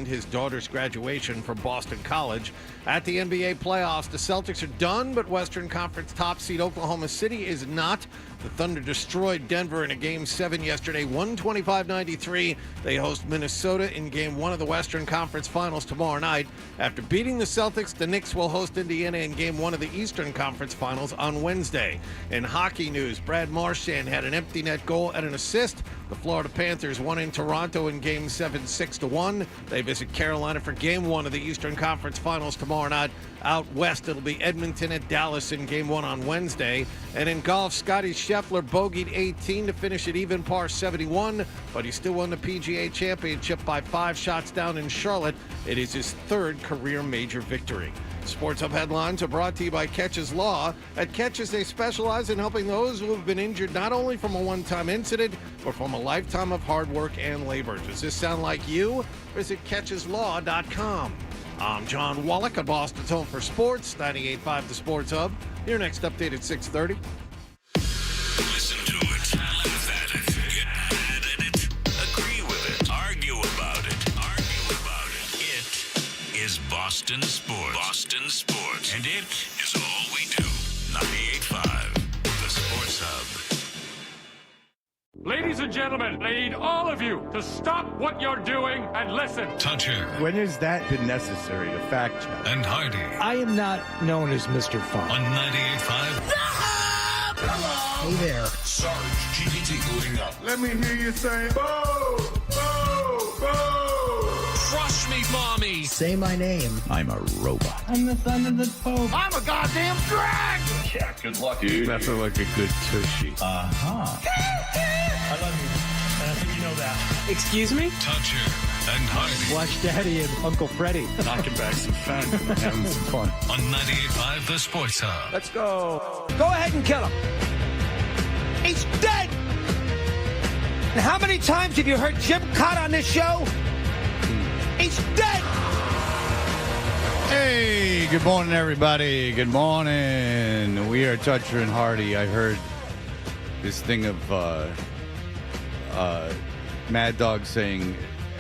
his daughter's graduation from Boston College. At the NBA playoffs, the Celtics are done, but Western Conference top seed Oklahoma City is not. The Thunder destroyed Denver in a Game 7 yesterday, 125-93. They host Minnesota in Game 1 of the Western Conference Finals tomorrow night. After beating the Celtics, the Knicks will host Indiana in Game 1 of the Eastern Conference Finals on Wednesday. In hockey news, Brad Marchand had an empty net goal and an assist. The Florida Panthers won in Toronto in Game 7, 6-1. They visit Carolina for Game 1 of the Eastern Conference Finals tomorrow night. Out west, it'll be Edmonton at Dallas in Game 1 on Wednesday. And in golf, Scotty Scheffler bogeyed 18 to finish at even par 71, but he still won the PGA Championship by 5 shots down in Charlotte. It is his 3rd career major victory. Sports Hub headlines are brought to you by Catches Law. At Catches, they specialize in helping those who have been injured not only from a one-time incident, but from a lifetime of hard work and labor. Does this sound like you? Visit CatchesLaw.com. I'm John Wallach at Boston's Home for Sports, 98.5 The Sports Hub. Your next update at 6:30. Listen to it, laugh at it, get mad at it, agree with it, argue about it. It is Boston Sports. Boston Sports. And it is all we do. 98.5 The Sports Hub. Ladies and gentlemen, I need all of you to stop what you're doing and listen. Toucher. When has that been necessary to fact check? And Hardy. I am not known as Mr. Fun. On 98.5. Hey there. Sarge GPT leading up. Let me hear you say, "Bo, bo, bo." Crush me, mommy. Say my name. I'm a robot. I'm the son of the Pope. I'm a goddamn drag! Yeah, good luck, dude. Nothing like a good tushy. I love you. And I think you know that. Excuse me? Toucher and Hardy. Watch Daddy and Uncle Freddie. Knocking back some fun. Having some fun. On 98.5 The Sports Hub. Let's go. Go ahead and kill him. He's dead! And how many times have you heard Jim Cott on this show? He's dead! Hey, good morning, everybody. Good morning. We are Toucher and Hardy. I heard this thing of Mad Dog saying,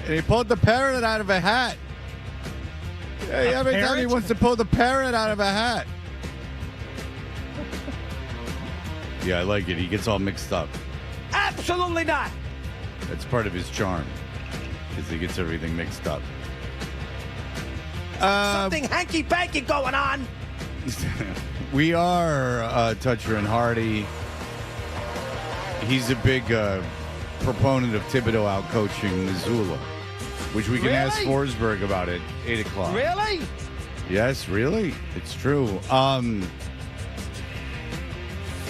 and he pulled the parrot out of a hat. Hey, every time he wants to pull the parrot out of a hat. Yeah, I like it. He gets all mixed up. Absolutely not! That's part of his charm, because he gets everything mixed up. Something hanky-panky going on! We are Toucher and Hardy. He's a big proponent of Thibodeau out-coaching Missoula, which we can ask Forsberg about at 8 o'clock. Really? Yes, really. It's true.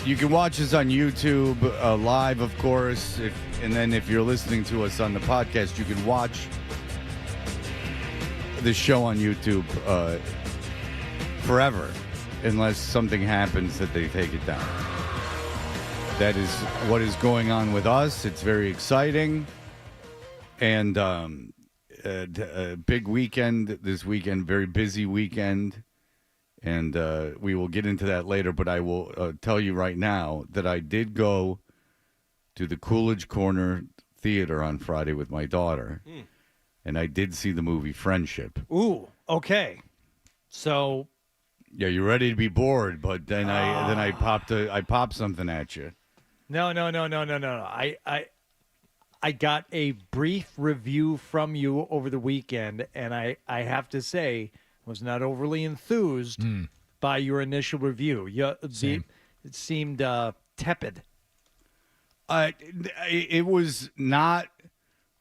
You can watch us on YouTube live, of course, and then if you're listening to us on the podcast, you can watch the show on YouTube forever, unless something happens that they take it down. That is what is going on with us. It's very exciting. And a big weekend this weekend, very busy weekend. And we will get into that later, but I will tell you right now that I did go to the Coolidge Corner Theater on Friday with my daughter, and I did see the movie Friendship. Ooh, okay. So... Yeah, you're ready to be bored, but then I popped something at you. No. I got a brief review from you over the weekend, and I have to say, was not overly enthused by your initial review. It seemed tepid. It was not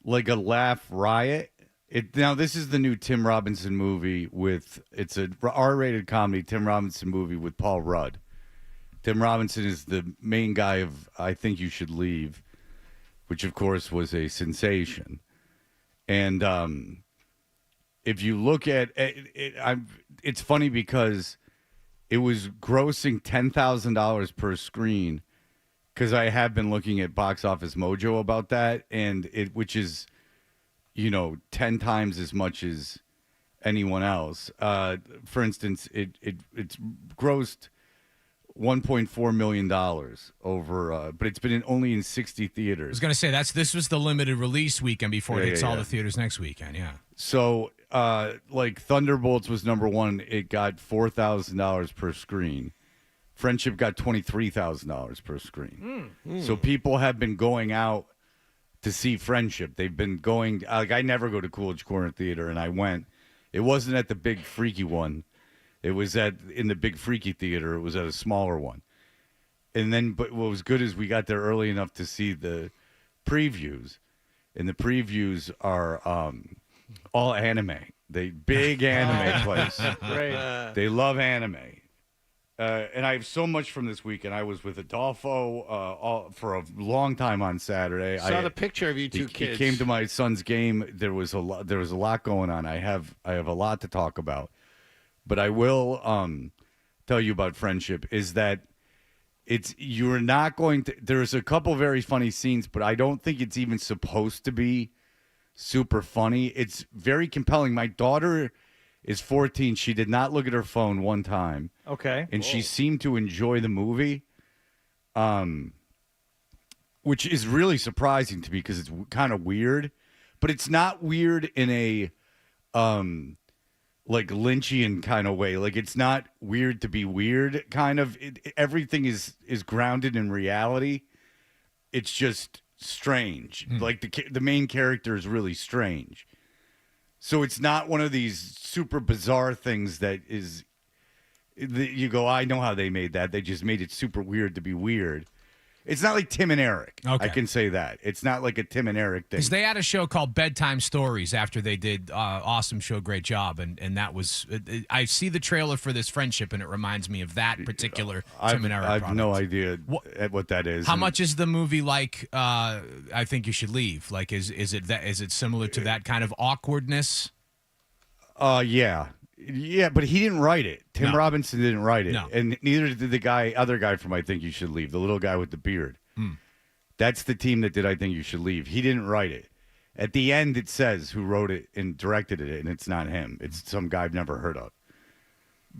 like a laugh riot. Now, this is the new Tim Robinson movie it's a R-rated comedy Tim Robinson movie with Paul Rudd. Tim Robinson is the main guy of I Think You Should Leave, which, of course, was a sensation. And if you look at it, it's funny because it was grossing $10,000 per screen, because I have been looking at Box Office Mojo about that, and which is, 10 times as much as anyone else. For instance, it's grossed $1.4 million over, but it's been only in 60 I theaters. was going to say this was the limited release weekend before it hits all yeah. the theaters next weekend. Yeah. So, like Thunderbolts was number one. It got $4,000 per screen. Friendship got $23,000 per screen. So people have been going out to see Friendship. They've been going. Like I never go to Coolidge Corner Theater, and I went. It wasn't at the big freaky one. It was in the big freaky theater. It was at a smaller one. And then, but what was good is we got there early enough to see the previews, and the previews are all anime. They big anime place. Great. They love anime. And I have so much from this weekend. I was with Adolfo for a long time on Saturday. Saw the picture of you two kids. He came to my son's game. There was a lot going on. I have a lot to talk about. But I will tell you about Friendship is that you're not going to. There's a couple very funny scenes, but I don't think it's even supposed to be super funny. It's very compelling. My daughter is 14. She did not look at her phone one time. Okay. And she seemed to enjoy the movie, which is really surprising to me because it's kind of weird. But it's not weird in a like Lynchian kind of way. Like it's not weird to be weird kind of. Everything is grounded in reality. It's just strange. Like the main character is really strange. So it's not one of these super bizarre things that is you go, I know how they made that. They just made it super weird to be weird. It's not like Tim and Eric. Okay. I can say that. It's not like a Tim and Eric thing. Because they had a show called Bedtime Stories after they did awesome show, great job, and that was. I see the trailer for this Friendship, and it reminds me of that particular Tim and Eric. I have product. no idea what that is. How much is the movie like? I Think You Should Leave. Like, is it similar to that kind of awkwardness? Yeah. Yeah, but he didn't write it. Tim No. Robinson didn't write it. No. And neither did the other guy from I Think You Should Leave, the little guy with the beard. That's the team that did I Think You Should Leave. He didn't write it. At the end, it says who wrote it and directed it, and it's not him. It's some guy I've never heard of.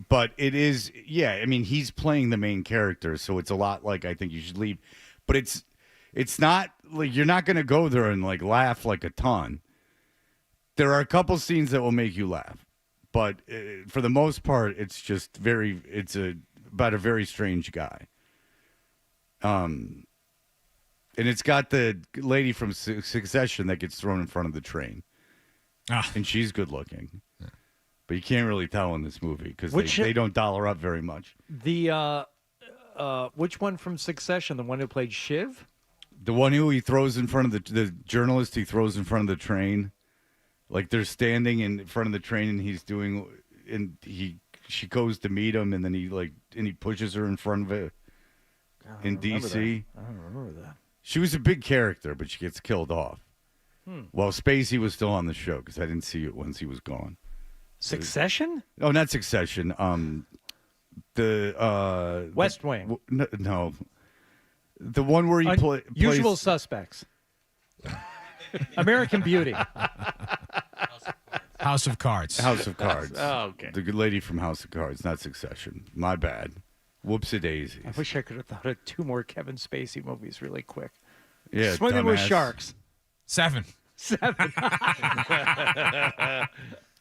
But it is, yeah, I mean, he's playing the main character, so it's a lot like I Think You Should Leave. But it's not, like, you're not going to go there and, like, laugh like a ton. There are a couple scenes that will make you laugh. But for the most part, it's just about a very strange guy. And it's got the lady from Succession that gets thrown in front of the train. And she's good looking. Yeah. But you can't really tell in this movie because they don't doll her up very much. The which one from Succession? The one who played Shiv? The one who he throws in front of the journalist he throws in front of the train. Like they're standing in front of the train and she goes to meet him and then he pushes her in front of it in D.C. I don't remember that. She was a big character, but she gets killed off. Well, Spacey was still on the show because I didn't see it once he was gone. Succession? Oh, not Succession. The West Wing. No, the one where he plays Usual Suspects. American Beauty. House of Cards. House of Cards. Oh, okay. The good lady from House of Cards, not Succession. My bad. Whoopsie-daisies. I wish I could have thought of 2 more Kevin Spacey movies really quick. Yeah, Swimming with dumbass. Sharks. 7. 7.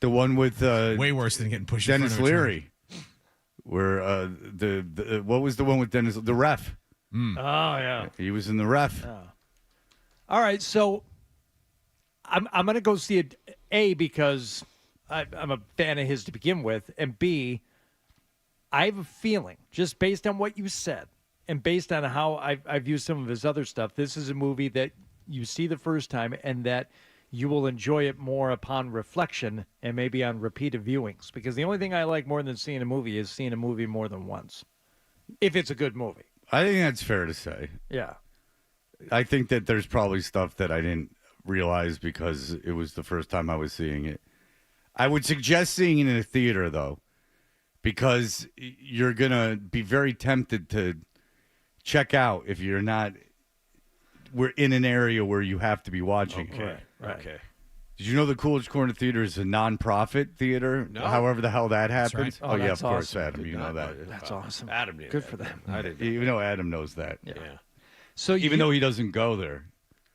The one with Way worse than getting pushed in Dennis front of a train. Leary. Where the what was the one with Dennis? The Ref. Oh, yeah. He was in The Ref. All right, so I'm going to go see it, A, because I'm a fan of his to begin with, and B, I have a feeling, just based on what you said, and based on how I've used some of his other stuff, this is a movie that you see the first time and that you will enjoy it more upon reflection and maybe on repeated viewings. Because the only thing I like more than seeing a movie is seeing a movie more than once, if it's a good movie. I think that's fair to say. Yeah. I think that there's probably stuff that I didn't realize because it was the first time I was seeing it. I would suggest seeing it in a theater, though, because you're going to be very tempted to check out if we're in an area where you have to be watching it. Right. Okay. Did you know the Coolidge Corner Theater is a non-profit theater? No. However the hell that happens. right. Oh, Oh, yeah, that's of course, awesome. Adam. You know that. That's awesome. Adam knew Good that. for them. I didn't. Even though Adam knows that. Yeah. So Even though he doesn't go there.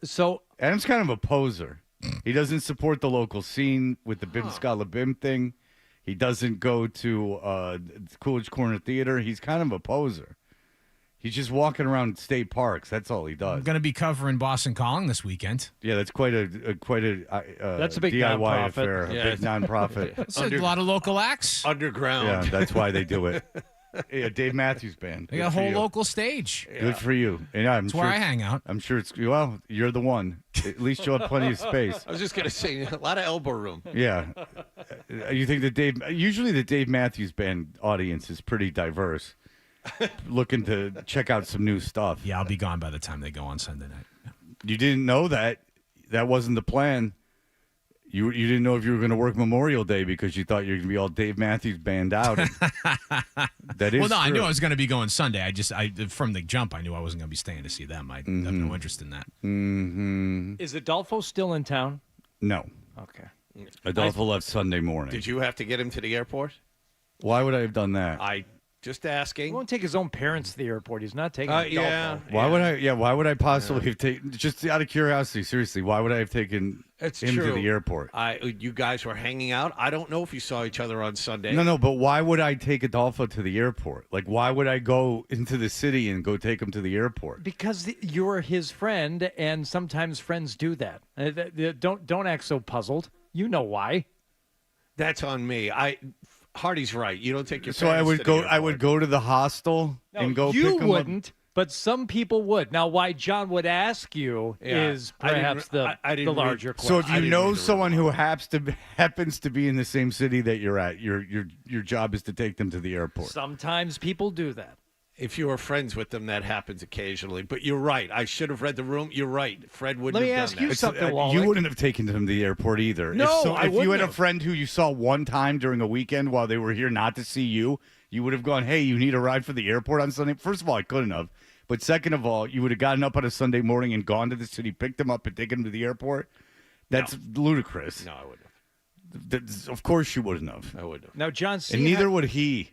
so Adam's kind of a poser. He doesn't support the local scene with the Bim Scala Bim thing. He doesn't go to Coolidge Corner Theater. He's kind of a poser. He's just walking around state parks. That's all he does. I'm going to be covering Boston Calling this weekend. Yeah, that's quite a That's a big DIY nonprofit. affair. Yeah. A big nonprofit. It's a lot of local acts. Underground. Yeah, that's why they do it. Yeah, Dave Matthews Band. They got a Good for whole you. local stage. Good for you. And I'm That's sure where I hang out. I'm sure it's well. You're the one. At least you'll have plenty of space. I was just gonna say a lot of elbow room. Yeah. You think that usually the Dave Matthews Band audience is pretty diverse, looking to check out some new stuff. Yeah, I'll be gone by the time they go on Sunday night. You didn't know that. That wasn't the plan. You didn't know if you were going to work Memorial Day because you thought you were going to be all Dave Matthews Band out. That is Well, no, I true. knew I was going to be going Sunday. I from the jump, I knew I wasn't going to be staying to see them. I have no interest in that. is Adolfo still in town? No. Okay. Adolfo left Sunday morning. Did you have to get him to the airport? Why would I have done that? I just He asking. won't take his own parents to the airport. He's not taking Adolfo. Yeah. Why would I? Yeah, why would I possibly have taken? Just out of curiosity, seriously, why would I have taken It's him true. to the airport? You guys were hanging out. I don't know if you saw each other on Sunday. No, but why would I take Adolfo to the airport? Like, why would I go into the city and go take him to the airport? Because you're his friend, and sometimes friends do that. Don't act so puzzled. You know why. That's on me. Hardy's right. You don't take your. So I parents would to the go. airport. I would go to the hostel and go. You pick him wouldn't, but some people would. Now, why John would ask you Yeah. is I didn't perhaps re- I the didn't read- larger Up. question. So if I you didn't know read the someone room. who happens to be in the same city that you're at, your job is to take them to the airport. Sometimes people do that. If you were friends with them, that happens occasionally. But you're right. I should have read the room. You're right. Fred wouldn't Let me have ask done you that. something, You Wally. wouldn't have taken him to the airport either. No, I if you wouldn't had a have. friend who you saw one time during a weekend while they were here not to see you, you would have gone, hey, you need a ride for the airport on Sunday? First of all, I couldn't have. But second of all, you would have gotten up on a Sunday morning and gone to the city, picked him up, and taken him to the airport? That's ludicrous. No, I wouldn't have. Of course you wouldn't have. I wouldn't have. Now, John, see And neither would he.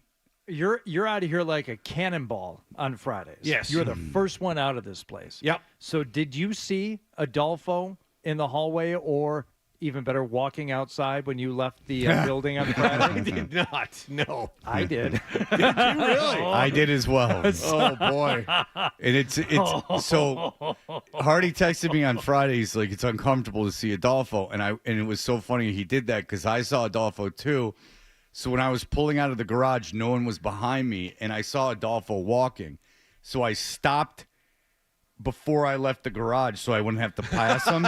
you're out of here like a cannonball on Fridays. Yes. You're the first one out of this place. Yep. So did you see Adolfo in the hallway, or even better, walking outside when you left the building on I Friday? did not. No. I did. Really? I did as well. Oh boy! And it's so Hardy texted me on Friday. He's like, it's uncomfortable to see Adolfo, and it was so funny he did that because I saw Adolfo too. So when I was pulling out of the garage, no one was behind me, and I saw Adolfo walking. So I stopped before I left the garage so I wouldn't have to pass him.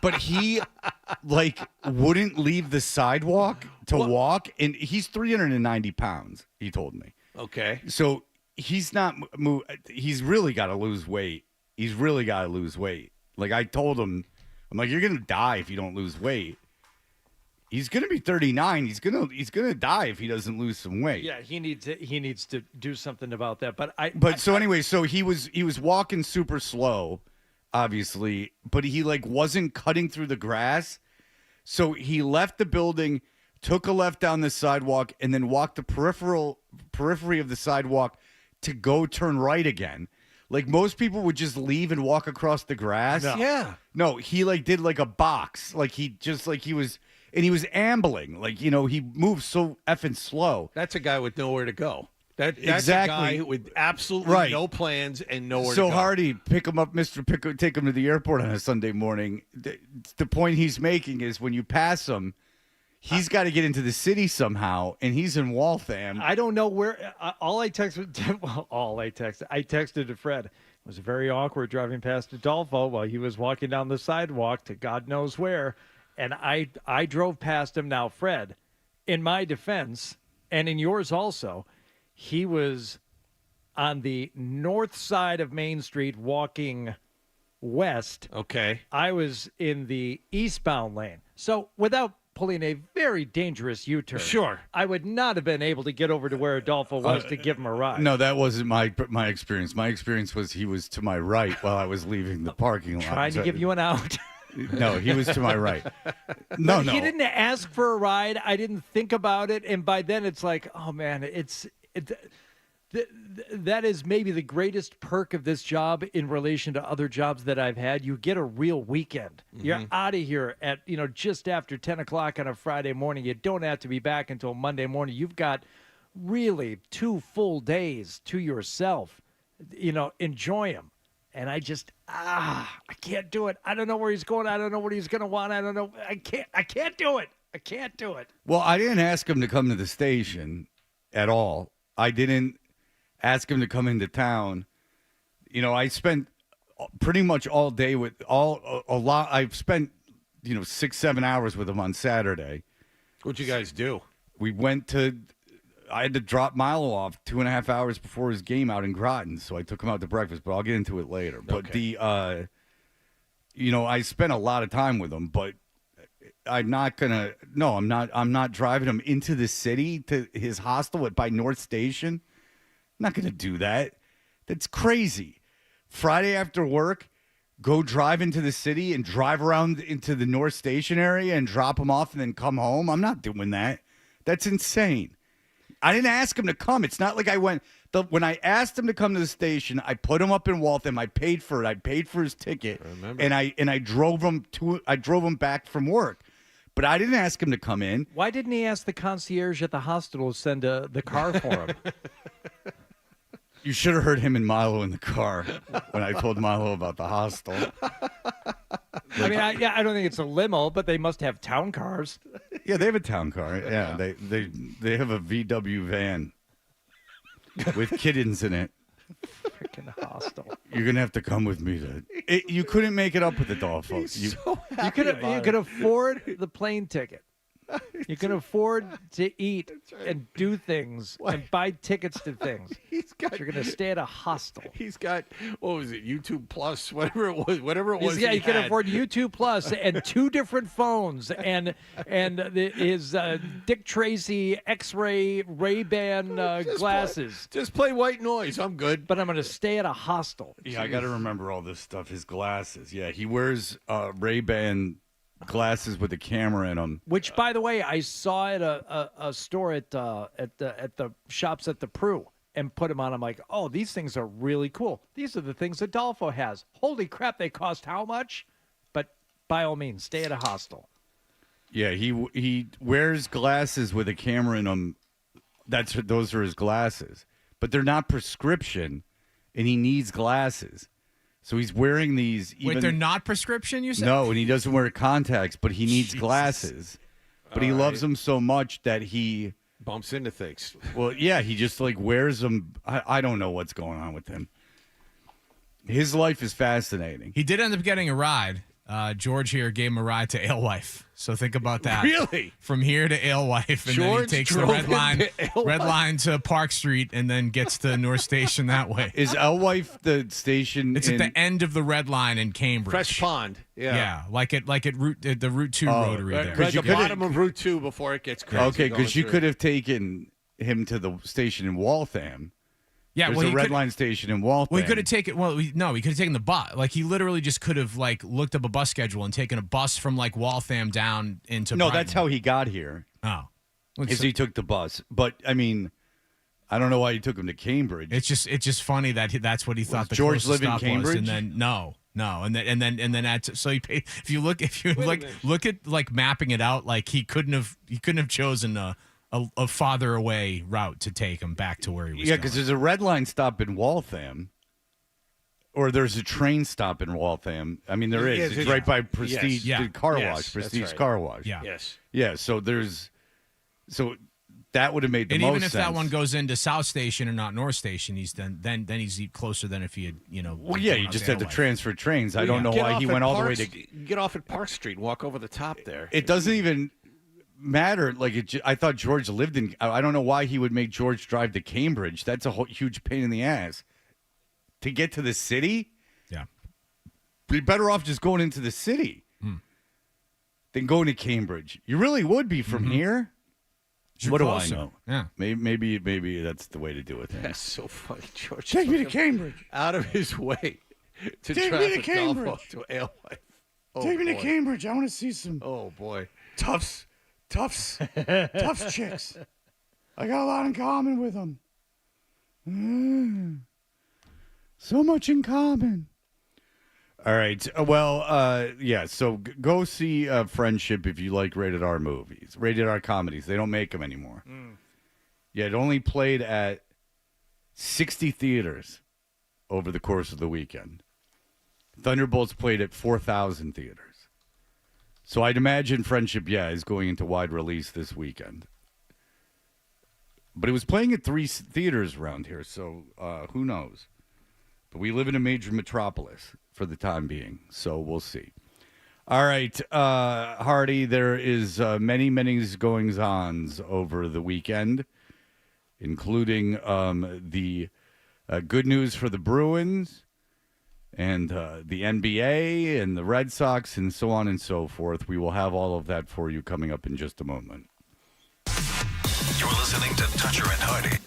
But he wouldn't leave the sidewalk to walk, and he's 390 pounds, he told me. Okay. So he's not he's really got to lose weight. He's really got to lose weight. Like I told him, I'm like, you're going to die if you don't lose weight. He's going to be 39. He's going to die if he doesn't lose some weight. Yeah, he needs to do something about that. But Anyway, so he was walking super slow, obviously, but he wasn't cutting through the grass. So he left the building, took a left down the sidewalk, and then walked the periphery of the sidewalk to go turn right again. Like most people would just leave and walk across the grass. No. Yeah. No, he did a box. He was ambling. He moved so effing slow. That's a guy with nowhere to go. That's Exactly. a guy with absolutely Right. no plans and nowhere to So go. Hardy, pick him up, take him to the airport on a Sunday morning. The point he's making is when you pass him, he's got to get into the city somehow, and he's in Waltham. I don't know where. I texted to Fred. It was very awkward driving past Adolfo while he was walking down the sidewalk to God knows where, and I drove past him. Now, Fred, in my defense, and in yours also, he was on the north side of Main Street walking west. Okay. I was in the eastbound lane. So without pulling a very dangerous U-turn, Sure. I would not have been able to get over to where Adolfo was to give him a ride. No, that wasn't my experience. My experience was he was to my right while I was leaving the parking lot. Trying to give you an out. No, he was to my right. No, He didn't ask for a ride. I didn't think about it, and by then it's like, oh man, that is maybe the greatest perk of this job in relation to other jobs that I've had. You get a real weekend. You're out of here at just after 10 o'clock on a Friday morning. You don't have to be back until Monday morning. You've got really 2 full days to yourself. Enjoy them. And I just I can't do it. I don't know where he's going. I don't know what he's going to want. I don't know. I can't do it. I can't do it. Well, I didn't ask him to come to the station at all. I didn't ask him to come into town. I spent pretty much all day with a lot. I've spent 6-7 hours with him on Saturday. What'd you guys do? We went to. I had to drop Milo off 2.5 hours before his game out in Groton, so I took him out to breakfast. But I'll get into it later. But I spent a lot of time with him, but I'm not gonna. No, I'm not. I'm not driving him into the city to his hostel by North Station. I'm not going to do that. That's crazy. Friday after work, go drive into the city and drive around into the North Station area and drop him off and then come home. I'm not doing that. That's insane. I didn't ask him to come. It's not like I went. When I asked him to come to the station, I put him up in Waltham. I paid for it. I paid for his ticket. And I drove him back from work. But I didn't ask him to come in. Why didn't he ask the concierge at the hospital to send the car for him? You should have heard him and Milo in the car when I told Milo about the hostel. I mean, I don't think it's a limo, but they must have town cars. Yeah, they have a town car. Yeah, they have a VW van with kittens in it. Freaking hostel. You're gonna have to come with me you couldn't make it up with Adolfo. You could afford the plane ticket. You can afford to eat and do things and buy tickets to things. You're going to stay at a hostel. He's got, what was it, YouTube Plus, whatever it was. Yeah, you can afford YouTube Plus and 2 different phones and his Dick Tracy X-ray Ray-Ban glasses. Just play white noise. I'm good. But I'm going to stay at a hostel. Yeah, I got to remember all this stuff. His glasses. Yeah, he wears Ray-Ban glasses with a camera in them. Which, by the way, I saw at a store at the shops at the Prue and put them on. I'm like, oh, these things are really cool. These are the things Adolfo has. Holy crap, they cost how much? But by all means, stay at a hostel. Yeah, he wears glasses with a camera in them. Those are his glasses, but they're not prescription, and he needs glasses. So he's wearing these. Wait, they're not prescription, you said? No, and he doesn't wear contacts, but he needs glasses. But he loves them so much that he bumps into things. Well, yeah, he just wears them. I don't know what's going on with him. His life is fascinating. He did end up getting a ride. George here gave him a ride to Alewife. So think about that. Really? From here to Alewife, and George then he takes the red line to Park Street, and then gets to North Station that way. Is Alewife the station? It's at the end of the red line in Cambridge. Fresh Pond. Yeah. Like at the Route 2 rotary there. Right at the bottom of Route 2 before it gets crazy. Okay, because you could have taken him to the station in Waltham. Yeah, there's a red line station in Waltham. Well, he could have taken. Well, no, he could have taken the bus. Like he literally just could have looked up a bus schedule and taken a bus from Waltham down into. No, Brighton. that's how he got here. Oh, he took the bus. But I mean, I don't know why he took him to Cambridge. It's just funny that that's what he thought. The George closest lived in stop Cambridge, was, and then no, and then so he paid. If you look at mapping it out, he couldn't have chosen a farther away route to take him back to where he was. Yeah, because there's a red line stop in Waltham, or there's a train stop in Waltham. I mean, there is. It's right by Prestige Car Wash. Prestige Car Wash. Yeah. Yes. Yeah. So that would have made the most sense. And even if that one goes into South Station and not North Station, he's then he's closer than if he had Well, yeah, you just had to transfer trains. I don't know why he went all the way to get off at Park Street, and walk over the top there. It doesn't even matter. I thought George lived in. I don't know why he would make George drive to Cambridge. That's a huge pain in the ass to get to the city. Yeah, be better off just going into the city than going to Cambridge. You really would be from here. What do I know? Yeah, maybe that's the way to do it. That's so funny, George. Take me to Cambridge. Out of his way to take traffic me to Cambridge to Alewife. Take me to boy. Cambridge. I want to see some Oh boy. Tufts chicks. I got a lot in common with them. So much in common. All right. Well, yeah. So go see Friendship if you like rated R movies, rated R comedies. They don't make them anymore. Yeah, it only played at 60 theaters over the course of the weekend. Thunderbolts played at 4,000 theaters. So I'd imagine Friendship, is going into wide release this weekend. But it was playing at 3 theaters around here, so who knows? But we live in a major metropolis for the time being, so we'll see. All right, Hardy, there is many goings-ons over the weekend, including the good news for the Bruins and the NBA and the Red Sox and so on and so forth. We will have all of that for you coming up in just a moment. You're listening to Toucher and Hardy.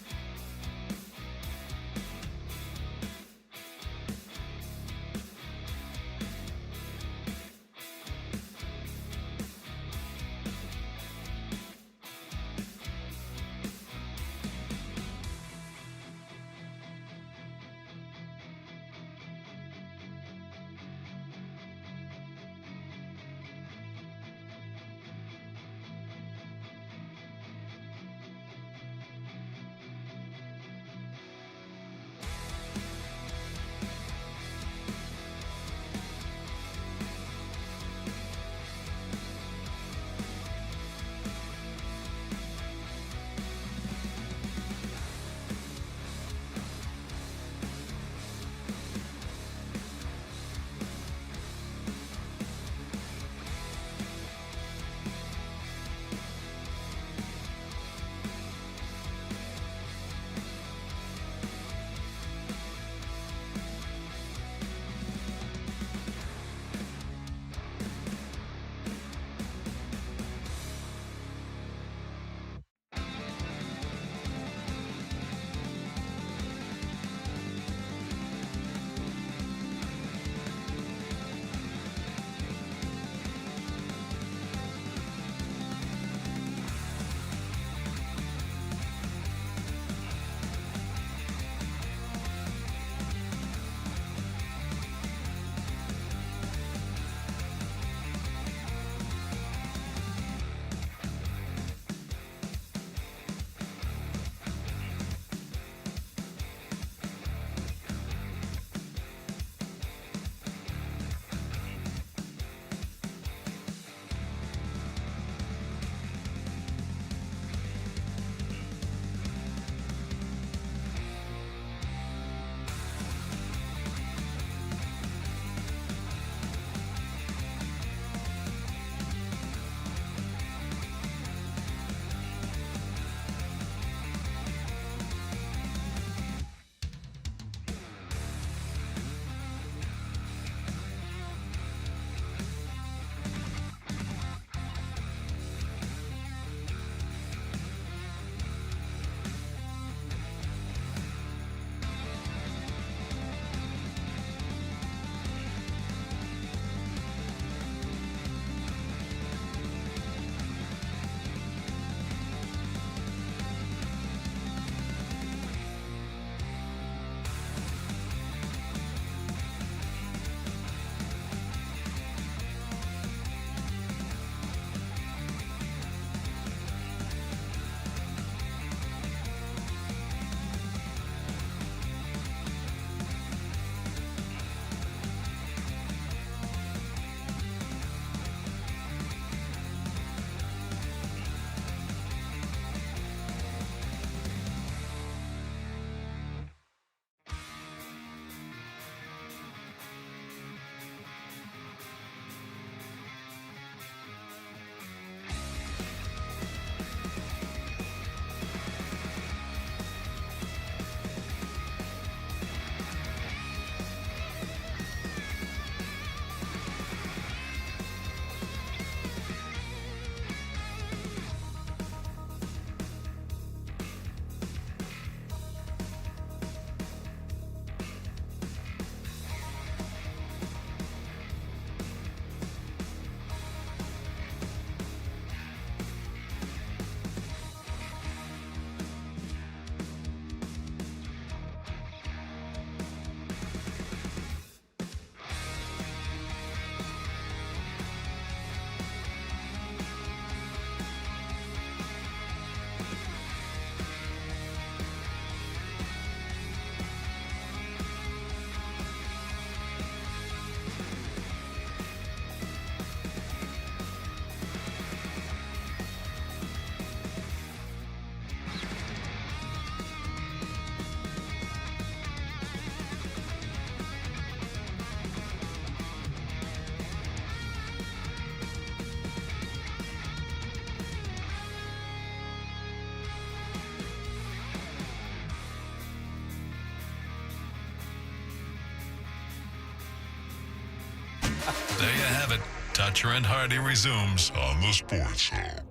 There you have it. Toucher and Hardy resumes on the Sports Hub.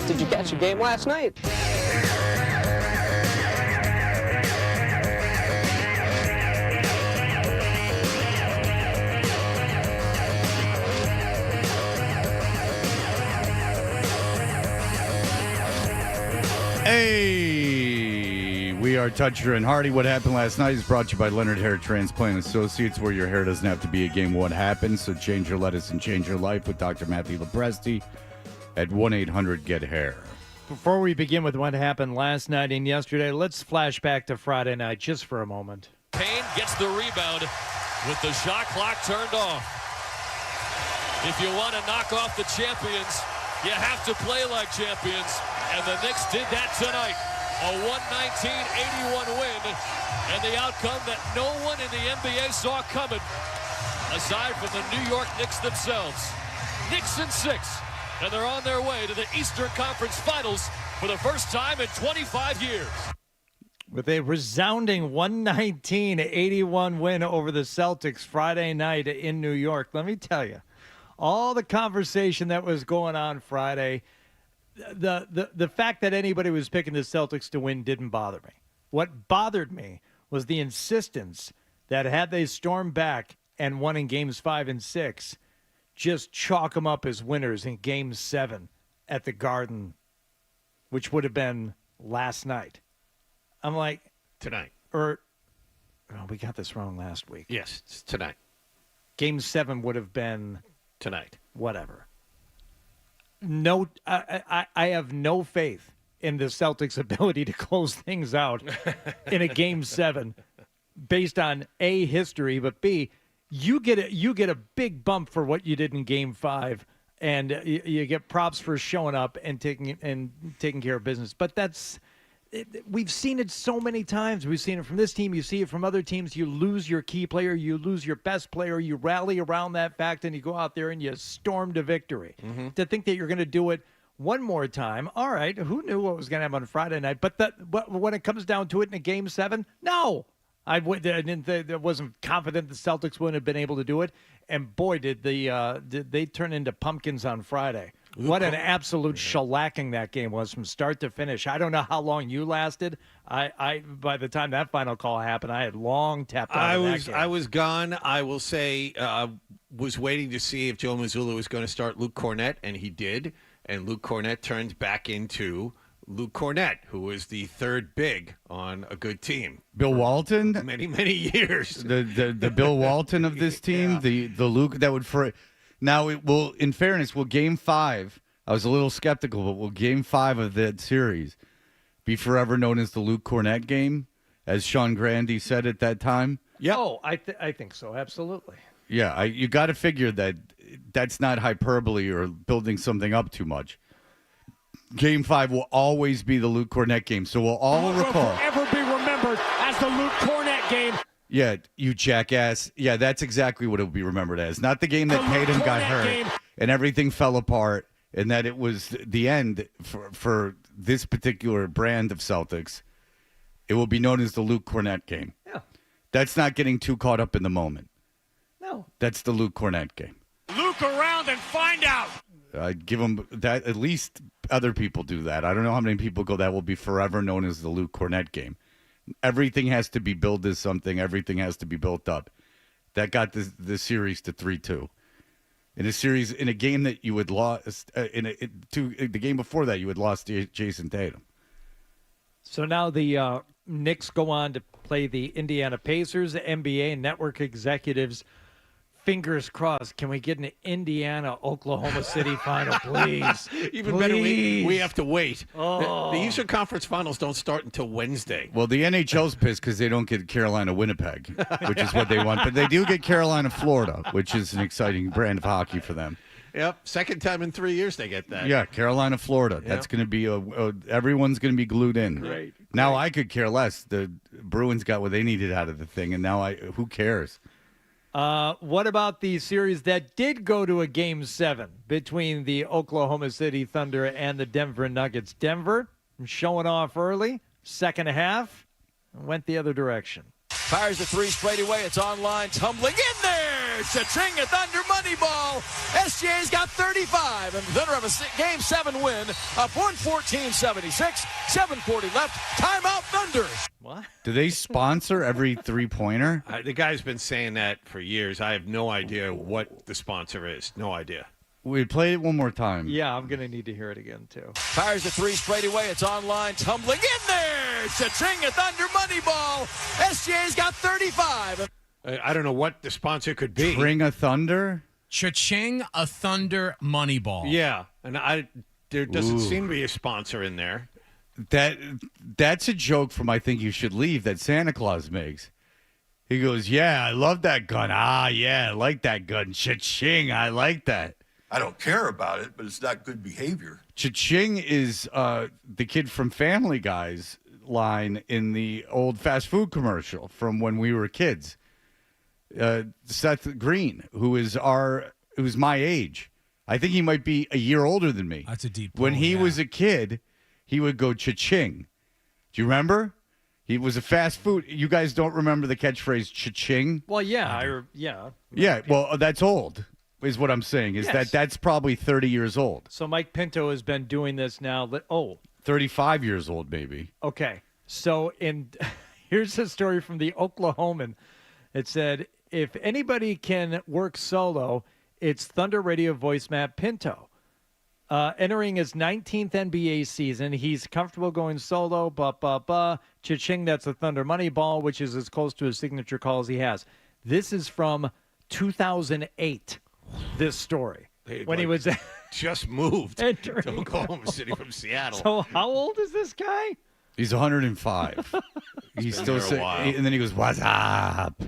Did you catch a game last night? Hey, we are Toucher and Hardy. What happened last night is brought to you by Leonard Hair Transplant Associates, where your hair doesn't have to be a game. What happened? So change your lettuce and change your life with Dr. Matthew Lepresti at 1-800-GET-HAIR. Before we begin with what happened last night and yesterday, let's flash back to Friday night just for a moment. Payne gets the rebound with the shot clock turned off. If you want to knock off the champions, you have to play like champions. And the Knicks did that tonight. A 119-81 win. And the outcome that no one in the NBA saw coming, aside from the New York Knicks themselves. Knicks in 6. And they're on their way to the Eastern Conference Finals for the first time in 25 years. With a resounding 119-81 win over the Celtics Friday night in New York, let me tell you, all the conversation that was going on Friday, the fact that anybody was picking the Celtics to win didn't bother me. What bothered me was the insistence that had they stormed back and won in games 5 and 6, just chalk them up as winners in game 7 at the Garden, which would have been last night. I'm like, Tonight. We got this wrong last week. Yes, it's tonight. Game 7 would have been Tonight. whatever. No, I have no faith in the Celtics' ability to close things out in a game 7 based on A, history, but B, you get a big bump for what you did in game 5, and you get props for showing up and taking care of business. But we've seen it so many times. We've seen it from this team. You see it from other teams. You lose your key player. You lose your best player. You rally around that fact, and you go out there and you storm to victory. Mm-hmm. To think that you're going to do it one more time, all right, who knew what was going to happen on Friday night? But when it comes down to it in a Game 7, no. I wasn't confident the Celtics wouldn't have been able to do it. And, boy, did they turn into pumpkins on Friday. What an absolute shellacking that game was from start to finish. I don't know how long you lasted. I by the time that final call happened, I had long tapped out of that game. I was gone. I will say was waiting to see if Joe Mazzulla was going to start Luke Cornett, and he did. And Luke Cornett turned back into Luke Cornett, who was the third big on a good team. Bill Walton? Many, many years. The Bill Walton of this team, Yeah. the Luke that would Now, it will. In fairness, will Game 5, I was a little skeptical, but will Game 5 of that series be forever known as the Luke Cornett game, as Sean Grandy said at that time? Yeah. Oh, I think so, absolutely. Yeah, you got to figure that that's not hyperbole or building something up too much. Game 5 will always be the Luke Cornett game, so we'll all recall. Will forever be remembered as the Luke Cornett game. Yeah, you jackass. Yeah, that's exactly what it will be remembered as. Not the game that Tatum got hurt and everything fell apart, and that it was the end for this particular brand of Celtics. It will be known as the Luke Cornett game. Yeah. That's not getting too caught up in the moment. No. That's the Luke Cornett game. Luke around and find out. I'd give them that. At least other people do that. I don't know how many people go, that will be forever known as the Luke Cornett game. Everything has to be built as something. Everything has to be built up. That got the series to 3-2. In a series, in a game that you had lost, the game before that, you had lost Jason Tatum. So now the Knicks go on to play the Indiana Pacers. NBA network executives, fingers crossed, can we get an Indiana-Oklahoma City final, please? Even better, Please. we have to wait. Oh. The Eastern Conference Finals don't start until Wednesday. Well, the NHL's pissed because they don't get Carolina-Winnipeg, which is what they want. But they do get Carolina-Florida, which is an exciting brand of hockey for them. Yep, second time in 3 years they get that. Yeah, Carolina, Florida. That's going to be everyone's going to be glued in. Great. Now I could care less. The Bruins got what they needed out of the thing, and now who cares? What about the series that did go to a Game 7 between the Oklahoma City Thunder and the Denver Nuggets? Denver showing off early, second half, went the other direction. Fires the three straight away. It's online, tumbling in there. Cha-ching, a Thunder money ball. SGA's got 35, and the Thunder have a Game 7 win, up 114-76, 7:40 left. Timeout, Thunder. What? Do they sponsor every three-pointer? The guy's been saying that for years. I have no idea what the sponsor is. No idea. We play it one more time. Yeah, I'm going to need to hear it again, too. Fires the three straight away. It's online, tumbling in there. Cha-ching, a Thunder money ball. SGA's got 35. I don't know what the sponsor could be. Bring a Thunder? Cha-ching, a Thunder money ball. Yeah, and there doesn't seem to be a sponsor in there. That's a joke from I Think You Should Leave that Santa Claus makes. He goes, yeah, I love that gun. Ah, yeah, I like that gun. Cha-ching, I like that. I don't care about it, but it's not good behavior. Cha-ching is the kid from Family Guy's line in the old fast food commercial from when we were kids. Seth Green, who's my age. I think he might be a year older than me. That's a deep When pull, he yeah. was a kid, he would go cha-ching. Do you remember? He was a fast food. You guys don't remember the catchphrase cha-ching? Well, yeah. Yeah. Yeah, well, that's old, is what I'm saying. Yes. That's probably 30 years old. So Mike Pinto has been doing this now. 35 years old, maybe. Okay. So here's a story from the Oklahoman. It said, if anybody can work solo, it's Thunder Radio voice Matt Pinto. Entering his 19th NBA season, he's comfortable going solo, cha-ching, that's a Thunder money ball, which is as close to his signature call as he has. This is from 2008, this story. When he was just moved to entering. Oklahoma City from Seattle. So how old is this guy? He's 105. He's still there a while. and then he goes, "What's up?"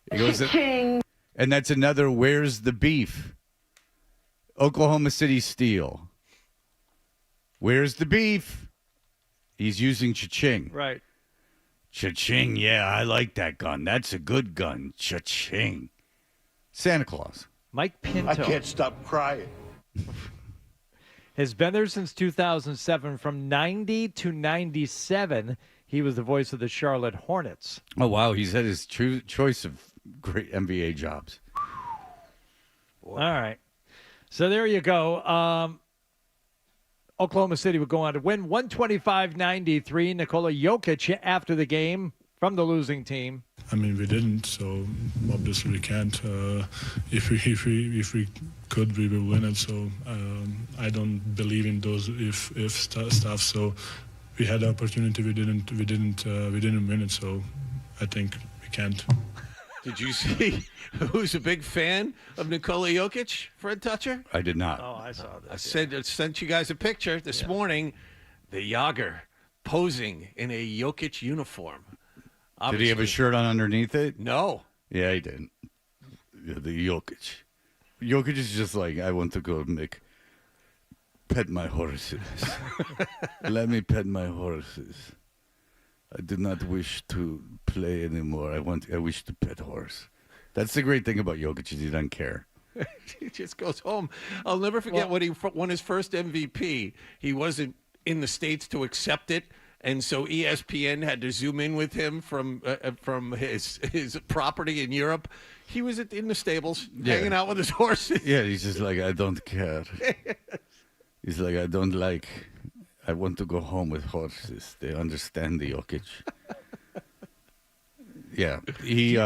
He goes, and that's another. Where's the beef? Oklahoma City Steel. Where's the beef? He's using cha-ching. Right. Cha-ching, yeah, I like that gun. That's a good gun. Cha-ching. Santa Claus. Mike Pinto. I can't stop crying. Has been there since 2007. From 90 to 97, he was the voice of the Charlotte Hornets. Oh, wow. He's had his true choice of great NBA jobs. All right. So there you go. Oklahoma City would go on to win 125-93. Nikola Jokic after the game from the losing team. I mean, we didn't, so obviously we can't. If we could, we will win it. So I don't believe in those if stuff. So we had the opportunity, we didn't win it. So I think we can't. Did you see who's a big fan of Nikola Jokic, Fred Toucher? I did not. Oh, I saw this. I sent you guys a picture this morning. The Yager posing in a Jokic uniform. Did he have a shirt on underneath it? No. Yeah, he did. Yeah, the Jokic. Jokic is just like, I want to go pet my horses. Let me pet my horses. I do not wish to play anymore. I wish to pet horse. That's the great thing about Jokic is he doesn't care. He just goes home. I'll never forget when he won his first MVP. He wasn't in the States to accept it, and so ESPN had to zoom in with him from his property in Europe. He was in the stables, hanging out with his horses. Yeah, he's just like, I don't care. He's like, I want to go home with horses. They understand the Jokic. Yeah. He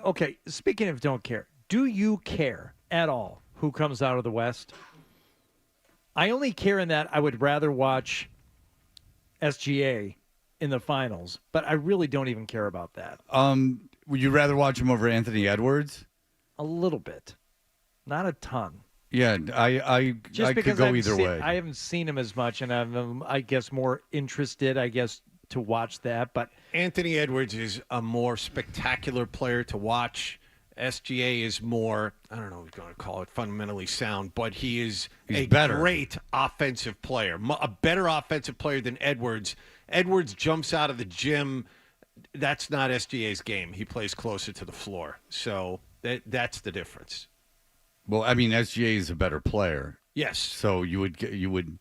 Okay, speaking of don't care, do you care at all who comes out of the West? I only care in that I would rather watch SGA in the finals, but I really don't even care about that. Would you rather watch him over Anthony Edwards? A little bit. Not a ton. Yeah, I could go either way. I haven't seen him as much, and I'm, I guess, more interested, to watch that. But Anthony Edwards is a more spectacular player to watch. SGA is more, I don't know what you're going to call it, fundamentally sound, but he's better. Great offensive player, a better offensive player than Edwards. Edwards jumps out of the gym. That's not SGA's game. He plays closer to the floor. So that's the difference. Well, I mean, SGA is a better player. Yes. So you would.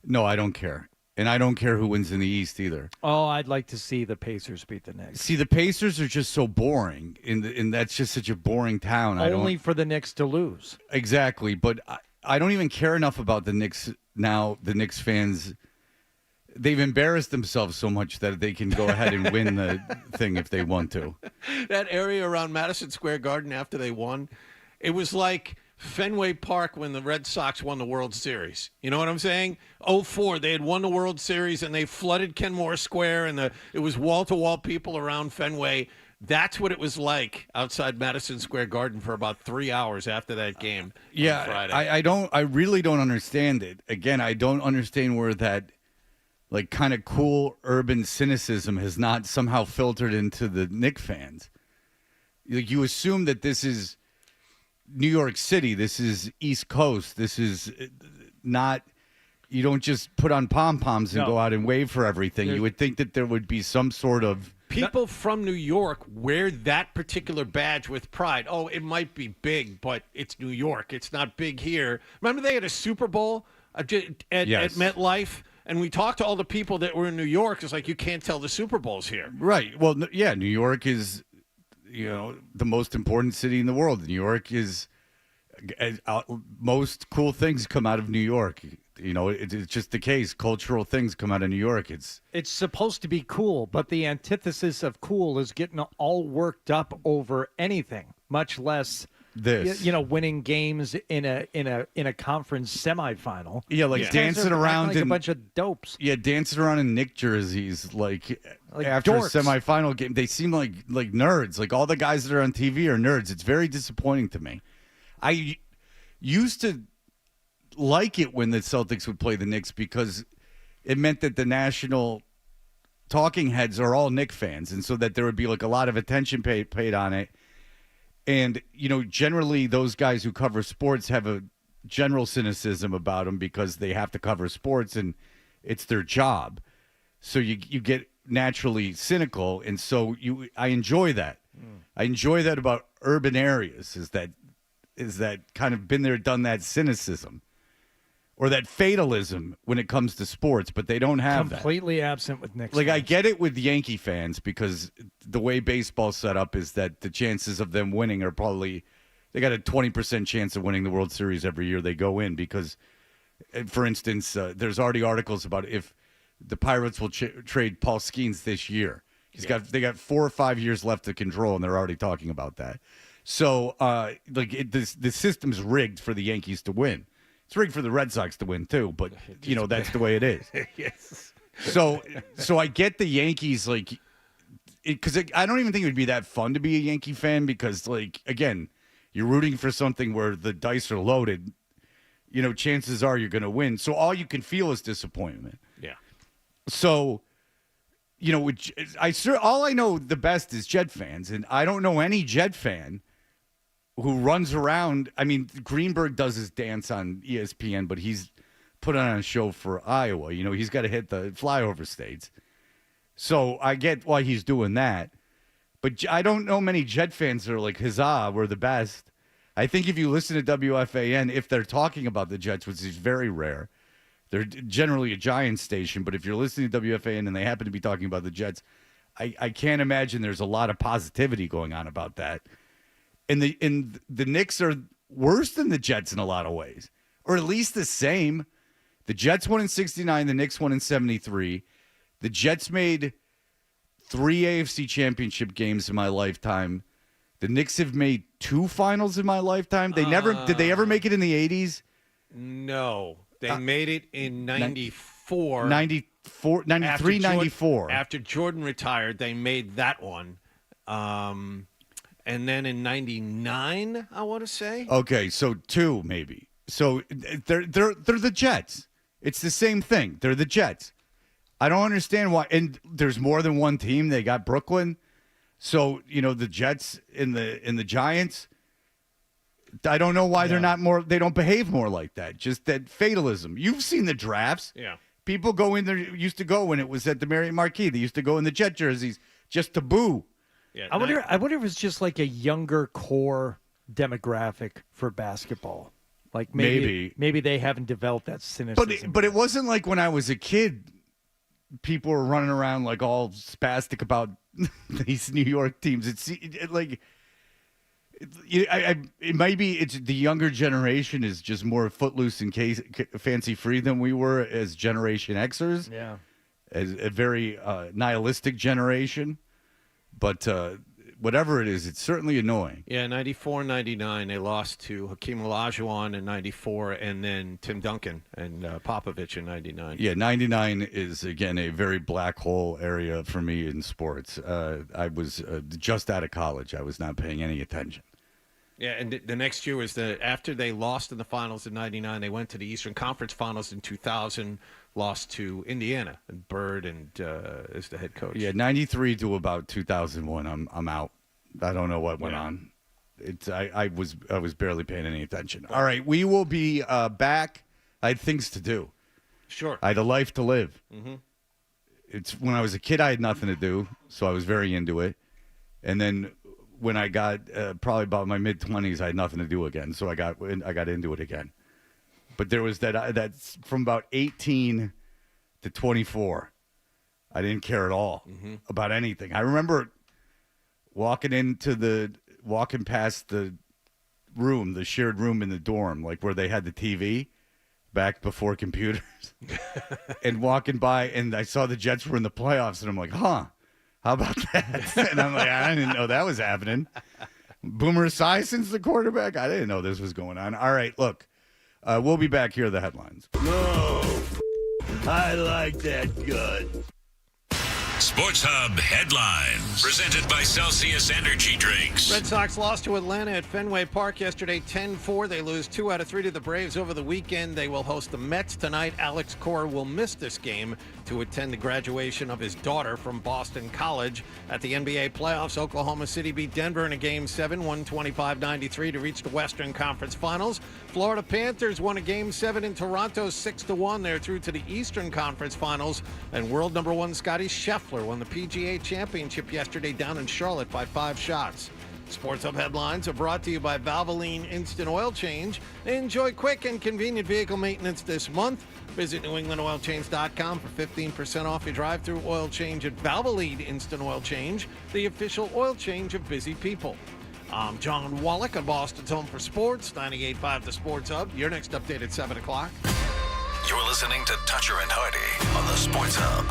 No, I don't care. and I don't care who wins in the East either. Oh, I'd like to see the Pacers beat the Knicks. See, the Pacers are just so boring, and that's just such a boring town. Only for the Knicks to lose. Exactly, but I don't even care enough about the Knicks now. The Knicks fans, they've embarrassed themselves so much that they can go ahead and win the thing if they want to. That area around Madison Square Garden after they won, it was like Fenway Park when the Red Sox won the World Series. You know what I'm saying? 2004, they had won the World Series, and they flooded Kenmore Square, and it was wall-to-wall people around Fenway. That's what it was like outside Madison Square Garden for about 3 hours after that game on Friday. I really don't understand it. Again, I don't understand where that like kind of cool urban cynicism has not somehow filtered into the Knicks fans. Like, you assume that this is New York City, this is East Coast, this is not, you don't just put on pom-poms and go out and wave for everything. You would think that there would be some sort of... People from New York wear that particular badge with pride. Oh, it might be big, but it's New York. It's not big here. Remember they had a Super Bowl at MetLife? And we talked to all the people that were in New York. It's like, you can't tell the Super Bowl's here. Right. Well, yeah, New York is... the most important city in the world. New York is most cool things come out of New York. It's just the case. Cultural things come out of New York. It's supposed to be cool, but the antithesis of cool is getting all worked up over anything, much less this. Winning games in a conference semifinal. Yeah, dancing around like a bunch of dopes. Yeah, dancing around in Knick jerseys, like after dorks. a semifinal game. They seem like nerds. Like, all the guys that are on TV are nerds. It's very disappointing to me. I used to like it when the Celtics would play the Knicks because it meant that the national talking heads are all Knicks fans, and so that there would be like a lot of attention paid on it. And, generally those guys who cover sports have a general cynicism about them because they have to cover sports and it's their job. So you get naturally cynical. And so I enjoy that. I enjoy that about urban areas is that kind of been there, done that cynicism or that fatalism when it comes to sports, but they don't have completely absent with Knicks. Like, I get it with Yankee fans because the way baseball's set up is that the chances of them winning are probably, they got a 20% chance of winning the World Series every year they go in because, for instance, there's already articles about if the Pirates will trade Paul Skeens this year. They got 4 or 5 years left to control, and they're already talking about that. So, the system's rigged for the Yankees to win. It's rigged for the Red Sox to win too, but that's the way it is. Yes. So I get the Yankees because I don't even think it would be that fun to be a Yankee fan because again, you're rooting for something where the dice are loaded. Chances are you're going to win. So all you can feel is disappointment. Yeah. So, all I know the best is Jet fans, and I don't know any Jet fan who runs around. I mean, Greenberg does his dance on ESPN, but he's put on a show for Iowa. He's got to hit the flyover states. So I get why he's doing that. But I don't know many Jet fans that are like, huzzah, we're the best. I think if you listen to WFAN, if they're talking about the Jets, which is very rare, they're generally a Giants station. But if you're listening to WFAN and they happen to be talking about the Jets, I can't imagine there's a lot of positivity going on about that. And the Knicks are worse than the Jets in a lot of ways, or at least the same. The Jets won in 69, the Knicks won in 73. The Jets made 3 AFC championship games in my lifetime. The Knicks have made 2 finals in my lifetime. Did they ever make it in the 80s? No. They made it in 94. 93, 94. After Jordan retired, they made that one. And then in 99, I want to say. Okay, so 2 maybe. So they're the Jets. It's the same thing. They're the Jets. I don't understand why. And there's more than one team. They got Brooklyn. So, the Jets and the Giants. I don't know why they're not more. They don't behave more like that. Just that fatalism. You've seen the drafts. Yeah. People go in there. Used to go when it was at the Marriott Marquis. They used to go in the Jet jerseys just to boo. Yeah, I wonder if it's just like a younger core demographic for basketball. Like maybe they haven't developed that cynicism. But it wasn't like when I was a kid. people are running around like all spastic about these New York teams. It might be it's the younger generation is just more footloose and fancy free than we were as Generation Xers. Yeah. As a very nihilistic generation. But whatever it is, it's certainly annoying. Yeah, 94, 99, they lost to Hakeem Olajuwon in 94, and then Tim Duncan and Popovich in 99. Yeah, 99 is, again, a very black hole area for me in sports. I was just out of college. I was not paying any attention. Yeah, and the next year was after they lost in the finals in 99, they went to the Eastern Conference Finals in 2000, lost to Indiana, and Bird is the head coach. Yeah, 93 to about 2001, I'm out. I don't know what went on. I was barely paying any attention. All right, we will be back. I had things to do. Sure. I had a life to live. Mm-hmm. It's when I was a kid, I had nothing to do, so I was very into it. And then when I got probably about my mid-20s, I had nothing to do again, so I got into it again. But there was that's from about 18 to 24. I didn't care at all about anything. I remember walking past the room, the shared room in the dorm, like where they had the TV back before computers, and walking by, and I saw the Jets were in the playoffs, and I'm like, huh, how about that? And I'm like, I didn't know that was happening. Boomer Esiason's the quarterback? I didn't know this was going on. All right, look, we'll be back. Here are the headlines. No, I like that good. Sports Hub headlines. Presented by Celsius Energy Drinks. Red Sox lost to Atlanta at Fenway Park yesterday, 10-4. They lose 2 out of 3 to the Braves over the weekend. They will host the Mets tonight. Alex Cora will miss this game to attend the graduation of his daughter from Boston College. At the NBA playoffs, Oklahoma City beat Denver in a Game 7, 125-93 to reach the Western Conference Finals. Florida Panthers won a Game 7 in Toronto, 6-1. They're through to the Eastern Conference Finals. And world number 1 Scotty Scheffler won the PGA Championship yesterday down in Charlotte by 5 shots. Sports Hub headlines are brought to you by Valvoline Instant Oil Change. Enjoy quick and convenient vehicle maintenance this month. Visit NewEnglandOilChange.com for 15% off your drive-through oil change at Valvoline Instant Oil Change, the official oil change of busy people. I'm John Wallach on Boston's Home for Sports, 98.5 The Sports Hub. Your next update at 7 o'clock. You're listening to Toucher and Hardy on the Sports Hub.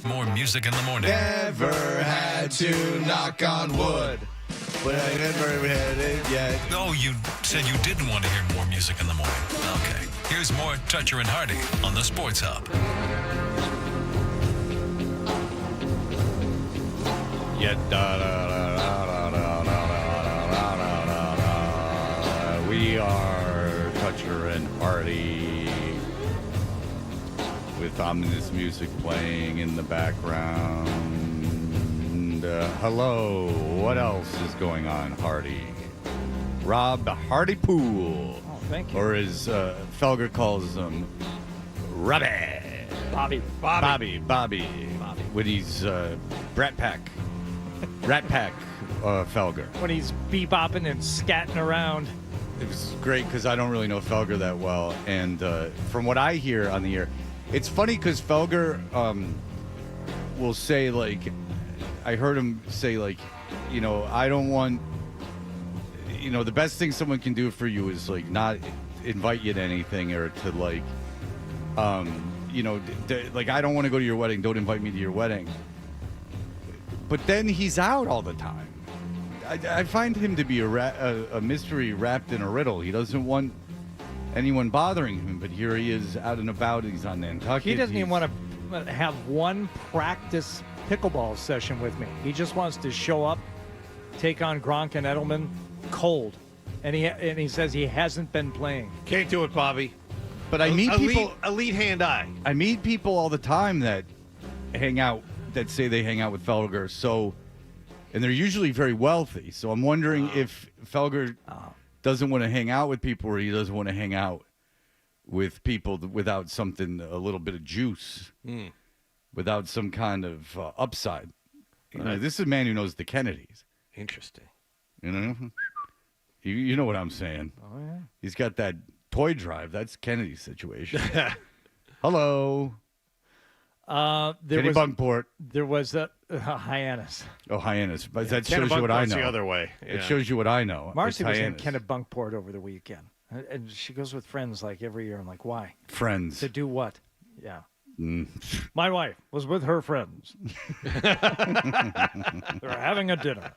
More music in the morning. Never had to knock on wood, but I never had it yet. No, you said you didn't want to hear more music in the morning. Okay. Here's more Toucher and Hardy on the Sports Hub. Yeah, we are Toucher and Hardy with ominous music playing in the background. Hello, what else is going on, Hardy? Rob the Hardy Pool. Oh, thank you. Or as Felger calls them, Robbie. Bobby. When he's Rat Pack Felger. When he's bebopping and scatting around. It was great because I don't really know Felger that well. And from what I hear on the air, it's funny because Felger will say, like, I heard him say, like, I don't want, the best thing someone can do for you is, like, not invite you to anything or to, like, like, I don't want to go to your wedding. Don't invite me to your wedding. But then he's out all the time. I find him to be a mystery wrapped in a riddle. He doesn't want anyone bothering him, but here he is out and about. He's on Nantucket. He doesn't even want to have one practice pickleball session with me. He just wants to show up, take on Gronk and Edelman cold. And he says he hasn't been playing. Can't do it, Bobby. But I meet people. Elite hand-eye. I meet people all the time that hang out, that say they hang out with Felger. So, and they're usually very wealthy. So I'm wondering if Felger doesn't want to hang out with people, or he doesn't want to hang out with people without something, a little bit of juice, without some kind of upside. This is a man who knows the Kennedys. Interesting. You know what I'm saying. Oh, yeah. He's got that toy drive. That's Kennedy's situation. Hello. Kennebunkport. There was a Hyannis. Oh, Hyannis. But that shows you what I know. The other way. Yeah. It shows you what I know. Marcy was in Kennebunkport over the weekend. And she goes with friends like every year. I'm like, why? Friends. To do what? Yeah. My wife was with her friends. They're having a dinner.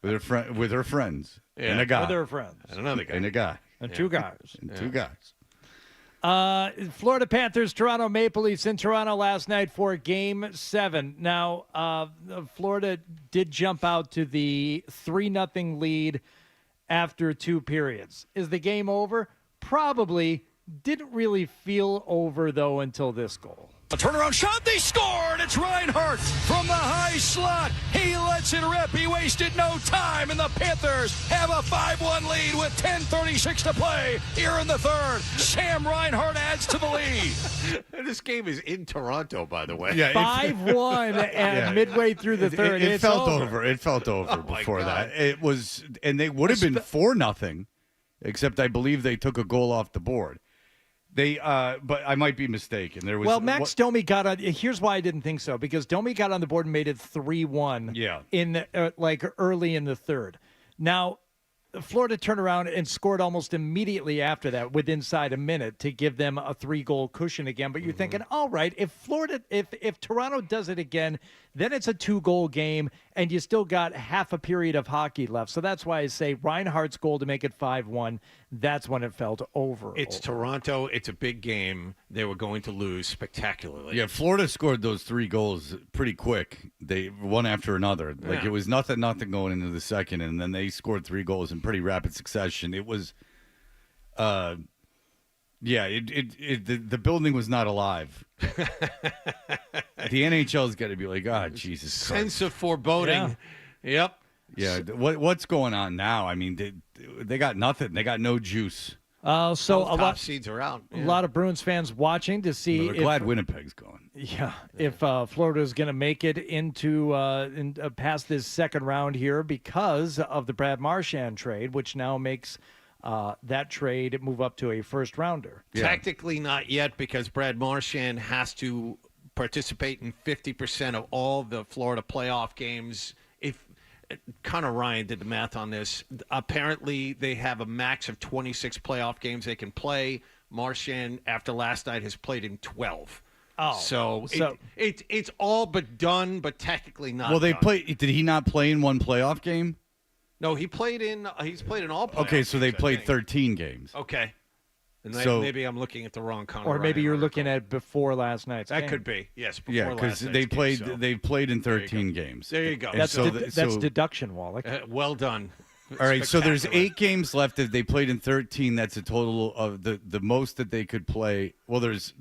With her friends. Yeah. And a guy. With her friends. And another guy. And a guy. And two guys. And two guys. Florida Panthers, Toronto Maple Leafs in Toronto last night for Game 7. Now, Florida did jump out to the 3-0 lead after 2 periods. Is the game over? Probably. Didn't really feel over, though, until this goal. A turnaround shot, they scored! It's Reinhart from the high slot. He lets it rip. He wasted no time, and the Panthers have a 5-1 lead with 10:36 to play here in the third. Sam Reinhart adds to the lead. This game is in Toronto, by the way. Yeah, 5-1 and midway through the third. It felt over. over. It felt over before God. that. It was, and they would have been 4-0, except I believe they took a goal off the board. But I might be mistaken. There was Max Domi got on. Here's why I didn't think so, because Domi got on the board and made it 3-1. Yeah. In early in the third. Now, Florida turned around and scored almost immediately after that, with inside a minute, to give them a 3-goal cushion again. But you're thinking, all right, if Toronto does it again, then it's a 2-goal game, and you still got half a period of hockey left. So that's why I say Reinhardt's goal to make it 5-1. That's when it felt over. It's Toronto. It's a big game. They were going to lose spectacularly. Yeah, Florida scored those 3 goals pretty quick. They one after another. Like it was nothing going into the second, and then they scored 3 goals in pretty rapid succession. It was, the building was not alive. The NHL's got to be like, Jesus Christ. Sense of foreboding. Yeah. Yep. Yeah, what's going on now? I mean, they got nothing. They got no juice. So a Top lot seeds are out. A lot of Bruins fans watching to see. They're glad Winnipeg's going. Yeah, if Florida is going to make it into past this second round here because of the Brad Marchand trade, which now makes that trade move up to a first rounder. Yeah. Tactically, not yet, because Brad Marchand has to participate in 50% of all the Florida playoff games. If Connor Ryan did the math on this, apparently they have a max of 26 playoff games they can play. Marchand, after last night, has played in 12. Oh, So it's all but done, but technically not. Well, they done. play. Did he not play in one playoff game? No, he's played in all. Okay, so they games, I played think. 13 games. Okay. And So- maybe I'm looking at the wrong kind or maybe you're looking at before last night's that game. could be, yes. Before Yeah, because last they night's played. game, so. They played in 13 games. There you go. And That's so that's deduction, Wallach. Well done. All right, so there's Spectacular. 8 games left. If they played in 13, that's a total of the most that they could play. Well, there's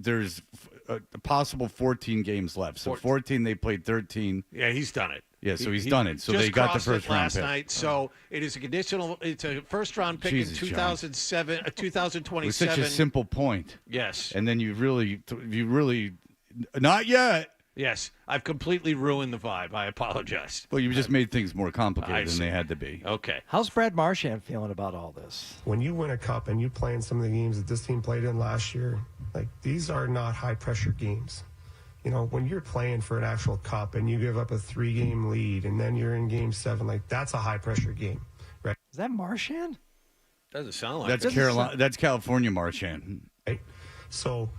a possible 14 games left. So 14, they played 13. Yeah, he's done it. Yeah, so he's He done it. So just they got the crossed first it round last pick. night. So it is a conditional. It's a first round pick Jesus, in John. 2007, It 2027. was such a simple point. Yes. And then you really, not yet. Yes, I've completely ruined the vibe. I apologize. Well, you just made things more I complicated see. than they had to be. Okay. How's Brad Marchand feeling about all this? When you win a cup and you play in some of the games that this team played in last year, like these are not high pressure games. You know, when you're playing for an actual cup and you give up a 3-game lead and then you're in game 7, like that's a high pressure game, right? Is that Marchand? Doesn't sound like That's it. Carolina. That's California Marchand. Right? So,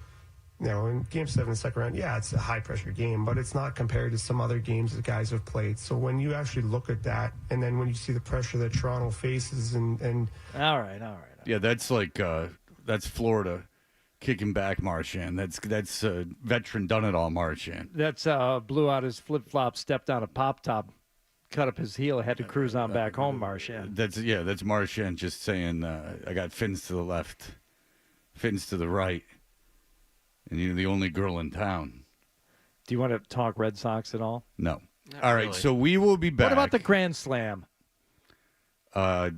you know, in game 7, second round, yeah, it's a high pressure game, but it's not compared to some other games that guys have played. So when you actually look at that, and then when you see the pressure that Toronto faces and All right. Yeah, that's like that's Florida kicking back Marchand. That's veteran done it all Marchand. That's blew out his flip flop, stepped on a pop top, cut up his heel, had to cruise on back home. Marchand. That's Marchand just saying I got fins to the left, fins to the right, and you're the only girl in town. Do you want to talk Red Sox at all? No. Not All right, really. so we will be back. What about the Grand Slam? I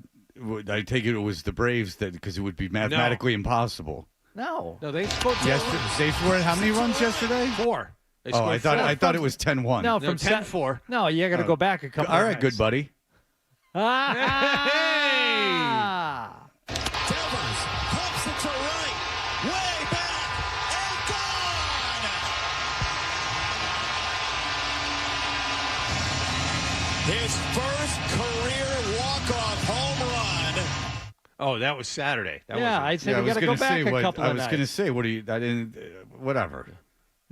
take it was the Braves that because it would be mathematically impossible. No. No, they scored They scored how many runs yesterday? 4. They Oh, scored I 4. thought it was 10-1. No, No, from 10-4. No, you got to go back a couple. All of right, good nights. buddy. Ah! Devers pumps it to right, way back, and gone! His first career walk-off home run. Oh, that was Saturday. That Yeah, I was said we got to go back a couple of nights. going to say, what do you? I didn't. Whatever.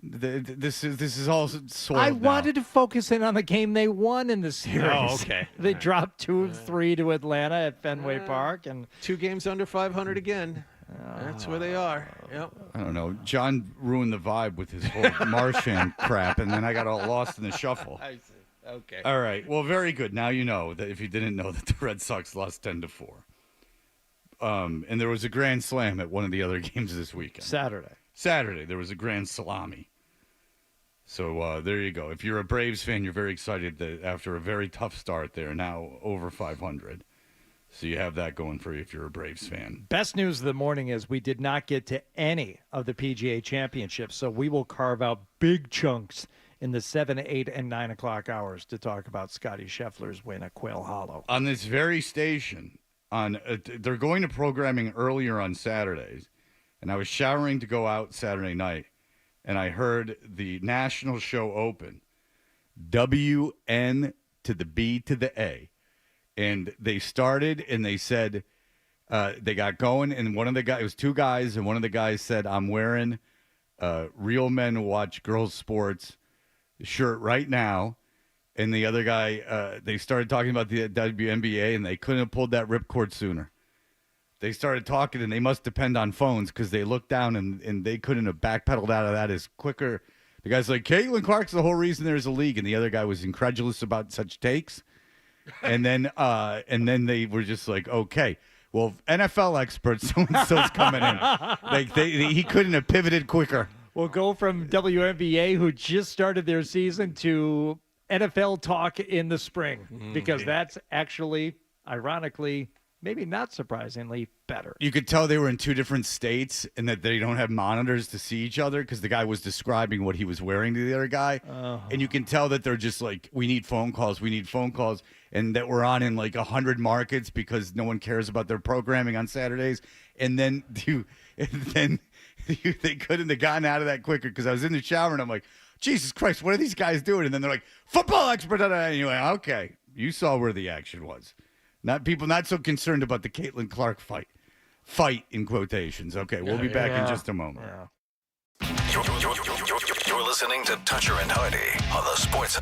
This is all soiled I now. wanted to focus in on the game they won in the series. Oh, okay. They dropped 2 of 3 to Atlanta at Fenway Park, and 2 games under 500 again. That's where they are. Yep. I don't know. John ruined the vibe with his whole Marchand crap, and then I got all lost in the shuffle. I see. Okay. All right. Well, very good. Now you know that if you didn't know that the Red Sox lost 10-4. And there was a grand slam at one of the other games this weekend. Saturday, there was a grand salami. So there you go. If you're a Braves fan, you're very excited that after a very tough start, they're now over 500. So you have that going for you if you're a Braves fan. best news of the morning is we did not get to any of the PGA championships, so we will carve out big chunks in the 7, 8, and 9 o'clock hours to talk about Scotty Scheffler's win at Quail Hollow. On this very station, they're going to programming earlier on Saturdays, and I was showering to go out Saturday night, and I heard the national show open, WN to the B to the A. And they started, and they said, they got going, and one of the guys, it was 2 guys, and one of the guys said, I'm wearing Real Men Watch Girls Sports shirt right now. And the other guy, they started talking about the WNBA, and they couldn't have pulled that ripcord sooner. They started talking, and they must depend on phones because they looked down, and they couldn't have backpedaled out of that as quicker. The guy's like, Caitlin Clark's the whole reason there's a league, and the other guy was incredulous about such takes. And then they were just like, okay, well, NFL experts, so-and-so's coming in. Like he couldn't have pivoted quicker. We'll go from WNBA, who just started their season, to NFL talk in the spring, because that's actually, ironically, maybe not surprisingly, better. You could tell they were in 2 different states and that they don't have monitors to see each other because the guy was describing what he was wearing to the other guy. And you can tell that they're just like, we need phone calls, and that we're on in like 100 markets because no one cares about their programming on Saturdays. And then they couldn't have gotten out of that quicker because I was in the shower and I'm like, Jesus Christ, what are these guys doing? And then they're like, football expert. And you went, okay, you saw where the action was. Not so concerned about the Caitlin Clark fight in quotations. Okay, we'll be back in just a moment. Yeah. You're listening to Toucher and Hardy on the Sports.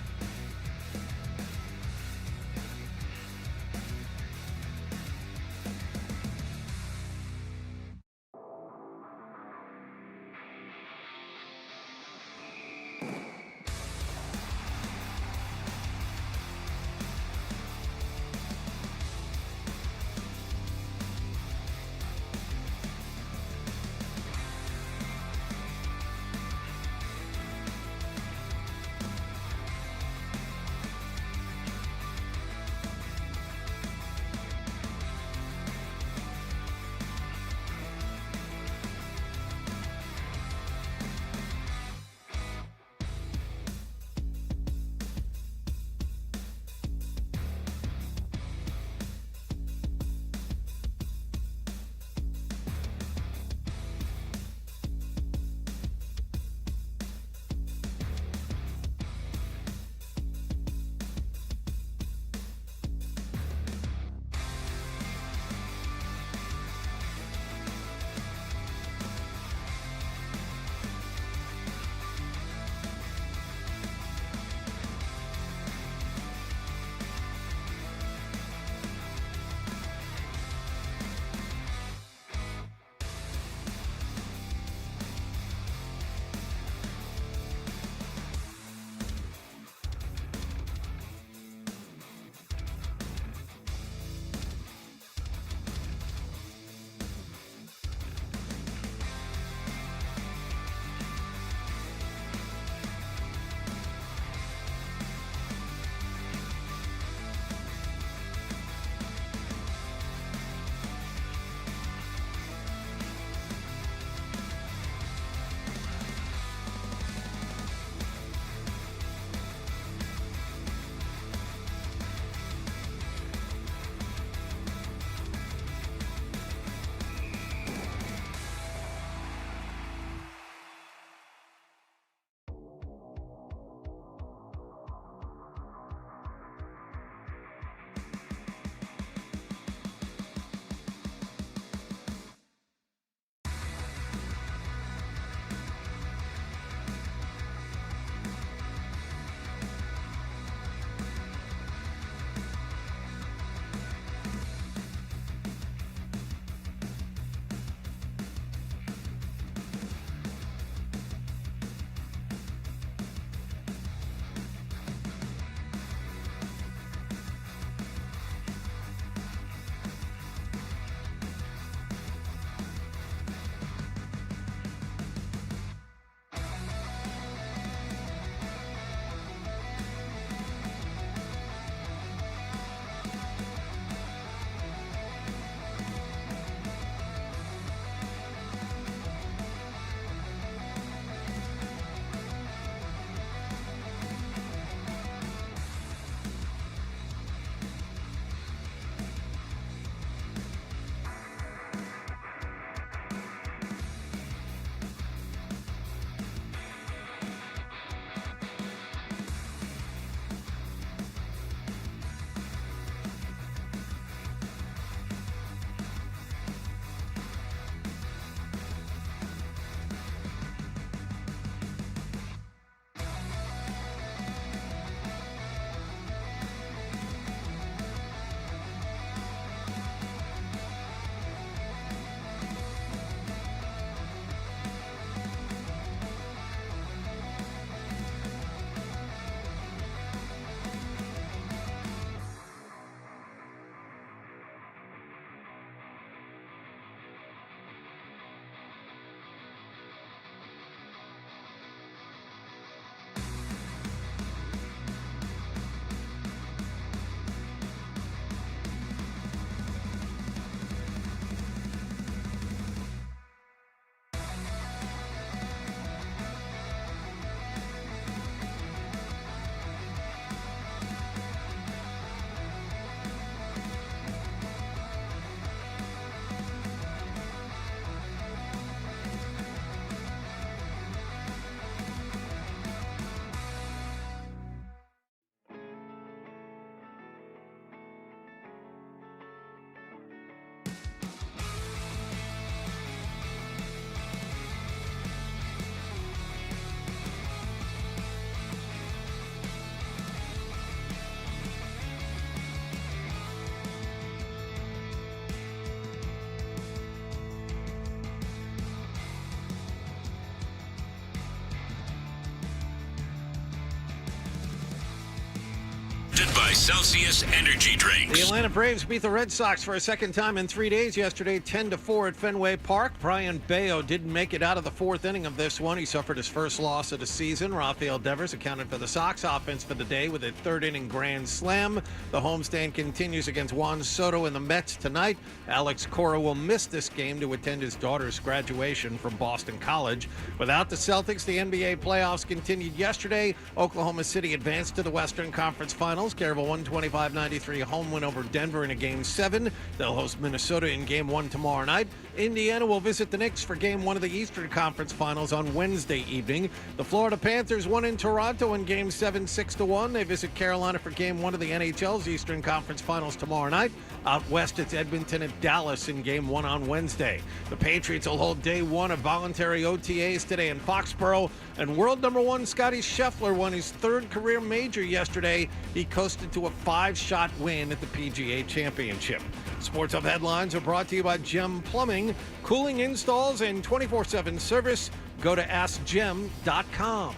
by Celsius Energy The Drinks. Atlanta Braves beat the Red Sox for a second time in 3 days yesterday, 10-4 at Fenway Park. Brian Bayo didn't make it out of the fourth inning of this one. He suffered his first loss of the season. Rafael Devers accounted for the Sox offense for the day with a third-inning grand slam. The homestand continues against Juan Soto and the Mets tonight. Alex Cora will miss this game to attend his daughter's graduation from Boston College. Without the Celtics, the NBA playoffs continued yesterday. Oklahoma City advanced to the Western Conference Finals. Carroll 125-93 home win over Denver in a Game 7. They'll host Minnesota in Game 1 tomorrow night. Indiana will visit the Knicks for Game 1 of the Eastern Conference Finals on Wednesday evening. The Florida Panthers won in Toronto in Game 7, 6-1. They visit Carolina for Game 1 of the NHL's Eastern Conference Finals tomorrow night. Out west, it's Edmonton at Dallas in Game 1 on Wednesday. The Patriots will hold Day 1 of voluntary OTAs today in Foxborough. And world number 1 Scotty Scheffler won his third career major yesterday. He coasted to a 5-shot win at the PGA Championship. Sports Hub headlines are brought to you by Gem Plumbing. Cooling installs and 24/7 service. Go to AskGem.com.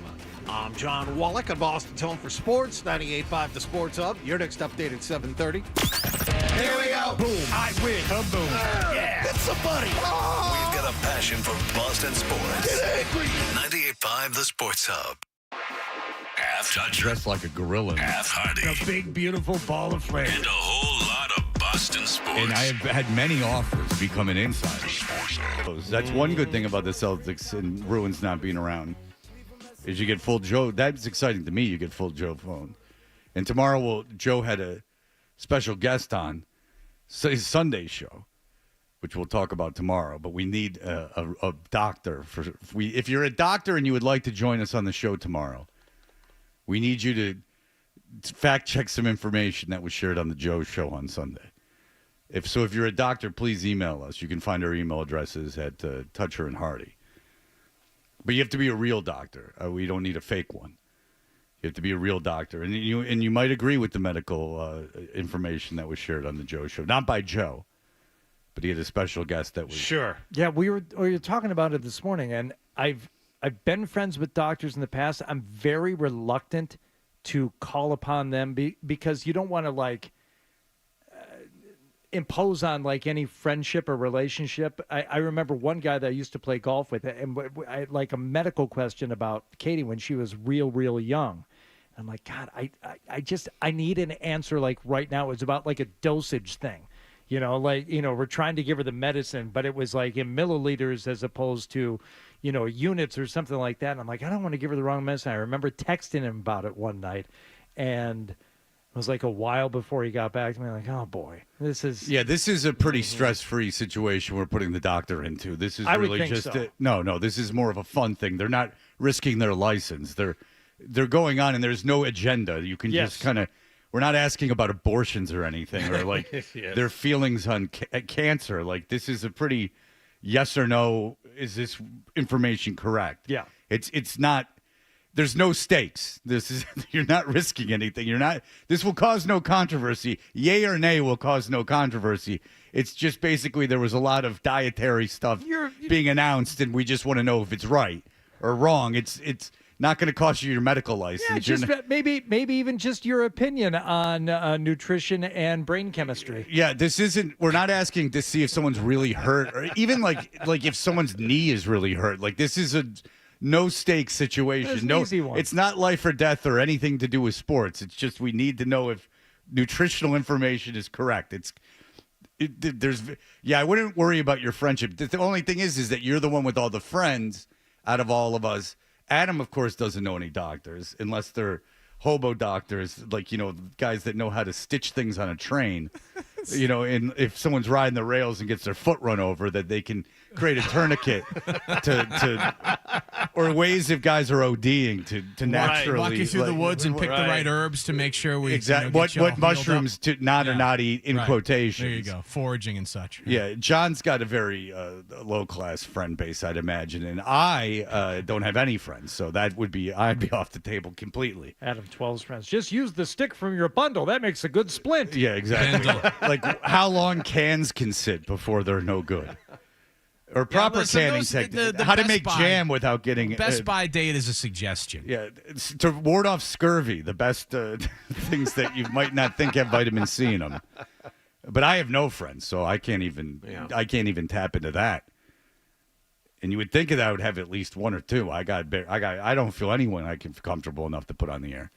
I'm John Wallach at Boston's Home for Sports, 98.5 The Sports Hub. Your next update at 7:30. Here we go. Boom. I win. Kaboom. Yeah. Hit somebody. We've got a passion for Boston sports. Get angry. 98.5 The Sports Hub. Half toucher, Dressed like a gorilla. half Hardy, A big, beautiful ball of flame. and a whole lot of Boston sports. And I have had many offers to become an insider. That's one good thing about the Celtics and Bruins not being around is you get full Joe. That's exciting to me. You get full Joe phone. And tomorrow, Joe had a special guest on his Sunday show, which we'll talk about tomorrow. But we need a doctor. If you're a doctor and you would like to join us on the show tomorrow, we need you to fact check some information that was shared on the Joe show on Sunday. If you're a doctor, please email us. You can find our email addresses at Toucher and Hardy. But you have to be a real doctor. We don't need a fake one. You have to be a real doctor, and you might agree with the medical information that was shared on the Joe show. Not by Joe, but he had a special guest that was Sure. Yeah, we were talking about it this morning, and I've been friends with doctors in the past. I'm very reluctant to call upon them because you don't want to impose on any friendship or relationship. I remember one guy that I used to play golf with, and I had a medical question about Katie when she was real young. I'm like, God, I need an answer right now. It was about a dosage thing. We're trying to give her the medicine, but it was in milliliters as opposed to, units or something like that. And I'm like, I don't want to give her the wrong medicine. I remember texting him about it one night, and it was a while before he got back to me. Oh boy, this is a pretty stress-free situation we're putting the doctor into. This is I would really think just so. No. This is more of a fun thing. They're not risking their license. They're going on, and there's no agenda. You can Yes. just kind of. We're not asking about abortions or anything, or Yes. their feelings on cancer. This is a pretty yes or no. Is this information correct? Yeah. It's not. There's no stakes. You're not risking anything. This will cause no controversy. Yay or nay will cause no controversy. It's just basically there was a lot of dietary stuff being announced, and we just want to know if it's right or wrong. It's not going to cost you your medical license. Yeah, just maybe even just your opinion on nutrition and brain chemistry. Yeah, this isn't. We're not asking to see if someone's really hurt, or even like if someone's knee is really hurt. This is a no stakes situation. It's an easy one. It's not life or death or anything to do with sports. It's just we need to know if nutritional information is correct. I wouldn't worry about your friendship. The only thing is that you're the one with all the friends out of all of us. Adam, of course, doesn't know any doctors unless they're hobo doctors, guys that know how to stitch things on a train. And if someone's riding the rails and gets their foot run over, that they can create a tourniquet or ways if guys are ODing to naturally walk you through the woods and pick the right herbs to make sure we exactly get you all what healed mushrooms up. to not or not eat in quotations. There you go, foraging and such. Yeah, John's got a very low class friend base, I'd imagine, and I don't have any friends, so I'd be off the table completely. Adam 12's friends, just use the stick from your bundle. That makes a good splint. Yeah, exactly. How long cans can sit before they're no good. Or proper listen, canning those- technique. the How to Best make Buy- jam without getting Best Buy date is a suggestion. Yeah, it's to ward off scurvy, the best things that you might not think have vitamin C in them. But I have no friends, so I can't even tap into that. And you would think that I would have at least one or two. I don't feel anyone I can feel comfortable enough to put on the air.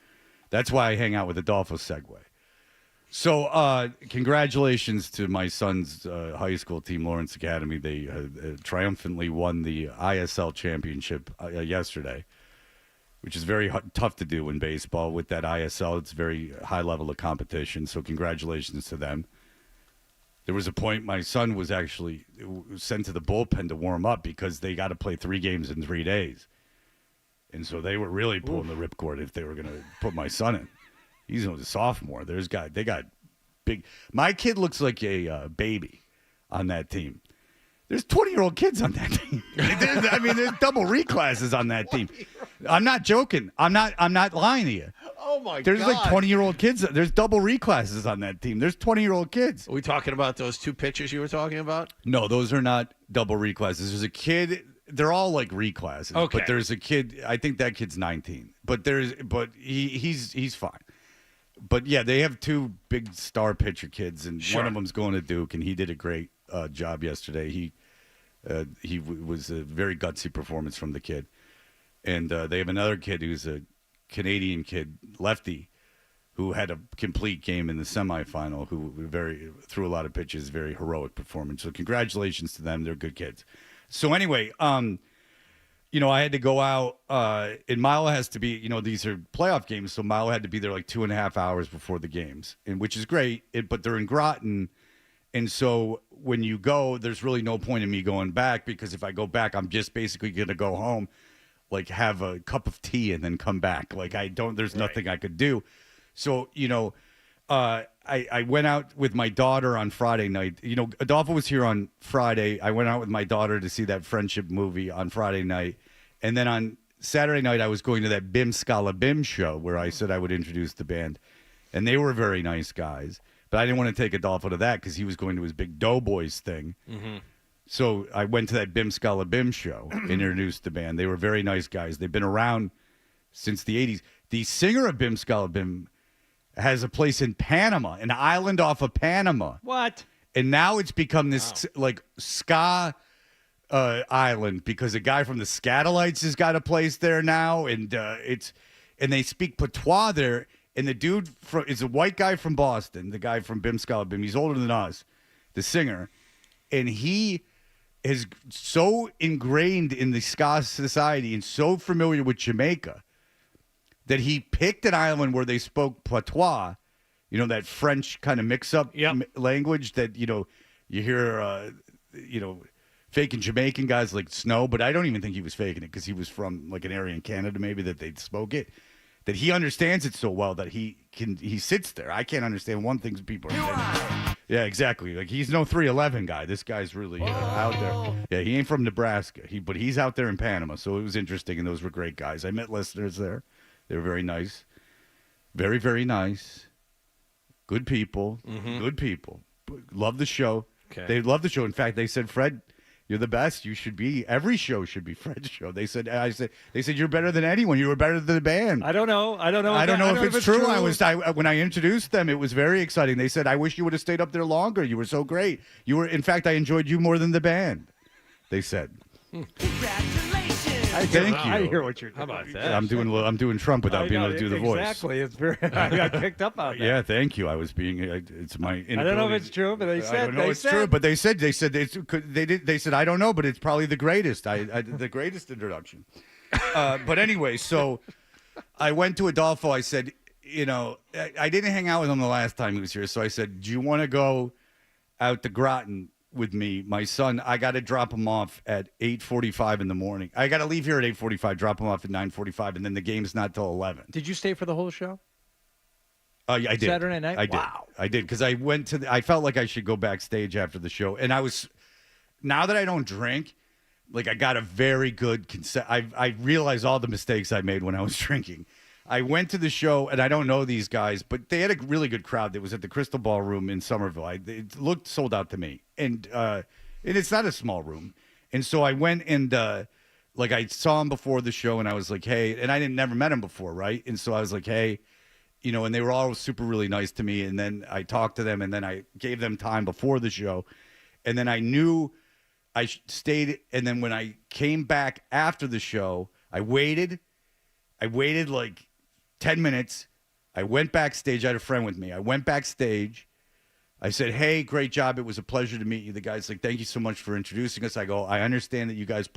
That's why I hang out with Adolfo Segway. So, congratulations to my son's high school team, Lawrence Academy. They triumphantly won the ISL championship yesterday, which is very tough to do in baseball. With that ISL, it's a very high level of competition. So, congratulations to them. There was a point my son was actually sent to the bullpen to warm up because they got to play 3 games in 3 days. And so they were really pulling the ripcord if they were going to put my son in. He's a sophomore. They got big. My kid looks like a baby on that team. There's 20-year-old kids on that team. There's double reclasses on that team. I'm not joking. I'm not lying to you. Oh my God! There's like 20-year-old kids. There's double reclasses on that team. There's 20-year-old kids. Are we talking about those 2 pitchers you were talking about? No, those are not double reclasses. There's a kid. They're all like reclasses. Okay. But there's a kid. I think that kid's 19. But he's fine. But yeah, they have 2 big star pitcher kids, and one of them's going to Duke, and he did a great job yesterday. He was a very gutsy performance from the kid, and they have another kid who's a Canadian kid, lefty, who had a complete game in the semifinal. Who threw a lot of pitches, very heroic performance. So congratulations to them. They're good kids. So anyway, I had to go out, and Milo has to be, these are playoff games, so Milo had to be there like 2.5 hours before the games, which is great, but they're in Groton, and so when you go, there's really no point in me going back, because if I go back, I'm just basically going to go home, like have a cup of tea and then come back. Like there's nothing I could do. So, I went out with my daughter on Friday night. Adolfo was here on Friday. I went out with my daughter to see that friendship movie on Friday night. And then on Saturday night, I was going to that Bim Scala Bim show where I said I would introduce the band. And they were very nice guys. But I didn't want to take Adolfo to that because he was going to his big Doughboys thing. Mm-hmm. So I went to that Bim Scala Bim show and introduced the band. They were very nice guys. They've been around since the 80s. The singer of Bim Scala Bim has a place in Panama, an island off of Panama. What? And now it's become this like ska island because a guy from the Scatolites has got a place there now, and they speak patois there. And the dude is a white guy from Boston, the guy from Bim Scala Bim. He's older than us, the singer, and he is so ingrained in the ska society and so familiar with Jamaica that he picked an island where they spoke patois, that French kind of mix-up language that, you hear, faking Jamaican guys like Snow, but I don't even think he was faking it because he was from like an area in Canada maybe that they spoke it, that he understands it so well that he sits there. I can't understand one thing people are saying. Yeah, exactly. Like he's no 311 guy. This guy's really out there. Yeah, he ain't from Nebraska. But he's out there in Panama, so it was interesting, and those were great guys. I met listeners there. They were very nice. Very, very nice. Good people. Mm-hmm. Good people. Love the show. Okay. They love the show. In fact, they said, Fred, you're the best. You should be. Every show should be Fred's show. They said, you're better than anyone. You were better than the band. I don't know. I don't know if it's true. When I introduced them, it was very exciting. They said, I wish you would have stayed up there longer. You were so great. In fact, I enjoyed you more than the band. They said. Congratulations. Thank you. I hear what you're doing. How about that? I'm doing Trump without being able to do the voice. Exactly. It's very. I got picked up on that. Yeah, thank you. I was being. It's my. I don't know if it's true, but they said. I don't know if it's true, but they said they said I don't know, but it's probably the greatest. The greatest introduction. But anyway, so I went to Adolfo. I said, I didn't hang out with him the last time he was here, so I said, do you want to go out to Groton with me? My son, I got to drop him off at 8:45 in the morning. I got to leave here at 8:45, drop him off at 9:45, and then the game's not till 11. Did you stay for the whole show? I did. Saturday night? Wow. I did because I went to. I felt like I should go backstage after the show, and now that I don't drink, like I got a very good I realized all the mistakes I made when I was drinking. I went to the show, and I don't know these guys, but they had a really good crowd that was at the Crystal Ballroom in Somerville. It looked sold out to me, and it's not a small room. And so I went and like I saw him before the show, and I was like, hey, and I never met him before, right? And so I was like, hey, you know, and they were all super really nice to me. And then I talked to them, and then I gave them time before the show, and then I knew I stayed. And then when I came back after the show, I waited like 10 minutes. I went backstage. I had a friend with me. I went backstage. I said, hey, great job. It was a pleasure to meet you. The guy's like, thank you so much for introducing us. I go, I understand that you guys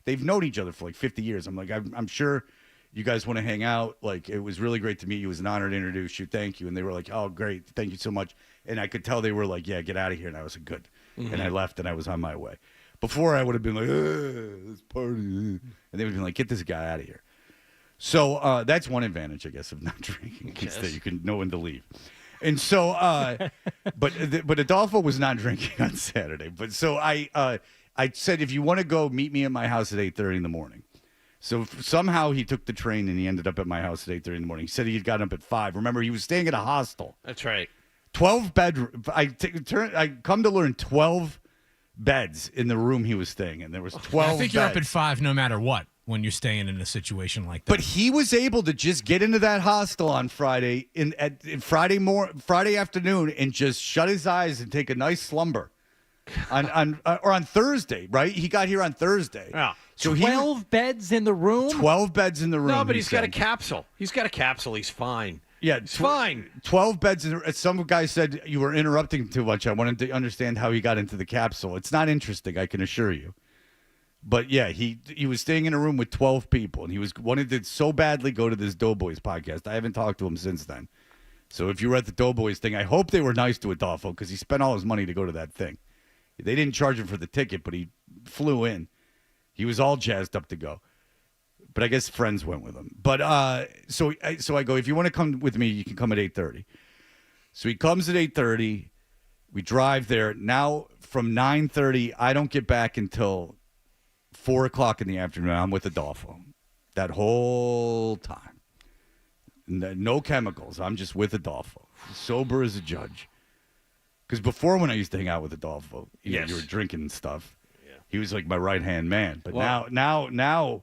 they've known each other for like 50 years. I'm like, I'm sure you guys want to hang out. Like, it was really great to meet you. It was an honor to introduce you. Thank you. And they were like, oh, great. Thank you so much. And I could tell they were like, yeah, get out of here. And I was like, good. Mm-hmm. And I left, and I was on my way. Before, I would have been like, this party. And they would have been like, get this guy out of here. So that's one advantage, I guess, of not drinking, is that you can know when to leave. And so, but Adolfo was not drinking on Saturday. But so I said, if you want to go, meet me at my house at 8:30 in the morning. So somehow he took the train, and he ended up at my house at 8:30 in the morning. He said he had gotten up at 5. Remember, he was staying at a hostel. That's right. 12 bedroom. I come to learn 12 beds in the room he was staying in. There was 12. I think you're up at 5 no matter what when you're staying in a situation like that. But he was able to just get into that hostel on Friday Friday afternoon and just shut his eyes and take a nice slumber. on Thursday, right? He got here on Thursday. Yeah. So 12 beds in the room? 12 beds in the room. No, but he's got a capsule. He's got a capsule. He's fine. Yeah, it's fine. 12 beds. Some guy said you were interrupting too much. I wanted to understand how he got into the capsule. It's not interesting, I can assure you. But yeah, he was staying in a room with 12 people, and he wanted to so badly go to this Doughboys podcast. I haven't talked to him since then. So if you were at the Doughboys thing, I hope they were nice to Adolfo, because he spent all his money to go to that thing. They didn't charge him for the ticket, but he flew in. He was all jazzed up to go. But I guess friends went with him. But so I go, if you want to come with me, you can come at 8:30. So he comes at 8:30. We drive there. Now from 9:30, I don't get back until 4 o'clock in the afternoon. I'm with Adolfo that whole time. No chemicals. I'm just with Adolfo, sober as a judge. Because before, when I used to hang out with Adolfo, you were drinking and stuff. Yeah. He was like my right-hand man. But now,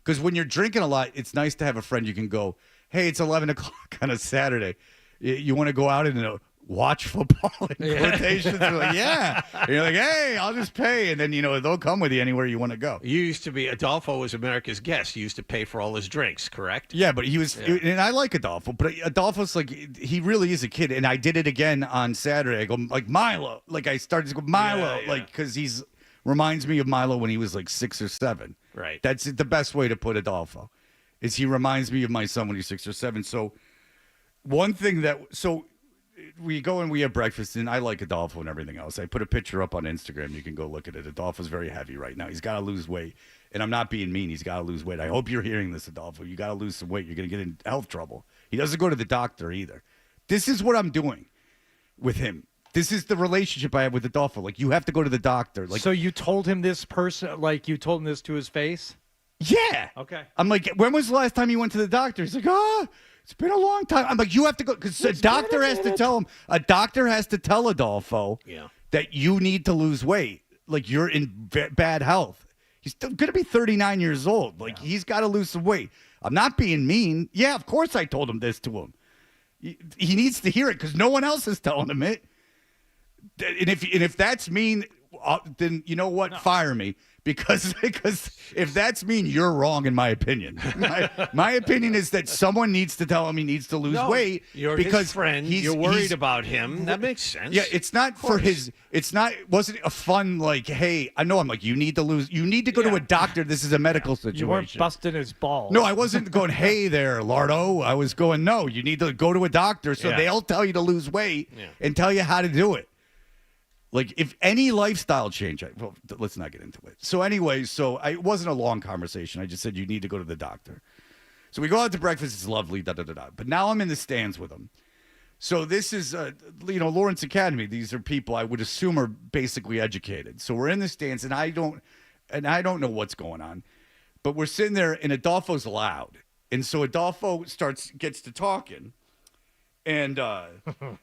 because when you're drinking a lot, it's nice to have a friend you can go, hey, it's 11 o'clock on a Saturday. You want to go out and watch football in quotations? They're like, yeah. And you're like, hey, I'll just pay. And then, they'll come with you anywhere you want to go. You used to be, Adolfo was America's guest. You used to pay for all his drinks, correct? Yeah, but he was, and I like Adolfo, but Adolfo's like, he really is a kid. And I did it again on Saturday. I go, like, Milo. Like, I started to go, Milo. Like, because he's reminds me of Milo when he was like 6 or 7. Right. That's the best way to put Adolfo, is he reminds me of my son when he's 6 or 7. So one thing we go and we have breakfast, and I like Adolfo and everything else. I put a picture up on Instagram. You can go look at it. Adolfo's very heavy right now. He's got to lose weight. And I'm not being mean. He's got to lose weight. I hope you're hearing this, Adolfo. You got to lose some weight. You're going to get in health trouble. He doesn't go to the doctor either. This is what I'm doing with him. This is the relationship I have with Adolfo. Like, you have to go to the doctor. Like, so you told him this you told him this to his face? Yeah. Okay. I'm like, when was the last time you went to the doctor? He's like, it's been a long time. I'm like, you have to go, because a doctor has to tell him. A doctor has to tell Adolfo that you need to lose weight. Like, you're in bad health. He's still going to be 39 years old. Like, he's got to lose some weight. I'm not being mean. Yeah, of course I told him this to him. He needs to hear it because no one else is telling him it. And if that's mean, then you know what? No. Fire me. Because if that's mean, you're wrong in my opinion. My opinion is that someone needs to tell him he needs to lose weight. You're because his friend. You're worried about him. That makes sense. Yeah, it's not for his. It's not. Wasn't a fun like? Hey, I know. I'm like, you need to lose. You need to go to a doctor. This is a medical situation. You weren't busting his balls. No, I wasn't going. Hey there, Lardo. I was going. No, you need to go to a doctor so they'll tell you to lose weight and tell you how to do it. Like, if any lifestyle change, let's not get into it. So anyway, it wasn't a long conversation. I just said, you need to go to the doctor. So we go out to breakfast. It's lovely, da-da-da-da. But now I'm in the stands with him. So this is, Lawrence Academy. These are people I would assume are basically educated. So we're in the stands, and I don't know what's going on. But we're sitting there, and Adolfo's loud. And so Adolfo gets to talking. And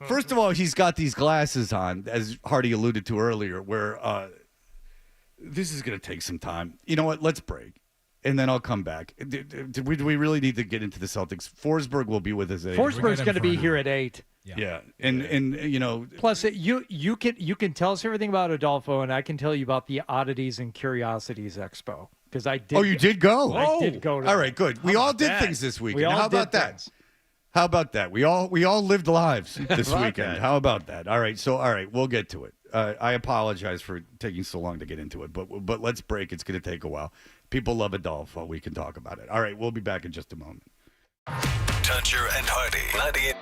first of all, he's got these glasses on, as Hardy alluded to earlier, where this is going to take some time. You know what? Let's break, and then I'll come back. Do we really need to get into the Celtics? Forsberg will be with us at 8. Forsberg's going to be here at 8. Yeah. And you know. Plus, you can tell us everything about Adolfo, and I can tell you about the Oddities and Curiosities Expo because I did. Oh, you did go. I did go. All right, good. We all did things this weekend. How about that? How about that? We all lived lives this weekend. How about that? All right, we'll get to it. I apologize for taking so long to get into it, but let's break. It's going to take a while. People love Adolfo. We can talk about it. All right, we'll be back in just a moment. Toucher and Hardy. 98.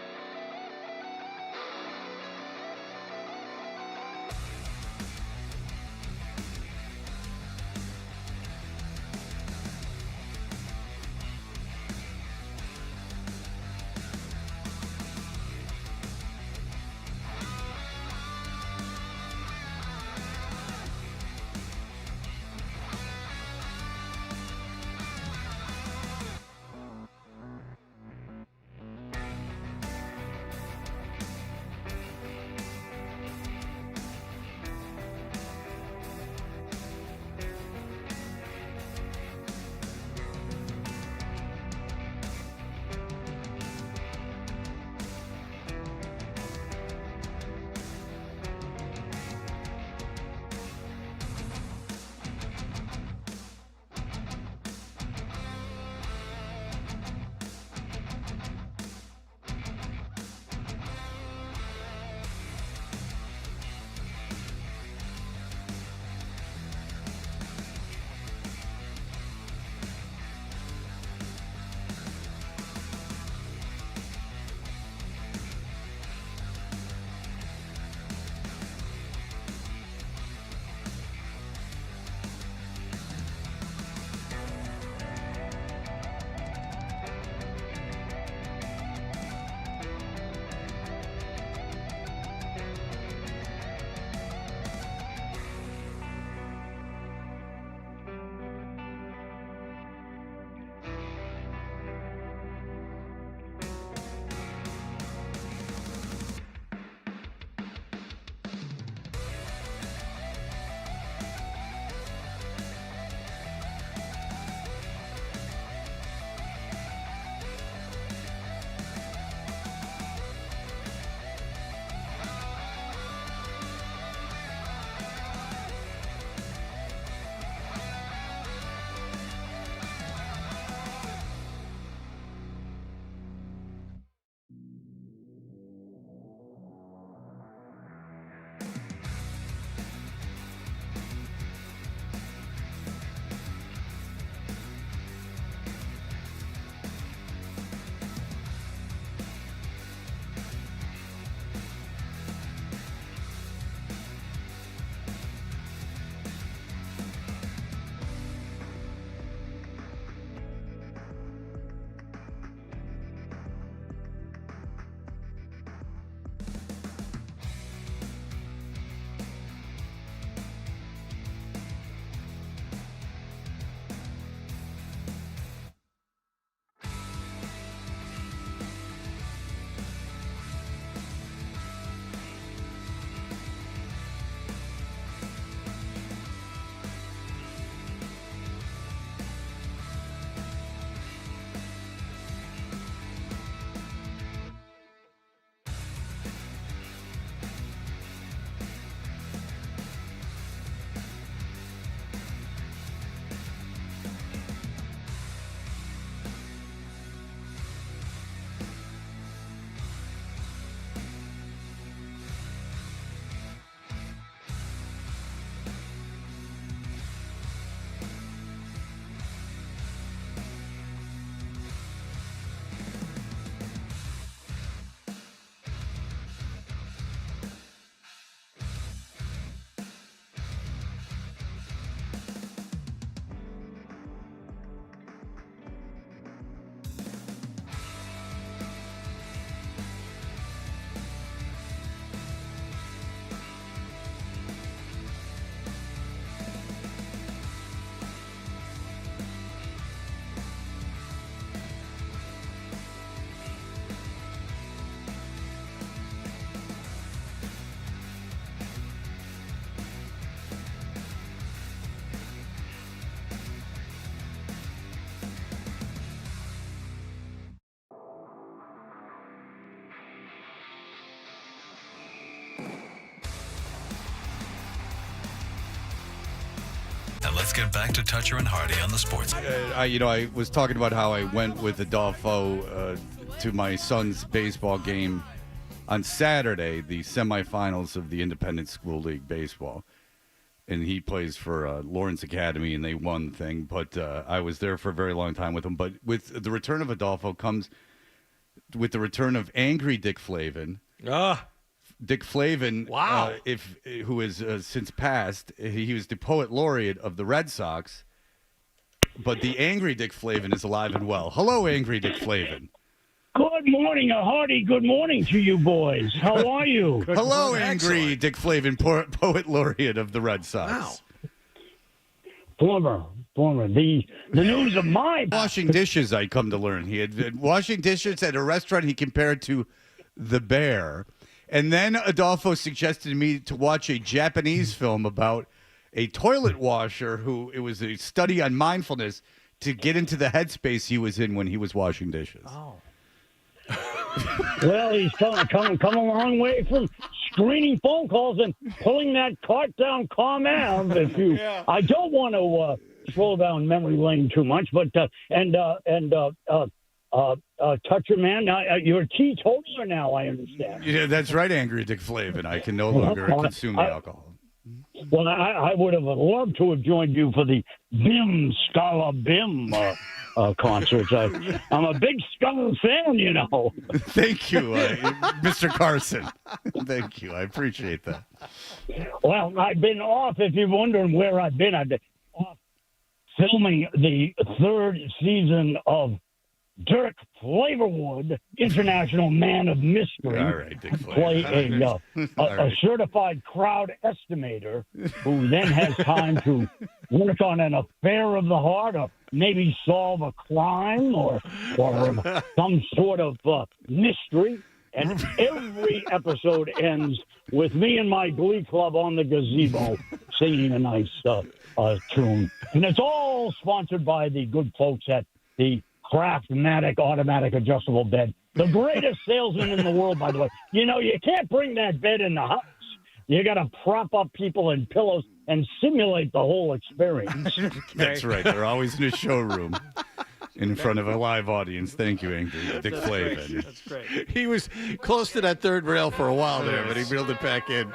Now let's get back to Toucher and Hardy on the Sports. I was talking about how I went with Adolfo to my son's baseball game on Saturday, the semifinals of the Independent School League baseball. And he plays for Lawrence Academy, and they won the thing. But I was there for a very long time with him. But with the return of Adolfo comes with the return of angry Dick Flaven. Dick Flaven, Wow. Who has since passed. He was the poet laureate of the Red Sox. But the angry Dick Flaven is alive and well. Hello, angry Dick Flaven. Good morning, a hearty good morning to you boys. How are you? Hello, angry Dick Flaven, poet laureate of the Red Sox. Wow. Former. The news of my washing dishes, I come to learn. He had washing dishes at a restaurant he compared to the bear. And then Adolfo suggested to me to watch a Japanese film about a toilet washer who it was a study on mindfulness to get into the headspace he was in when he was washing dishes. Oh. Well, he's come a long way from screening phone calls and pulling that cart down Calm Ave. I don't want to slow down memory lane too much, but Toucher, man, you're a teetotaler now, I understand. Yeah, that's right, angry Dick Flaven. I can no longer consume the alcohol. Well, I would have loved to have joined you for the BIM, Scala BIM concerts. I'm a big Scala fan, you know. Thank you, Mr. Carson. Thank you. I appreciate that. Well, I've been off, if you're wondering where I've been off filming the third season of Dirk Flavorwood, International Man of Mystery. All right, Dick play a certified crowd estimator who then has time to work on an affair of the heart or maybe solve a crime or some sort of mystery. And every episode ends with me and my glee club on the gazebo singing a nice tune. And it's all sponsored by the good folks at the Craftmatic automatic adjustable bed. The greatest salesman in the world, by the way. You know, you can't bring that bed in the house. You got to prop up people in pillows and simulate the whole experience. That's right. They're always in a showroom in front of a live audience. Thank you, Angry Dick Flaven. That's great. He was close to that third rail for a while there, but he reeled it back in.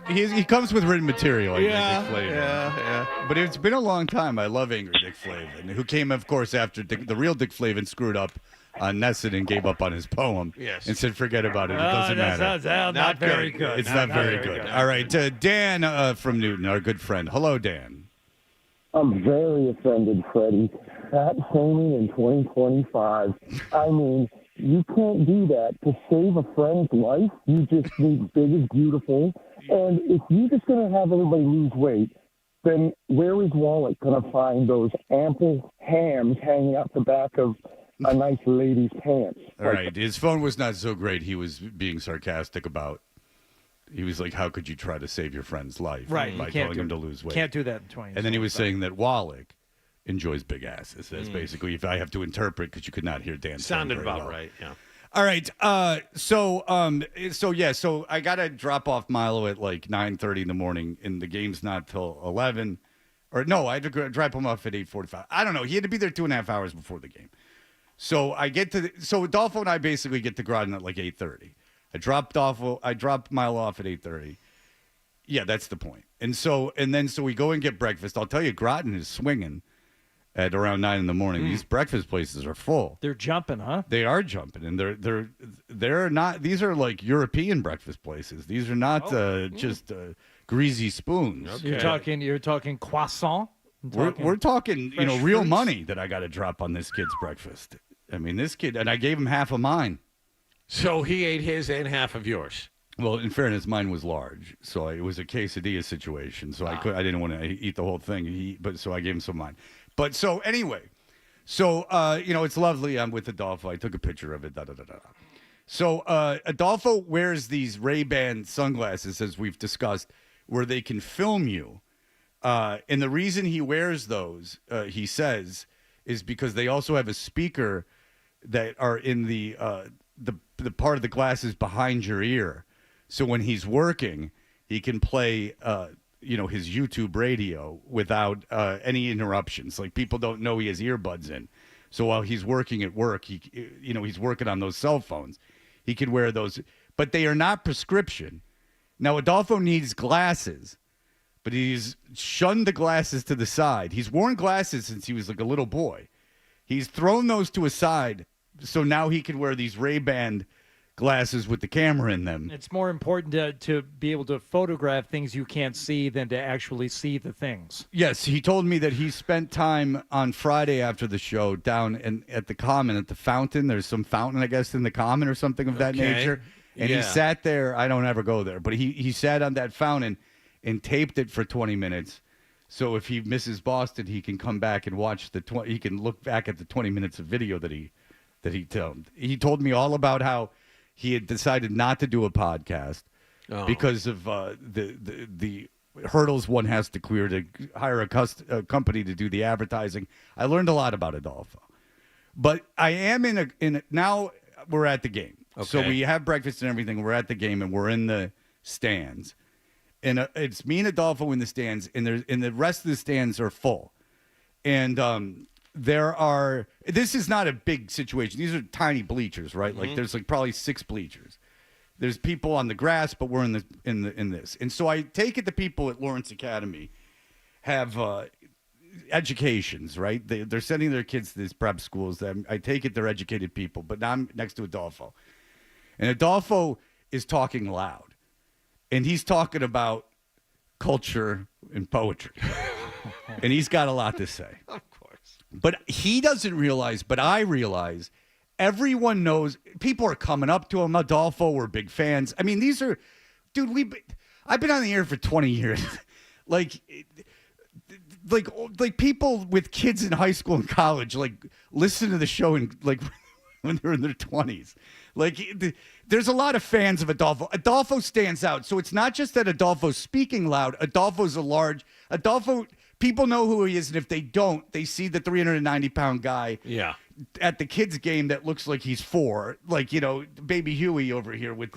He comes with written material, Dick Flaven. Yeah. But it's been a long time. I love Angry Dick Flaven, who came, of course, after the real Dick Flaven screwed up on Nesson and gave up on his poem. Yes. And said, forget about it. It doesn't matter. Not very good. It's not very good. All right. Dan from Newton, our good friend. Hello, Dan. I'm very offended, Freddie. Pat Homing in 2025. I mean, you can't do that to save a friend's life. You just need big and beautiful. And if you're just going to have everybody lose weight, then where is Wallach going to find those ample hams hanging out the back of a nice lady's pants? All right. His phone was not so great. He was being sarcastic about. He was like, how could you try to save your friend's life by telling him to lose weight? Can't do that in 20. And then he was saying that Wallach enjoys big asses. That's basically, if I have to interpret, because you could not hear Dan. Sounded about right, yeah. All right. So I got to drop off Milo at like 9:30 in the morning, and the game's not till 11. Or no, I had to drop him off at 8:45. I don't know. He had to be there 2.5 hours before the game. So Adolfo and I basically get to Groton at like 8:30. I dropped Milo off at 8:30. Yeah, that's the point. And so we go and get breakfast. I'll tell you, Groton is swinging at around 9 in the morning. These breakfast places are full. They're jumping, huh? They are jumping, and they're not. These are like European breakfast places. These are not just greasy spoons. Okay. You're talking croissant. We're talking real fruits. Money that I got to drop on this kid's breakfast. I mean, this kid, and I gave him half of mine. So he ate his and half of yours. Well, in fairness, mine was large, so it was a quesadilla situation. So I didn't want to eat the whole thing. So I gave him some of mine. But so anyway, it's lovely. I'm with Adolfo. I took a picture of it. So Adolfo wears these Ray-Ban sunglasses, as we've discussed, where they can film you. And the reason he wears those, he says, is because they also have a speaker that are in the part of the glasses behind your ear. So when he's working, he can play his YouTube radio without any interruptions. Like people don't know he has earbuds in. So while he's working at work, he's working on those cell phones. He can wear those, but they are not prescription. Now Adolfo needs glasses, but he's shunned the glasses to the side. He's worn glasses since he was like a little boy. He's thrown those to a side, so now he can wear these Ray-Ban glasses with the camera in them. It's more important to be able to photograph things you can't see than to actually see the things. Yes, he told me that he spent time on Friday after the show down at the Common at the fountain. There's some fountain, I guess, in the Common or something of that nature. And he sat there. I don't ever go there, but he sat on that fountain and taped it for 20 minutes. So if he misses Boston, he can come back and watch he can look back at the 20 minutes of video that he filmed. He told me all about how he had decided not to do a podcast because of the hurdles one has to clear to hire a company to do the advertising. I learned a lot about Adolfo, but I am now we're at the game. Okay. So we have breakfast and everything. We're at the game and we're in the stands. And it's me and Adolfo in the stands, and the rest of the stands are full. And this is not a big situation. These are tiny bleachers, right? Mm-hmm. Like there's like probably 6 bleachers. There's people on the grass, but we're in this. And so I take it the people at Lawrence Academy have educations, right? They're sending their kids to these prep schools. I take it they're educated people, but now I'm next to Adolfo. And Adolfo is talking loud. And he's talking about culture and poetry. And he's got a lot to say. Of course. But he doesn't realize, but I realize, everyone knows, people are coming up to him. Adolfo, we're big fans. I mean, I've been on the air for 20 years. like people with kids in high school and college, like, listen to the show and like when they're in their 20s. Like, there's a lot of fans of Adolfo. Adolfo stands out. So it's not just that Adolfo's speaking loud. Adolfo, people know who he is, and if they don't, they see the 390-pound guy at the kids' game that looks like he's 4. Like, Baby Huey over here with,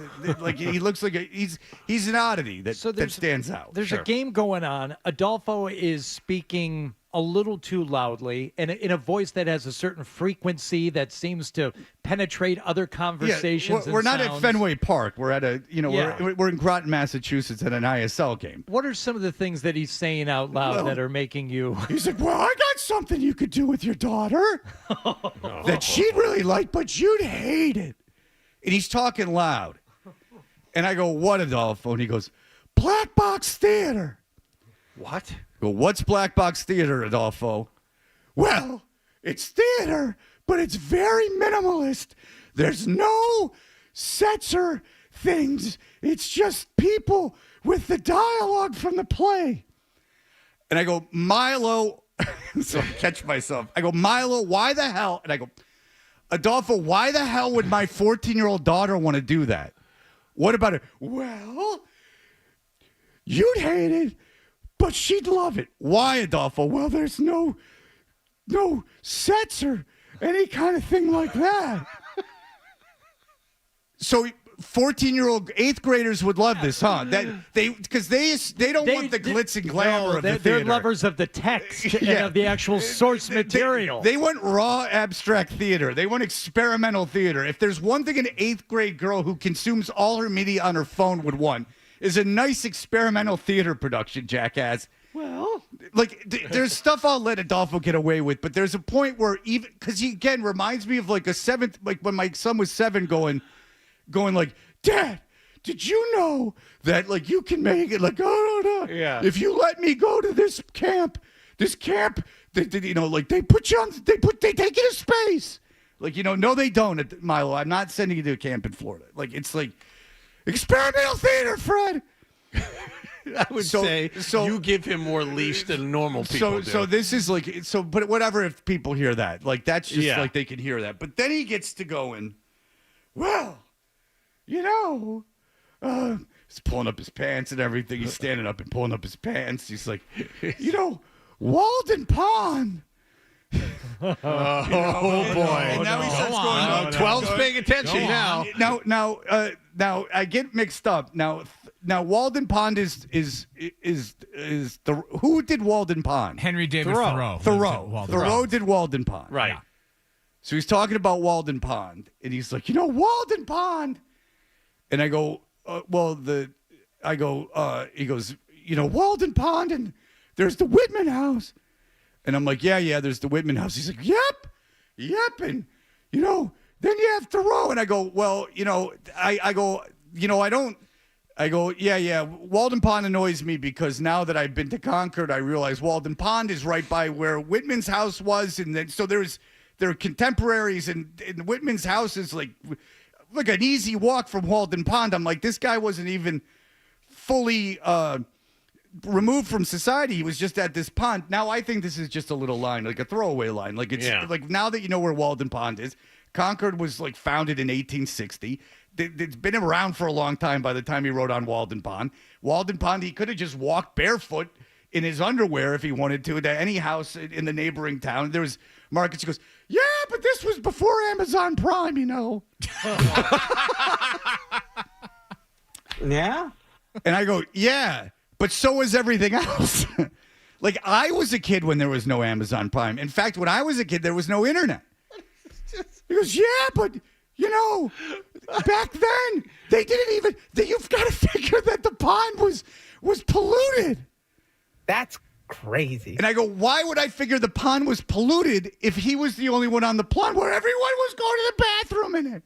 he looks like he's an oddity that stands out. There's a game going on. Adolfo is speaking a little too loudly and in a voice that has a certain frequency that seems to penetrate other conversations. We're not sounds. at Fenway Park. We're at we're in Groton, Massachusetts at an ISL game. What are some of the things that he's saying out loud that are making you? He's like, well, I got something you could do with your daughter that she'd really like, but you'd hate it. And he's talking loud. And I go, what, Adolfo? And he goes, Black Box Theater. What? I go, what's Black Box Theater, Adolfo? Well, it's theater, but it's very minimalist. There's no sets or things. It's just people with the dialogue from the play. And I go, Milo. So I catch myself. I go, Milo, why the hell? And I go, Adolfo, why the hell would my 14-year-old daughter want to do that? What about it? Well, you'd hate it, but she'd love it. Why, Adolfo? Well, there's no sets or any kind of thing like that. So 14-year-old 8th graders would love this, huh? Because they don't want the glitz and glamour of the theater. They're lovers of the text and of the actual source material. They want raw abstract theater. They want experimental theater. If there's one thing an 8th grade girl who consumes all her media on her phone would want, is a nice experimental theater production, jackass. Well, like there's stuff I'll let Adolfo get away with, but there's a point where even because he again reminds me of like a 7th, like when my son was 7, going like, Dad, did you know that like you can make it like yeah. If you let me go to this camp, they put you on, they take you to space. Like, no, they don't, Milo. I'm not sending you to a camp in Florida. Like it's like. Experimental theater, Fred. I would say you give him more leash than normal people do. So this is like but whatever if people hear that. Like that's just like they can hear that. But then he gets to going, well, he's pulling up his pants and everything. He's standing up and pulling up his pants. He's like, Walden Pond. Boy! And now he starts going. 12's paying attention now. Now I get mixed up. Now now Walden Pond is the who did Walden Pond? Henry David Thoreau. Thoreau did Walden Pond. Right. Yeah. So he's talking about Walden Pond, and he's like, Walden Pond. And I go, he goes, Walden Pond, and there's the Whitman house. And I'm like, yeah, there's the Whitman house. He's like, yep. And, then you have Thoreau. And I go, well, yeah. Walden Pond annoys me because now that I've been to Concord, I realize Walden Pond is right by where Whitman's house was. And then, so there are contemporaries, and Whitman's house is like an easy walk from Walden Pond. I'm like, this guy wasn't even fully removed from society. He was just at this pond. Now I think this is just a little line, like a throwaway line. Like it's like, now that you know where Walden Pond is, Concord was like founded in 1860. It's been around for a long time by the time he wrote on Walden Pond. Walden Pond, he could have just walked barefoot in his underwear if he wanted to any house in the neighboring town. There was markets. He goes, yeah, but this was before Amazon Prime, Yeah? And I go, yeah, but so was everything else. Like, I was a kid when there was no Amazon Prime. In fact, when I was a kid, there was no internet. He goes, yeah, but, back then, they didn't even, you've got to figure that the pond was polluted. That's crazy. And I go, why would I figure the pond was polluted if he was the only one on the pond where everyone was going to the bathroom in it?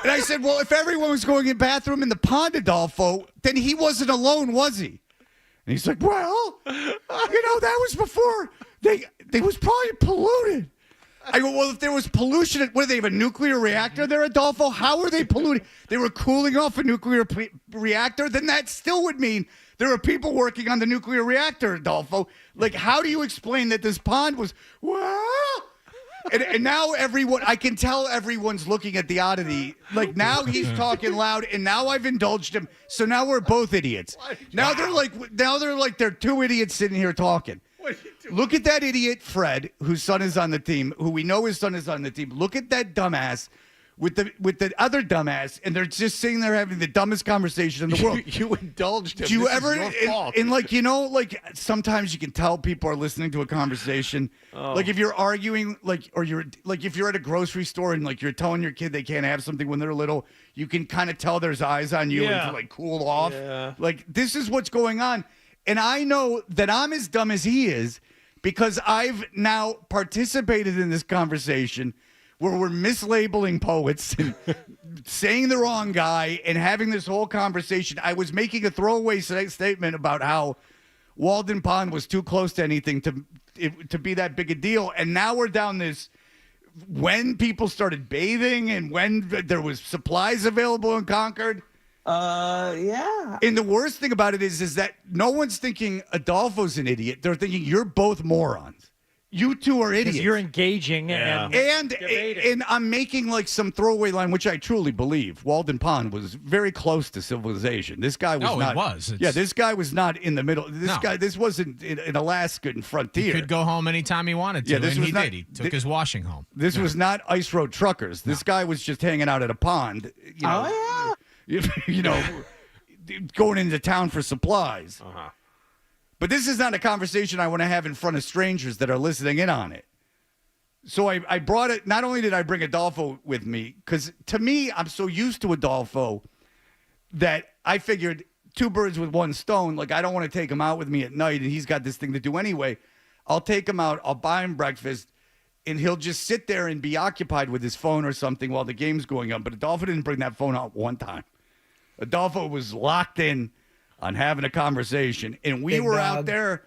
And I said, well, if everyone was going to the bathroom in the pond, Adolfo, then he wasn't alone, was he? And he's like, well, that was before they was probably polluted. I go, well, if there was pollution, what, do they have a nuclear reactor there, Adolfo? How are they polluting? They were cooling off a nuclear reactor? Then that still would mean there are people working on the nuclear reactor, Adolfo. Like, how do you explain that this pond was, well? And now I can tell everyone's looking at the oddity. Like, now he's talking loud, and now I've indulged him. So now we're both idiots. Now they're two idiots sitting here talking. Look at that idiot, Fred, whose son is on the team, who we know his son is on the team. Look at that dumbass with the other dumbass, and they're just sitting there having the dumbest conversation in the world. You indulged him. Do you This ever, is your fault. like sometimes you can tell people are listening to a conversation. Like if you're arguing, or if you're at a grocery store and like you're telling your kid they can't have something when they're little, you can kind of tell there's eyes on you and to like cool off. Yeah. Like, this is what's going on. And I know that I'm as dumb as he is because I've now participated in this conversation where we're mislabeling poets and saying the wrong guy and having this whole conversation. I was making a throwaway statement about how Walden Pond was too close to anything to be that big a deal. And now we're down this, when people started bathing and when there was supplies available in Concord. Yeah. And the worst thing about it is that no one's thinking Adolfo's an idiot. They're thinking you're both morons. You two are idiots. You're engaging and I'm making like some throwaway line, which I truly believe. Walden Pond was very close to civilization. This guy was not. It was. This guy was not in the middle. This wasn't in Alaska and Frontier. He could go home anytime he wanted to, and he did. He took his washing home. This was not Ice Road Truckers. This guy was just hanging out at a pond. Going into town for supplies. Uh-huh. But this is not a conversation I want to have in front of strangers that are listening in on it. So I brought it. Not only did I bring Adolfo with me, because to me, I'm so used to Adolfo that I figured two birds with one stone. Like, I don't want to take him out with me at night, and he's got this thing to do anyway. I'll take him out. I'll buy him breakfast, and he'll just sit there and be occupied with his phone or something while the game's going on. But Adolfo didn't bring that phone out one time. Adolfo was locked in on having a conversation, and we were out there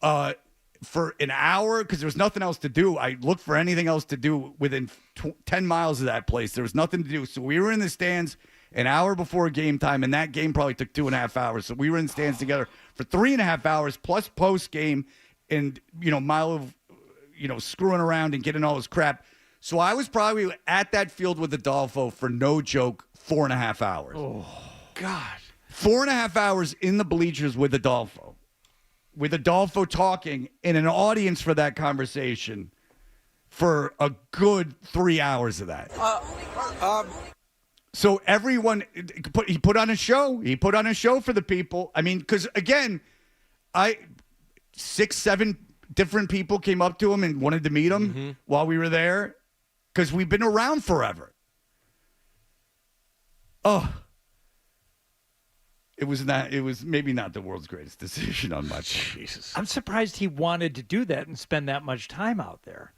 for an hour because there was nothing else to do. I looked for anything else to do within 10 miles of that place. There was nothing to do. So we were in the stands an hour before game time, and that game probably took 2.5 hours. So we were in the stands together for 3.5 hours plus post game and, mile of, screwing around and getting all this crap. So I was probably at that field with Adolfo for no joke 4.5 hours. Oh, God. 4.5 hours in the bleachers with Adolfo talking in an audience for that conversation for a good 3 hours of that. So everyone, he put on a show. He put on a show for the people. I mean, because again, 6, 7 different people came up to him and wanted to meet him while we were there because we've been around forever. Oh, it was maybe not the world's greatest decision on my part. Jesus. I'm surprised he wanted to do that and spend that much time out there.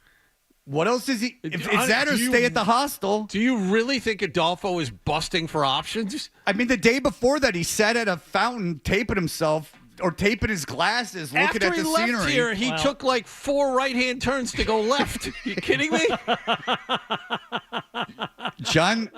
What else is he? It's that or stay at the hostel. Do you really think Adolfo is busting for options? I mean, the day before that, he sat at a fountain taping himself or taping his glasses, looking After at the he left scenery. here, he took like 4 right-hand turns to go left. You kidding me? John,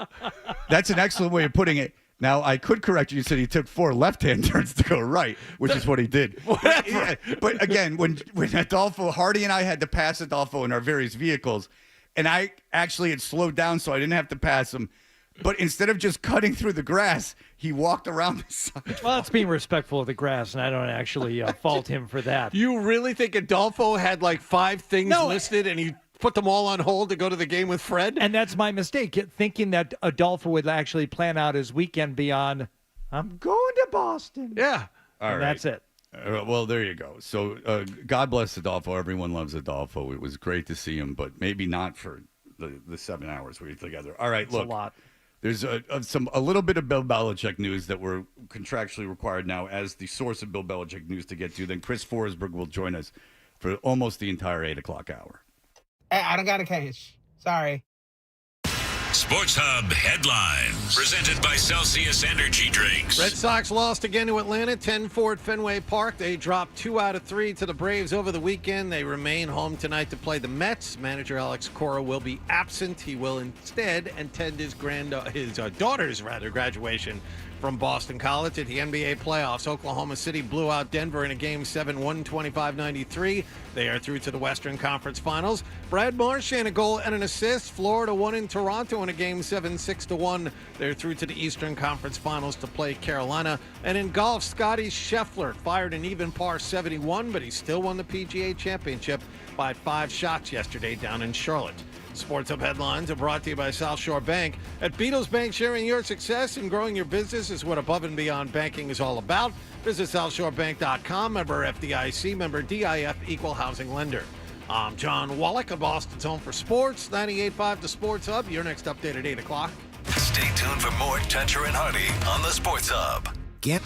that's an excellent way of putting it. Now, I could correct you. You said he took 4 left-hand turns to go right, which is what he did. But again, when Adolfo, Hardy and I had to pass Adolfo in our various vehicles, and I actually had slowed down so I didn't have to pass him. But instead of just cutting through the grass, he walked around the side. Well, it's being respectful of the grass, and I don't actually fault him for that. You really think Adolfo had like 5 things listed and he put them all on hold to go to the game with Fred? And that's my mistake, thinking that Adolfo would actually plan out his weekend beyond, I'm going to Boston. Yeah. All right. That's it. Well, there you go. So God bless Adolfo. Everyone loves Adolfo. It was great to see him, but maybe not for the 7 hours we were together. All right, It's look. a lot. There's a little bit of Bill Belichick news that we're contractually required now as the source of Bill Belichick news to get to. Then Chris Forsberg will join us for almost the entire 8 o'clock hour. Hey, I don't got a case. Sorry. Sports Hub headlines presented by Celsius Energy Drinks. Red Sox lost again to Atlanta, 10-4 at Fenway Park. They dropped 2 out of 3 to the Braves over the weekend. They remain home tonight to play the Mets. Manager Alex Cora will be absent. He will instead attend his daughter's graduation from Boston College. At the NBA playoffs, Oklahoma City blew out Denver in a Game 7, 125-93. They are through to the Western Conference Finals. Brad Marchand, a goal and an assist. Florida won in Toronto in a Game 7, 6-1. They're through to the Eastern Conference Finals to play Carolina. And in golf, Scotty Scheffler fired an even par 71, but he still won the PGA Championship by 5 shots yesterday down in Charlotte. Sports Hub headlines are brought to you by South Shore Bank. At Beatles Bank, sharing your success and growing your business is what above and beyond banking is all about. Visit SouthShoreBank.com, member FDIC, member DIF, equal housing lender. I'm John Wallach of Boston's Home for Sports, 98.5 The Sports Hub. Your next update at 8 o'clock. Stay tuned for more Toucher and Hardy on the Sports Hub. Get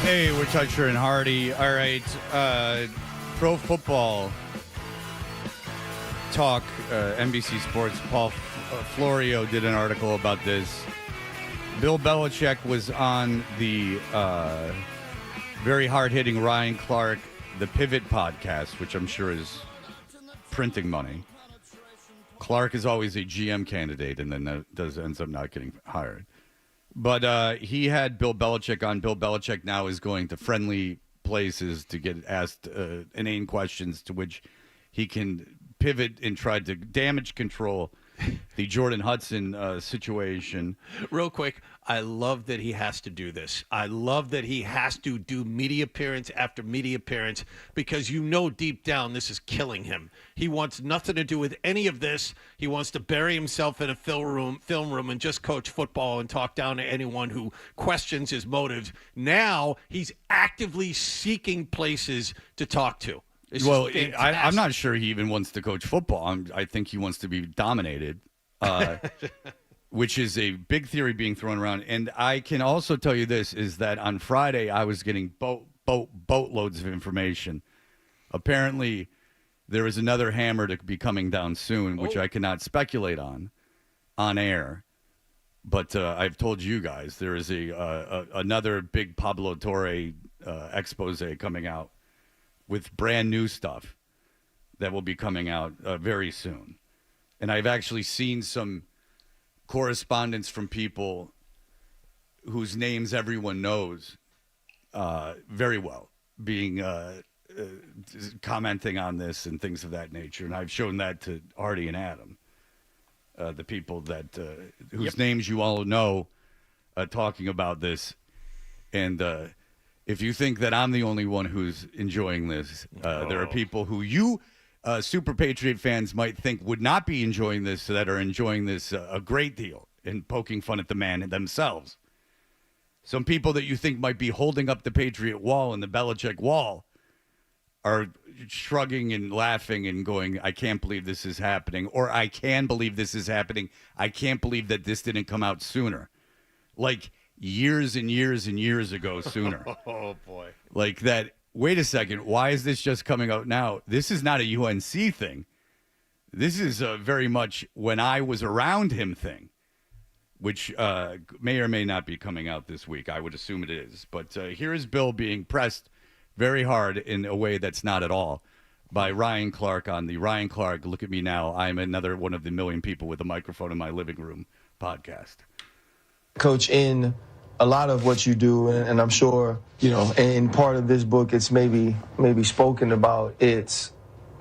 Hey, we're Toucher and Hardy. All right, pro football talk, NBC Sports. Paul Florio did an article about this. Bill Belichick was on the very hard-hitting Ryan Clark, the Pivot podcast, which I'm sure is printing money. Clark is always a GM candidate and then ends up not getting hired. But he had Bill Belichick on. Bill Belichick now is going to friendly places to get asked inane questions to which he can pivot and try to damage control the Jordan Hudson situation. Real quick, I love that he has to do this. I love that he has to do media appearance after media appearance because you know deep down this is killing him. He wants nothing to do with any of this. He wants to bury himself in a film room and just coach football and talk down to anyone who questions his motives. Now he's actively seeking places to talk to. Well, I'm not sure he even wants to coach football. I think he wants to be dominated, which is a big theory being thrown around. And I can also tell you this, is that on Friday I was getting boatloads of information. Apparently, there is another hammer to be coming down soon, which I cannot speculate on air. But I've told you guys there is another big Pablo Torre expose coming out with brand new stuff that will be coming out very soon. And I've actually seen some correspondence from people whose names everyone knows very well being commenting on this and things of that nature. And I've shown that to Artie and Adam, the people that whose names you all know talking about this. And if you think that I'm the only one who's enjoying this, there are people who you, Super Patriot fans, might think would not be enjoying this that are enjoying this a great deal and poking fun at the man themselves. Some people that you think might be holding up the Patriot wall and the Belichick wall are shrugging and laughing and going, I can't believe this is happening, or I can believe this is happening. I can't believe that this didn't come out sooner. Like, years and years and years ago sooner. Oh, boy. Like that, wait a second, why is this just coming out now? This is not a UNC thing. This is very much when I was around him thing, which may or may not be coming out this week. I would assume it is. But here is Bill being pressed very hard in a way that's not at all by Ryan Clark on the Ryan Clark, Look at Me Now, I'm another one of the million people with a microphone in my living room podcast. Coach, in a lot of what you do, and I'm sure, you know, in part of this book, it's maybe spoken about, it's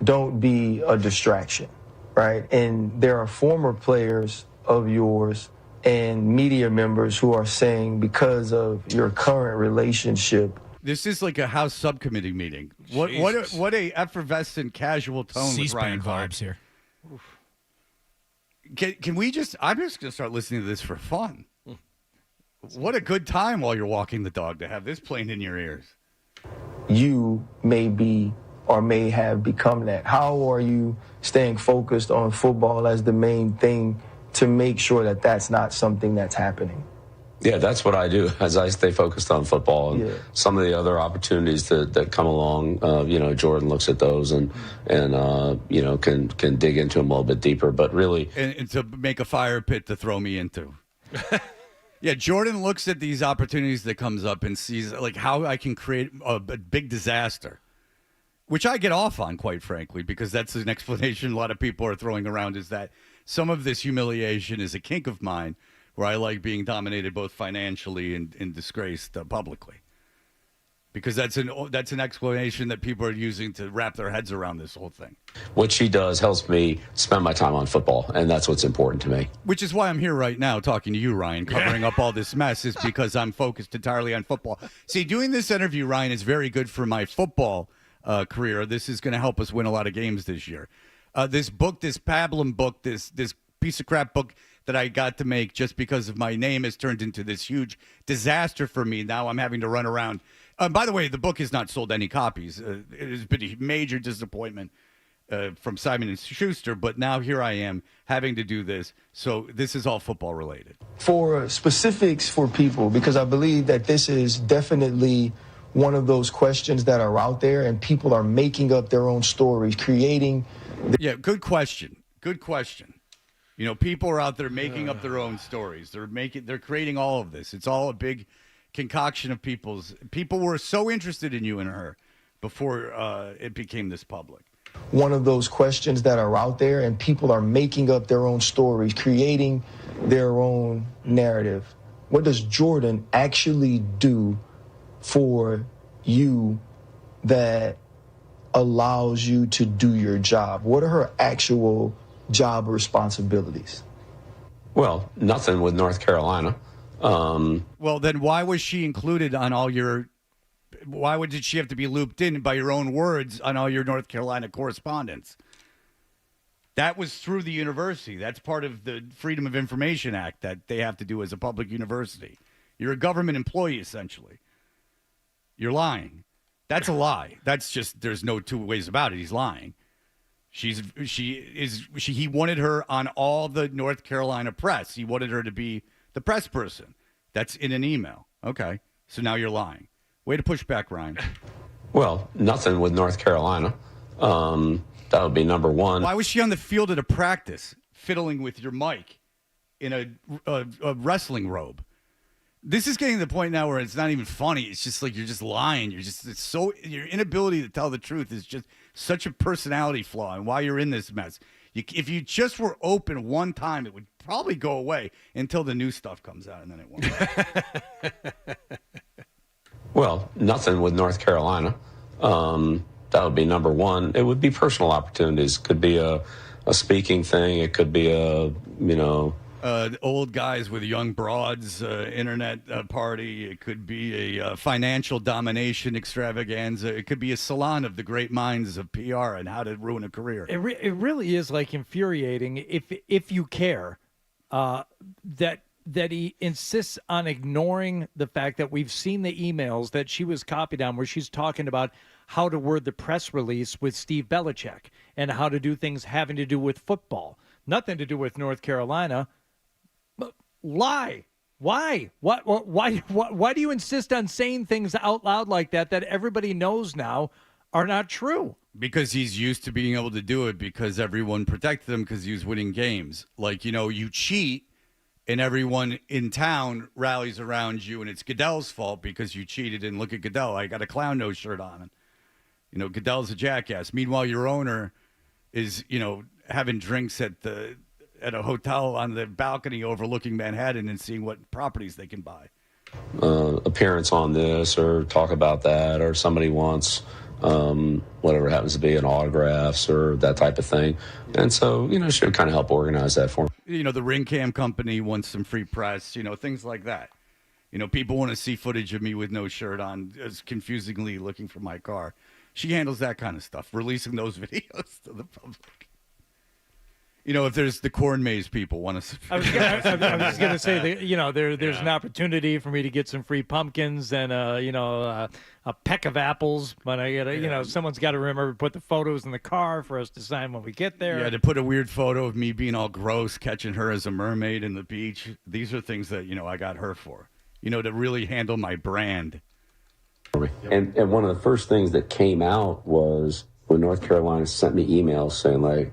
don't be a distraction, right? And there are former players of yours and media members who are saying because of your current relationship. This is like a House subcommittee meeting. What a effervescent, casual tone with Ryan Clark. Vibes here. Can we just? I'm just gonna start listening to this for fun. What a good time while you're walking the dog to have this playing in your ears. You may be or may have become that. How are you staying focused on football as the main thing to make sure that that's not something that's happening? Yeah, that's what I do as I stay focused on football and some of the other opportunities that come along. Jordan looks at those and can dig into them a little bit deeper. But really, and to make a fire pit to throw me into. Yeah, Jordan looks at these opportunities that comes up and sees like how I can create a big disaster, which I get off on, quite frankly, because that's an explanation a lot of people are throwing around, is that some of this humiliation is a kink of mine where I like being dominated both financially and disgraced publicly. Because that's an explanation that people are using to wrap their heads around this whole thing. What she does helps me spend my time on football, and that's what's important to me. Which is why I'm here right now talking to you, Ryan, covering up all this mess, is because I'm focused entirely on football. See, doing this interview, Ryan, is very good for my football career. This is going to help us win a lot of games this year. This book, this Pablum book, this piece of crap book that I got to make just because of my name has turned into this huge disaster for me. Now I'm having to run around. By the way, the book has not sold any copies. It has been a major disappointment from Simon & Schuster, but now here I am having to do this. So this is all football related. For specifics for people, because I believe that this is definitely one of those questions that are out there, and people are making up their own stories, creating. Yeah, good question. Good question. You know, people are out there making up their own stories. They're creating all of this. It's all a big concoction of people were so interested in you and her before it became this public. One of those questions that are out there, and people are making up their own stories, creating their own narrative. What does Jordan actually do for you that allows you to do your job? What are her actual job responsibilities? Well, nothing with North Carolina. Well, then why was she included on all your? Did she have to be looped in by your own words on all your North Carolina correspondence? That was through the university. That's part of the Freedom of Information Act that they have to do as a public university. You're a government employee, essentially. You're lying. That's a lie. That's just, there's no two ways about it. He's lying. He wanted her on all the North Carolina press. He wanted her to be the press person. That's in an email. Okay. So now you're lying. Way to push back, Ryan. Well, nothing with North Carolina. That would be number one. Why was she on the field at a practice fiddling with your mic in a wrestling robe? This is getting to the point now where it's not even funny. It's just like you're just lying. Your inability to tell the truth is just such a personality flaw, and why you're in this mess. If you just were open one time, it would probably go away until the new stuff comes out, and then it won't. Well, nothing with North Carolina. That would be number one. It would be personal opportunities. Could be a speaking thing. It could be old guys with young broads, internet party. It could be a financial domination extravaganza. It could be a salon of the great minds of PR and how to ruin a career. It really is like infuriating if you care that he insists on ignoring the fact that we've seen the emails that she was copied on where she's talking about how to word the press release with Steve Belichick and how to do things having to do with football. Nothing to do with North Carolina. But lie. Why? Why do you insist on saying things out loud like that everybody knows now are not true? Because he's used to being able to do it because everyone protected him because he was winning games. Like, you cheat and everyone in town rallies around you, and it's Goodell's fault because you cheated. And look at Goodell. I got a clown nose shirt on. And, Goodell's a jackass. Meanwhile, your owner is, having drinks at a hotel on the balcony overlooking Manhattan and seeing what properties they can buy. Appearance on this or talk about that, or somebody wants whatever it happens to be, an autographs or that type of thing. And so, she would kind of help organize that for me. The Ring Cam company wants some free press, things like that. People want to see footage of me with no shirt on, as confusingly looking for my car. She handles that kind of stuff, releasing those videos to the public. If there's the corn maze people want to. I was going to say that there's an opportunity for me to get some free pumpkins and a peck of apples, but I got someone's got to remember to put the photos in the car for us to sign when we get there. Yeah, to put a weird photo of me being all gross, catching her as a mermaid in the beach. These are things that I got her for. To really handle my brand. And one of the first things that came out was when North Carolina sent me emails saying, like,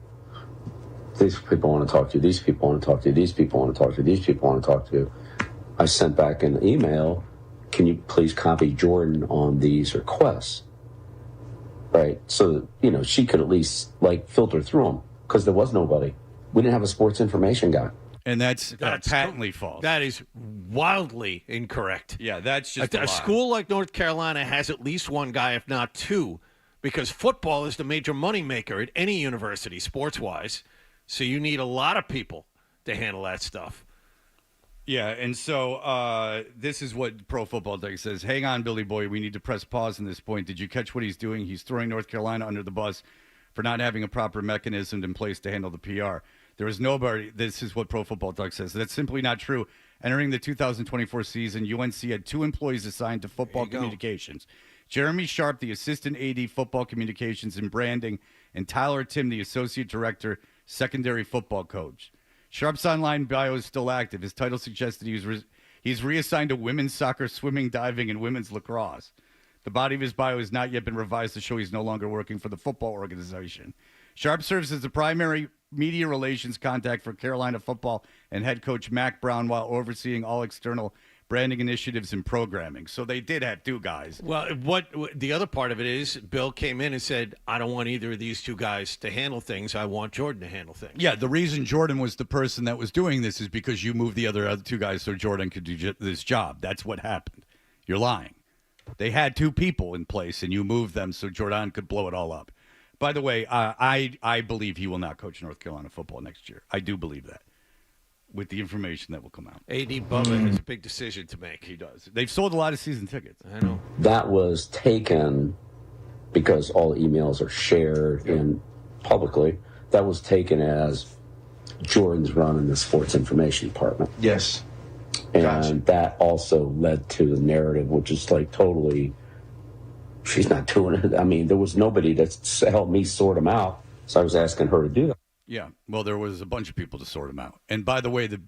these people want to talk to you, these people want to talk to you, these people want to talk to you, these people want to talk to you. I sent back an email, can you please copy Jordan on these requests? Right? So, she could at least, filter through them, because there was nobody. We didn't have a sports information guy. And that's patently false. That is wildly incorrect. Yeah, that's just a lie. School like North Carolina has at least one guy, if not two, because football is the major moneymaker at any university, sports-wise. So you need a lot of people to handle that stuff. Yeah, and so this is what Pro Football Talk says. Hang on, Billy Boy. We need to press pause on this point. Did you catch what he's doing? He's throwing North Carolina under the bus for not having a proper mechanism in place to handle the PR. There is nobody. This is what Pro Football Talk says. That's simply not true. Entering the 2024 season, UNC had 2 employees assigned to football communications. Jeremy Sharp, the assistant AD football communications and branding, and Tyler Tim, the associate director, secondary football coach. Sharp's online bio is still active. His title suggests that he's reassigned to women's soccer, swimming, diving, and women's lacrosse. The body of his bio has not yet been revised to show he's no longer working for the football organization. Sharp serves as the primary media relations contact for Carolina football and head coach Mac Brown while overseeing all external branding initiatives and programming. So they did have two guys. Well, what the other part of it is, Bill came in and said, I don't want either of these two guys to handle things. I want Jordan to handle things. Yeah, the reason Jordan was the person that was doing this is because you moved the other two guys so Jordan could do this job. That's what happened. You're lying. They had two people in place, and you moved them so Jordan could blow it all up. By the way, I believe he will not coach North Carolina football next year. I do believe that, with the information that will come out. A.D. Bubba has a big decision to make. He does. They've sold a lot of season tickets. I know. That was taken because all the emails are shared in publicly. That was taken as Jordan's running the sports information department. Yes. And that also led to the narrative, which is like totally, she's not doing it. I mean, there was nobody to help me sort them out. So I was asking her to do that. Yeah, well, there was a bunch of people to sort them out. And by the way, the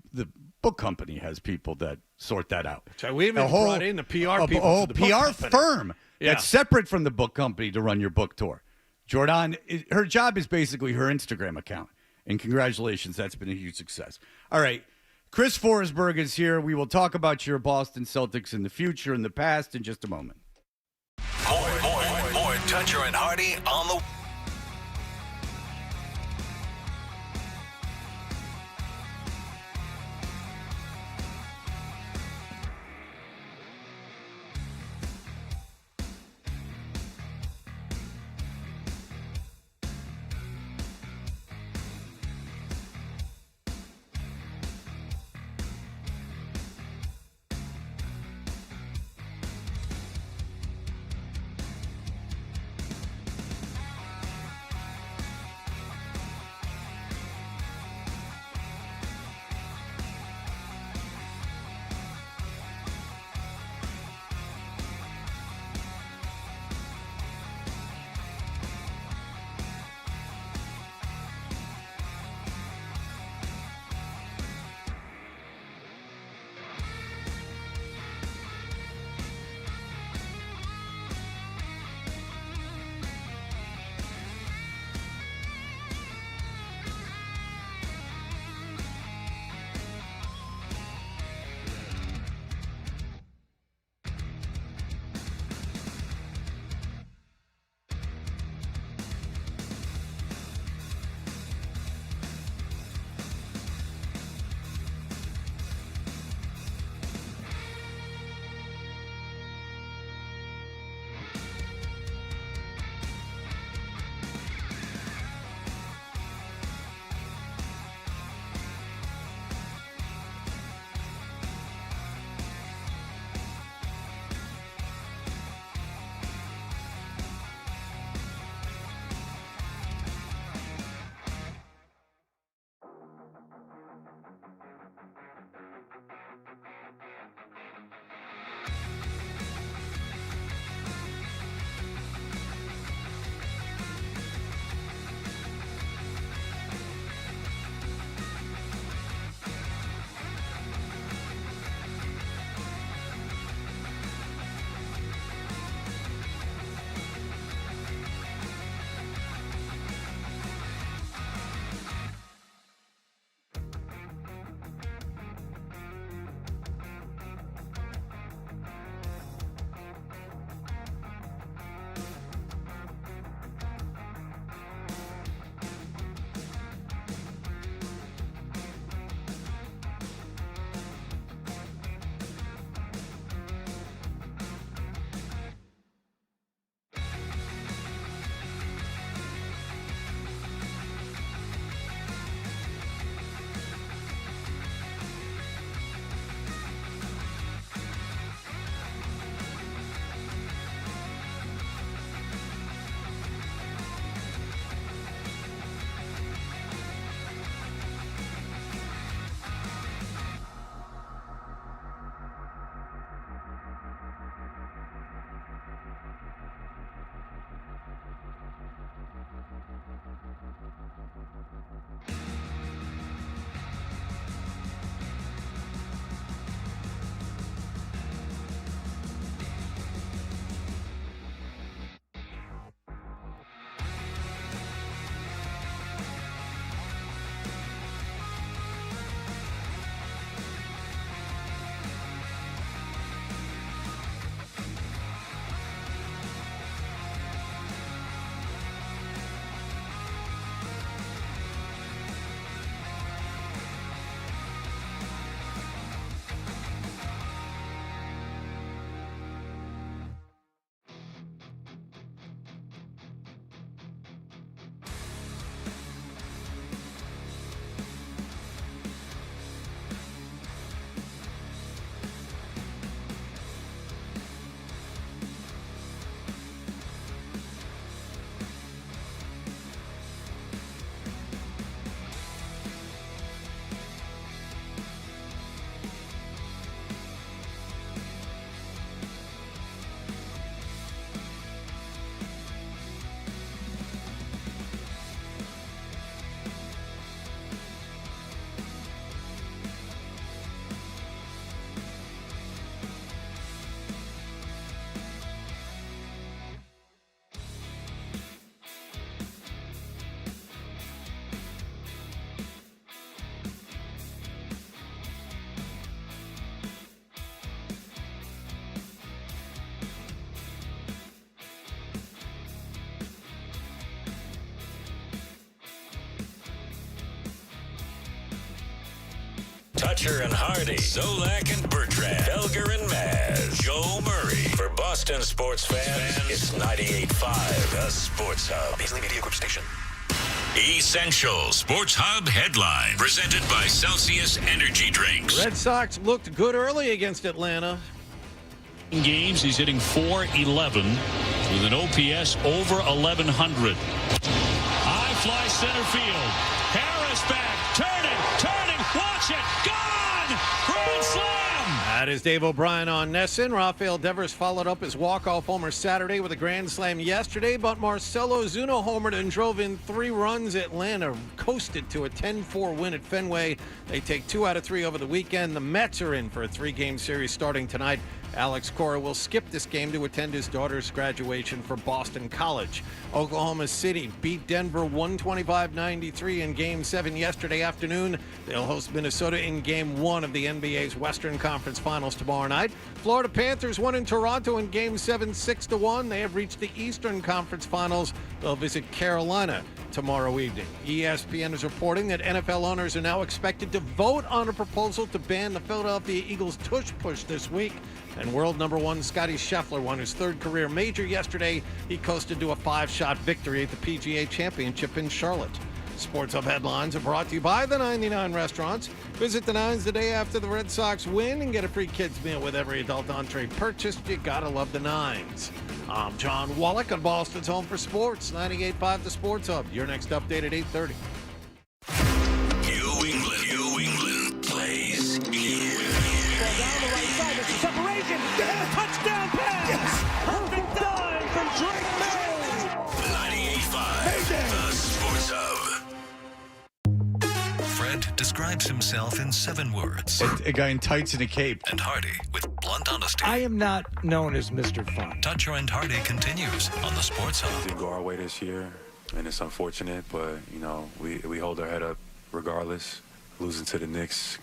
book company has people that sort that out. So we even brought in the PR people. Oh, for the book PR company. firm Yeah. that's separate from the book company to run your book tour. Jordan, her job is basically her Instagram account. And congratulations, that's been a huge success. All right, Chris Forsberg is here. We will talk about your Boston Celtics in the future and the past in just a moment. More Toucher and Hardy on the... Toucher and Hardy, Zolak and Bertrand, Felger and Maz, Joe Murray. For Boston sports fans, it's 98.5, the Sports Hub. Beasley Media Group Station. Essential Sports Hub headline, presented by Celsius Energy Drinks. Red Sox looked good early against Atlanta. In games, he's hitting .411 with an OPS over 1,100. High fly center field. Harris back, turning, watch it, gone! Grand slam! That is Dave O'Brien on Nesson. Rafael Devers followed up his walk-off homer Saturday with a grand slam yesterday, but Marcelo Zuna homered and drove in 3 runs. Atlanta coasted to a 10-4 win at Fenway. They take 2 out of 3 over the weekend. The Mets are in for a 3-game series starting tonight. Alex Cora will skip this game to attend his daughter's graduation for Boston College. Oklahoma City beat Denver 125-93 in Game 7 yesterday afternoon. They'll host Minnesota in Game 1 of the NBA's Western Conference Finals tomorrow night. Florida Panthers won in Toronto in Game 7 6-1. They have reached the Eastern Conference Finals. They'll visit Carolina tomorrow evening. ESPN is reporting that NFL owners are now expected to vote on a proposal to ban the Philadelphia Eagles tush push this week. And world number 1 Scotty Scheffler won his 3rd career major yesterday. He coasted to a 5-shot victory at the PGA Championship in Charlotte. Sports Hub headlines are brought to you by the 99 Restaurants. Visit the Nines the day after the Red Sox win and get a free kids meal with every adult entree purchased. You gotta love the Nines. I'm John Wallach on Boston's Home for Sports, 98.5 The Sports Hub. Your next update at 8:30. New England plays here. Down the right side, there's a separation. And a touchdown pass. Yes. Perfect dive from Drake May. 98.5 The Sports Hub. Fred describes himself in 7 words. A guy in tights and a cape. And Hardy with blunt honesty. I am not known as Mr. Fun. Toucher and Hardy continues on the Sports Hub. It didn't go our way this year, and it's unfortunate, but, we hold our head up regardless. Losing to the Knicks,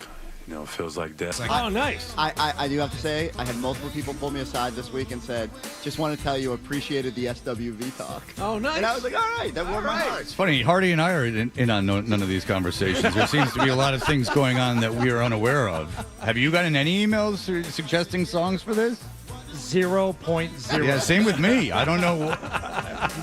feels like death. Oh, nice. I do have to say, I had multiple people pull me aside this week and said, just want to tell you appreciated the SWV talk. Oh, nice. And I was like, all right, that warmed my heart. It's funny, Hardy and I are in on none of these conversations. There seems to be a lot of things going on that we are unaware of. Have you gotten any emails suggesting songs for this? 0.0. Yeah, same with me. I don't know.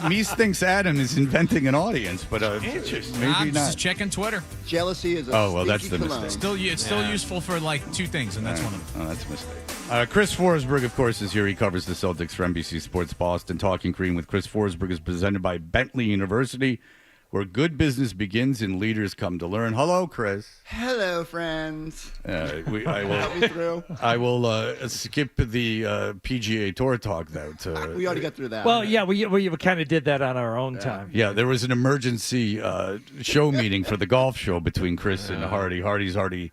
Mies thinks Adam is inventing an audience, but Interesting. maybe I'm not. just checking Twitter. Jealousy is a that's the cologne. mistake. It's still useful for like 2 things, and that's one of them. Oh, that's a mistake. Chris Forsberg, of course, is here. He covers the Celtics for NBC Sports Boston. Talking Green with Chris Forsberg is presented by Bentley University, where good business begins and leaders come to learn. Hello, Chris. Hello, friends. I will. Help me through. I will skip the PGA Tour talk though. We already got through that. Well, yeah, we kind of did that on our own time. Yeah, there was an emergency show meeting for the golf show between Chris and Hardy. Hardy's already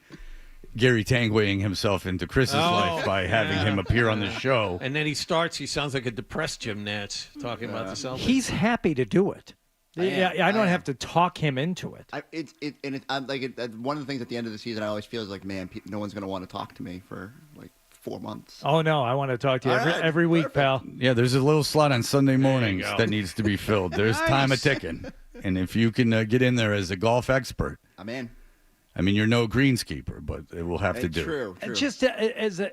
Gary Tangwaying himself into Chris's life by having him appear on the show. And then he sounds like a depressed Jim Nantz talking about the Celtics. He's happy to do it. I don't have to talk him into it. One of the things at the end of the season I always feel is like, man, no one's going to want to talk to me for like 4 months. Oh, no, I want to talk to you every week, pal. Yeah, there's a little slot on Sunday mornings that needs to be filled. There's time a ticking. And if you can get in there as a golf expert. I'm in. I mean, you're no greenskeeper, but it will have to do. True. Just as an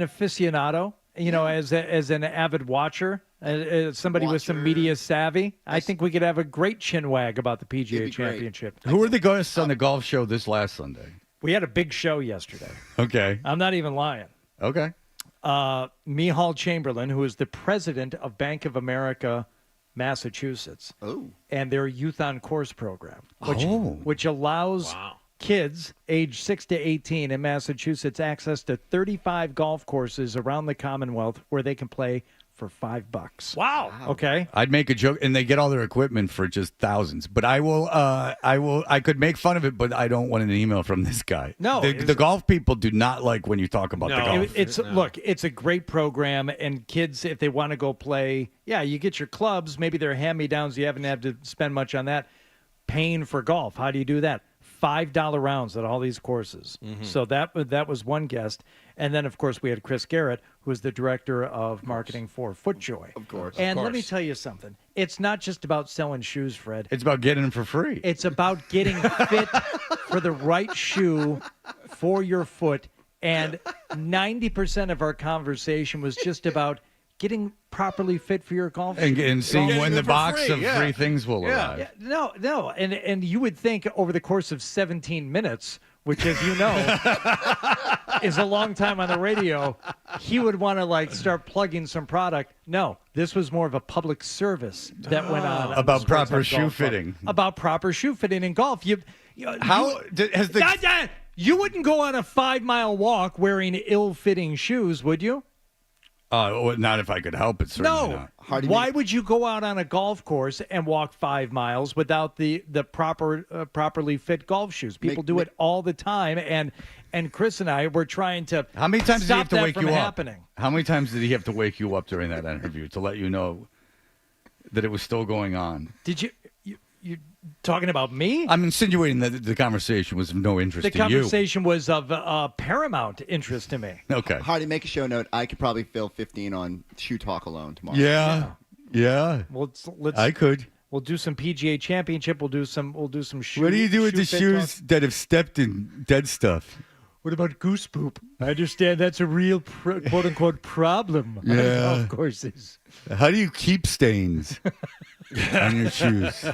aficionado, as an avid watcher, somebody with some media savvy, I think we could have a great chinwag about the PGA Championship. Who were the guests on the golf show this last Sunday? We had a big show yesterday. Okay. I'm not even lying. Okay. Mihal Chamberlain, who is the president of Bank of America, Massachusetts. Oh. And their Youth on Course program, which allows kids age 6 to 18 in Massachusetts access to 35 golf courses around the Commonwealth where they can play for $5. Wow. Okay. I'd make a joke, and they get all their equipment for just thousands. But I could make fun of it, but I don't want an email from this guy. No, the golf people do not like when you talk about the golf. Look, it's a great program, and kids, if they want to go play, you get your clubs. Maybe they're hand-me-downs. You haven't had to spend much on that. Paying for golf. How do you do that? $5 rounds at all these courses. Mm-hmm. So that was one guest. And then, of course, we had Chris Garrett, who is the director of marketing for FootJoy. Of course. And let me tell you something. It's not just about selling shoes, Fred. It's about getting them for free. It's about getting fit for the right shoe for your foot, and 90% of our conversation was just about getting properly fit for your golf And, shoes. and seeing when the box free, of yeah. free things will arrive. Yeah, no, and you would think over the course of 17 minutes, which, as you know, is a long time on the radio, he would want to like start plugging some product. No, this was more of a public service that went on About the proper Sports Hub shoe Golf Club. fitting. About proper shoe fitting in golf. Has the You wouldn't go on a 5-mile walk wearing ill-fitting shoes, would you? Not if I could help it. Certainly No. not. Why would you go out on a golf course and walk 5 miles without the properly fit golf shoes? People do it all the time, and Chris and I were trying to. How many times did he stop have to that wake from you happening. up? How many times did he have to wake you up during that interview to let you know that it was still going on? Did you talking about me? I'm insinuating that the conversation was of no interest The to you. conversation was of paramount interest to me. Okay. Hardy, make a show note. I could probably fill 15 on shoe talk alone tomorrow. Yeah. Well, let's. I could. We'll do some PGA Championship. We'll do some shoe. What do you do with shoe the fit shoes talk. that have stepped in dead stuff? What about goose poop? I understand that's a real quote unquote problem. Yeah. Of course is. How do you keep stains on your shoes?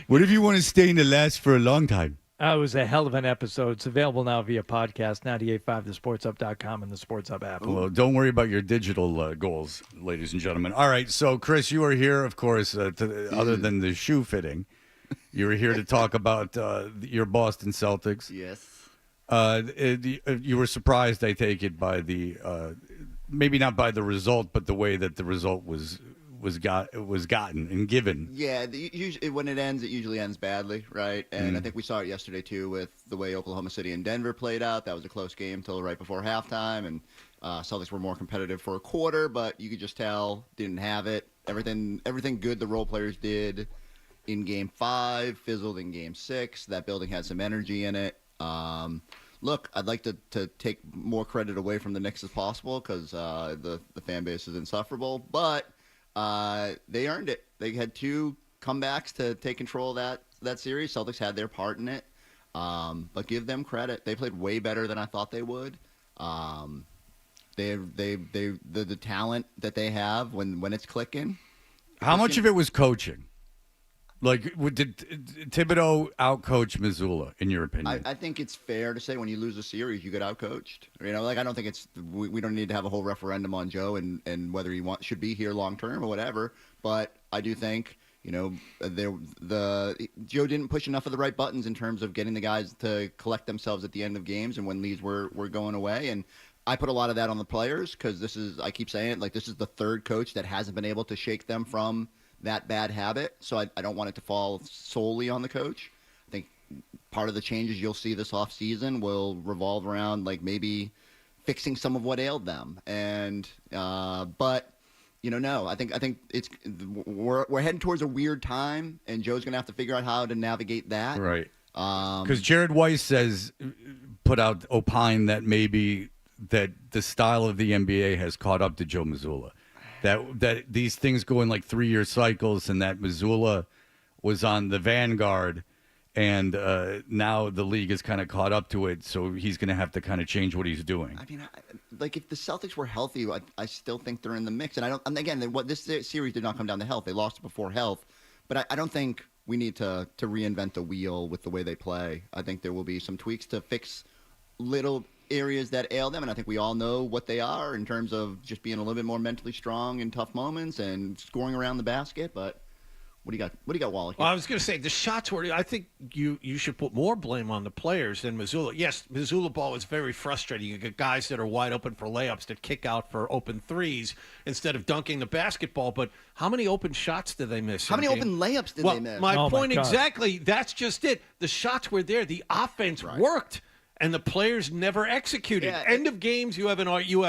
What if you want a stain to last for a long time? It was a hell of an episode. It's available now via podcast, 98.5, thesportshub.com, and the Sports Hub app. Well, don't worry about your digital goals, ladies and gentlemen. All right, so Chris, you are here, of course, other than the shoe fitting. You were here to talk about your Boston Celtics. Yes. You were surprised, I take it, by the maybe not by the result, but the way that the result was gotten and given. Yeah, when it ends, it usually ends badly, right? And I think we saw it yesterday, too, with the way Oklahoma City and Denver played out. That was a close game till right before halftime, and Celtics were more competitive for a quarter, but you could just tell, didn't have it. Everything good the role players did in Game 5 fizzled in Game 6. That building had some energy in it. Look, I'd like to take more credit away from the Knicks as possible because the fan base is insufferable, but they earned it. They had 2 comebacks to take control of that series. Celtics had their part in it, but give them credit. They played way better than I thought they would. The talent that they have when it's clicking. How much of it was coaching? Like, did Thibodeau outcoach Missoula, in your opinion? I think it's fair to say when you lose a series, you get outcoached. You know, like I don't think we don't need to have a whole referendum on Joe and whether he should be here long term or whatever. But I do think Joe didn't push enough of the right buttons in terms of getting the guys to collect themselves at the end of games and when leads were going away. And I put a lot of that on the players because I keep saying it, like this is the third coach that hasn't been able to shake them from that bad habit, so I don't want it to fall solely on the coach. I think part of the changes you'll see this offseason will revolve around like maybe fixing some of what ailed them. And but no, I think it's we're heading towards a weird time, and Joe's gonna have to figure out how to navigate that. Right. Because Jared Weiss opined that maybe that the style of the NBA has caught up to Joe Missoula. That these things go in like 3-year cycles, and that Missoula was on the vanguard, and now the league is kind of caught up to it, so he's going to have to kind of change what he's doing. I mean, like if the Celtics were healthy, I still think they're in the mix. And this series did not come down to health; they lost before health. But I don't think we need to reinvent the wheel with the way they play. I think there will be some tweaks to fix little areas that ail them, and I think we all know what they are in terms of just being a little bit more mentally strong in tough moments and scoring around the basket. But what do you got, Wally? Well, I was going to say the shots were. I think you should put more blame on the players than Missoula. Yes, Missoula ball is very frustrating. You get guys that are wide open for layups that kick out for open threes instead of dunking the basketball. But how many open shots did they miss? How many open layups did they miss? My point exactly. That's just it. The shots were there. The offense worked. And the players never executed. Yeah, End of games, you have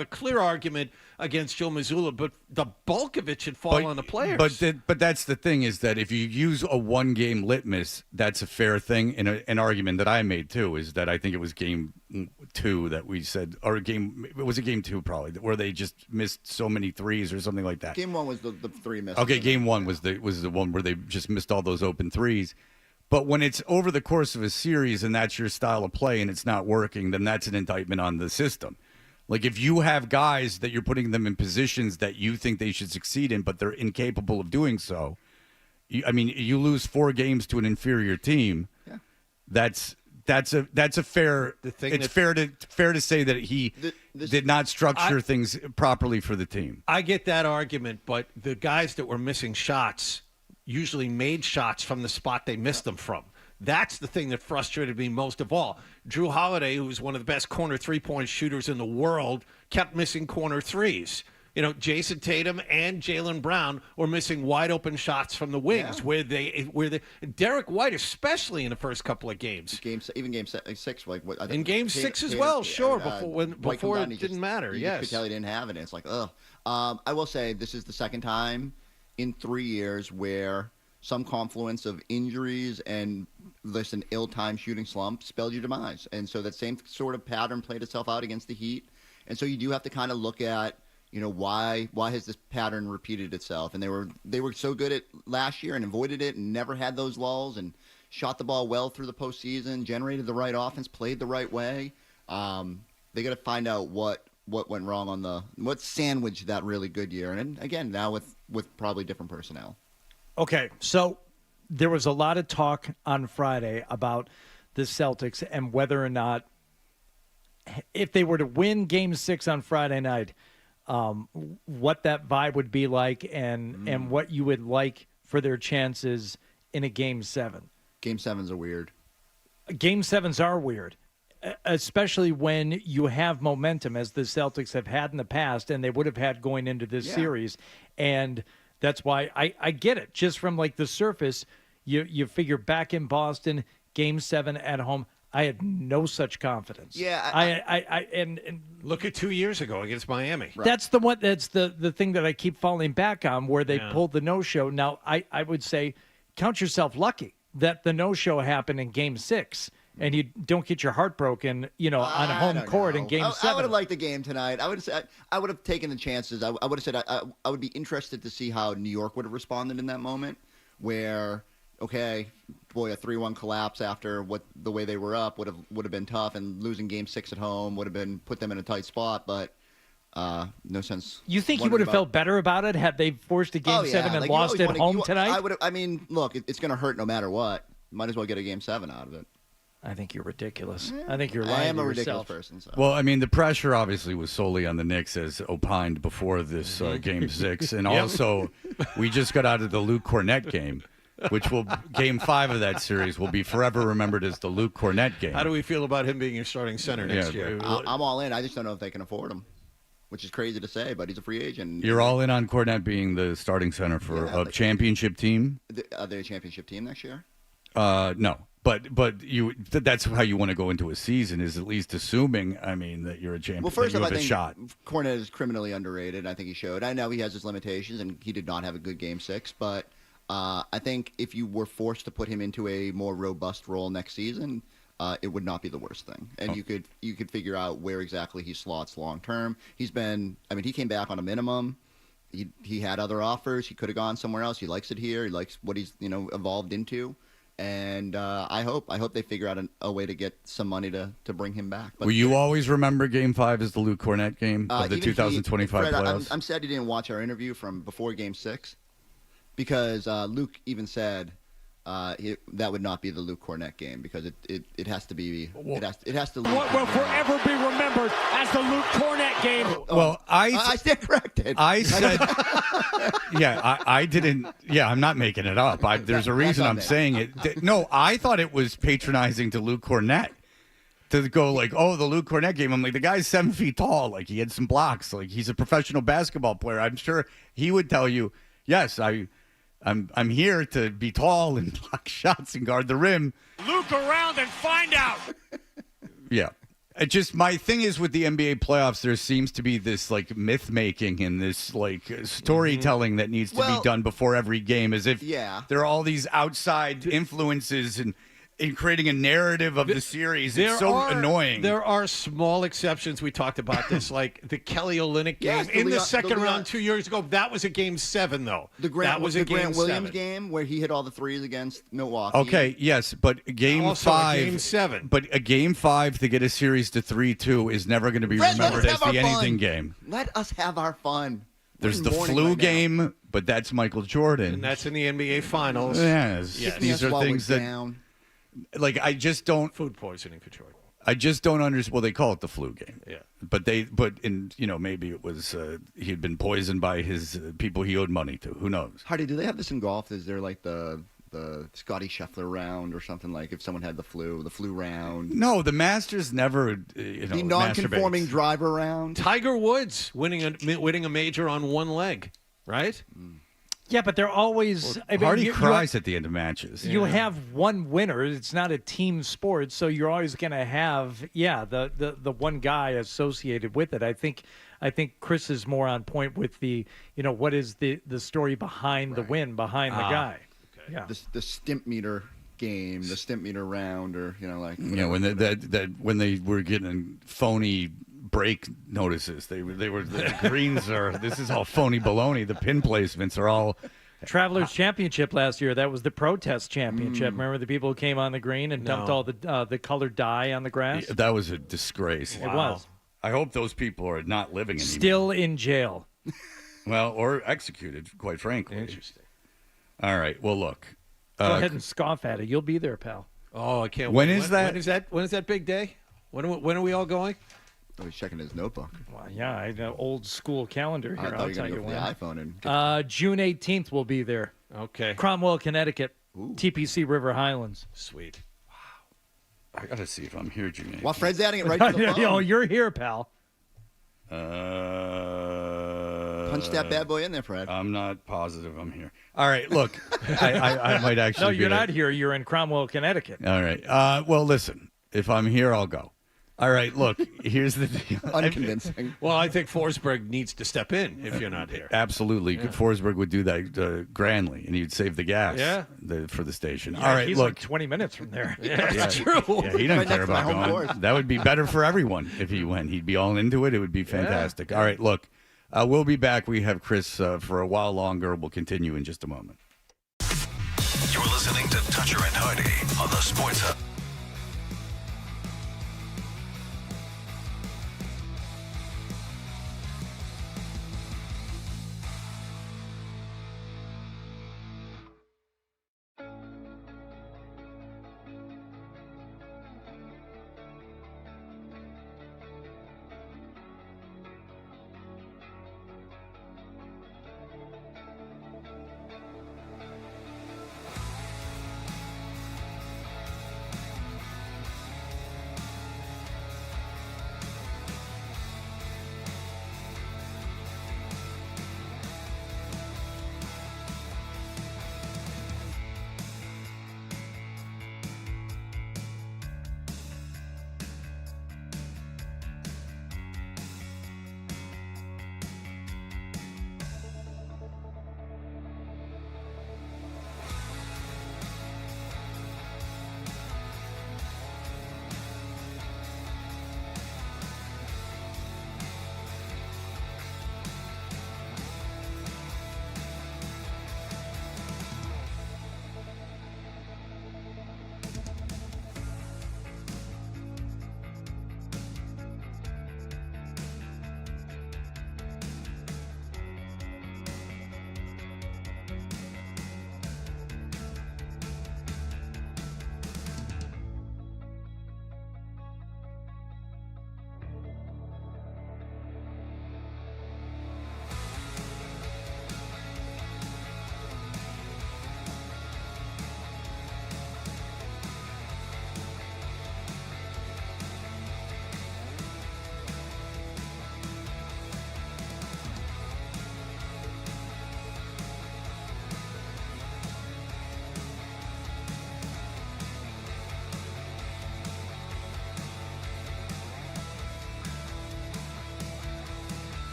a clear argument against Joe Missoula, but the bulk of it should fall on the players. But that's the thing is that if you use a 1-game litmus, that's a fair thing. And an argument that I made too is that I think it was game 2 that we said, or it was a game 2 probably, where they just missed so many threes or something like that. Game 1 was the 3 misses. Okay, game 1 was the one where they just missed all those open threes. But when it's over the course of a series and that's your style of play and it's not working, then that's an indictment on the system. Like if you have guys that you're putting them in positions that you think they should succeed in, but they're incapable of doing so. You lose 4 games to an inferior team. Yeah. That's a fair. It's fair to say that he did not structure things properly for the team. I get that argument, but the guys that were missing shots usually made shots from the spot they missed them from. That's the thing that frustrated me most of all. Drew Holiday, who was one of the best corner three-point shooters in the world, kept missing corner threes. Jason Tatum and Jaylen Brown were missing wide-open shots from the wings, where Derek White, especially in the first couple of games. Even game 6, in game 6 as well, sure. Before it didn't just, matter. You could tell he didn't have it. It's like, ugh. I will say this is the second time in 3 years where some confluence of injuries and ill-timed shooting slump spelled your demise. And so that same sort of pattern played itself out against the Heat. And so you do have to kind of look at, why has this pattern repeated itself? And they were so good at last year and avoided it and never had those lulls and shot the ball well through the postseason, generated the right offense, played the right way. They got to find out what went wrong what sandwiched that really good year. And again, now with probably different personnel. Okay, so there was a lot of talk on Friday about the Celtics and whether or not, if they were to win Game 6 on Friday night, what that vibe would be like and what you would like for their chances in a Game 7. Game 7s are weird. Game 7s are weird, especially when you have momentum, as the Celtics have had in the past and they would have had going into this series. And that's why I get it. Just from the surface, you figure back in Boston, Game 7 at home, I had no such confidence. Yeah, and look at 2 years ago against Miami. Right. That's the one. That's the thing that I keep falling back on, where they pulled the no-show. Now, I would say, count yourself lucky that the no-show happened in Game 6. And you don't get your heart broken, on home court in Game 7. I would have liked the game tonight. I would have taken the chances. I would have said I would be interested to see how New York would have responded in that moment, where a 3-1 collapse after the way they were up would have been tough, and losing Game 6 at home would have put them in a tight spot. But no sense. You think you would have felt better about it had they forced a Game 7 and lost at home tonight? Look, it's going to hurt no matter what. Might as well get a Game 7 out of it. I think you're ridiculous. I think you're lying I am to a ridiculous yourself. person. So. Well, the pressure obviously was solely on the Knicks, as opined before this Game 6. And also, we just got out of the Luke Cornett game, which Game 5 of that series will be forever remembered as the Luke Cornett game. How do we feel about him being your starting center next year? I'm all in. I just don't know if they can afford him, which is crazy to say, but he's a free agent. You're all in on Cornett being the starting center for a championship team? Are they a championship team next year? No. But that's how you want to go into a season, is at least assuming, that you're a champion. Well, first that you off, have I think shot. Cornett is criminally underrated. I think he showed. I know he has his limitations, and he did not have a good Game 6. But I think if you were forced to put him into a more robust role next season, it would not be the worst thing. And you could figure out where exactly he slots long term. He came back on a minimum. He had other offers. He could have gone somewhere else. He likes it here. He likes what he's evolved into. And I hope they figure out a way to get some money to bring him back. But Will you always remember Game 5 as the Luke Cornett game of the 2025 Fred, playoffs? I'm sad you didn't watch our interview from before Game 6, because Luke even said that would not be the Luke Cornett game, because it has to be it has to. What will forever be remembered as the Luke Cornett game. Well, I stand corrected. I said, I didn't. Yeah, I'm not making it up. There's a reason I'm saying it. No, I thought it was patronizing to Luke Cornett to go the Luke Cornett game. I'm like, the guy's 7 feet tall. He had some blocks. He's a professional basketball player. I'm sure he would tell you, yes, I'm here to be tall and block shots and guard the rim. Luke around and find out. Yeah. My thing is, with the NBA playoffs, there seems to be this myth making and this storytelling that needs to be done before every game, as if there are all these outside influences, and in creating a narrative of the series. It's so annoying. There are small exceptions. We talked about this, like the Kelly Olynyk game in the second round 2 years ago. That was a Game 7, though. That was a Game Grant Williams 7. game where he hit all the threes against Milwaukee. Okay, yes, but Game Also 5, Game 7. But a Game 5 to get a series to 3-2 is never going to be remembered as the anything game. Let us have our fun. There's the flu game, but that's Michael Jordan. And that's in the NBA Finals. Yes. These are things that, like, I just don't. Food poisoning for Jordan. I just don't understand. Well, they call it the flu game. Yeah. But maybe it was he had been poisoned by his people he owed money to. Who knows? Hardy, do they have this in golf? Is there like the Scotty Scheffler round or something, like if someone had the flu round? No, the Masters never. The non-conforming masturbates. driver round. Tiger Woods winning a major on one leg, right? Yeah, but they're always. Hardy cries at the end of matches. You have one winner. It's not a team sport, so you're always going to have the one guy associated with it. I think Chris is more on point with the what is the story behind the win, behind the guy. Okay. Yeah, the stimp meter game, the stimp meter round, or when they were getting phony break notices, they were the greens are. This is all phony baloney. The pin placements are all. Travelers Championship last year. That was the protest championship. Remember the people who came on the green and dumped all the colored dye on the grass? That was a disgrace. It was. I hope those people are not living anymore. Still in jail. Well, or executed, quite frankly. Interesting. All right. Well, look. Go ahead and scoff at it. You'll be there, pal. Oh, I can't When wait. is that? When is that big day? When are we all going? Oh, he's checking his notebook. Well, yeah, I know old school calendar here. I thought I'll you were tell going to you go for when. the iPhone. And June 18th we'll be there. Okay. Cromwell, Connecticut. TPC River Highlands. Sweet. Wow. I got to see if I'm here, June. While Fred's adding it right to the phone. Oh, you're here, pal. Punch that bad boy in there, Fred. I'm not positive I'm here. All right, look, I might actually. No, be you're there. not here. You're in Cromwell, Connecticut. All right. Well, listen. If I'm here, I'll go. All right. Look, here's the deal. Unconvincing. Well, I think Forsberg needs to step in if you're not here. Absolutely. Yeah. Forsberg would do that grandly, and he'd save the gas for the station. Yeah, All right, he's look. like 20 minutes from there. Yeah, that's true. Yeah, he doesn't Right care next to my about home going. course. That would be better for everyone if he went. He'd be all into it. It would be fantastic. All right, look. We'll be back. We have Chris for a while longer. We'll continue in just a moment. You're listening to Toucher and Hardy on the Sports Hub.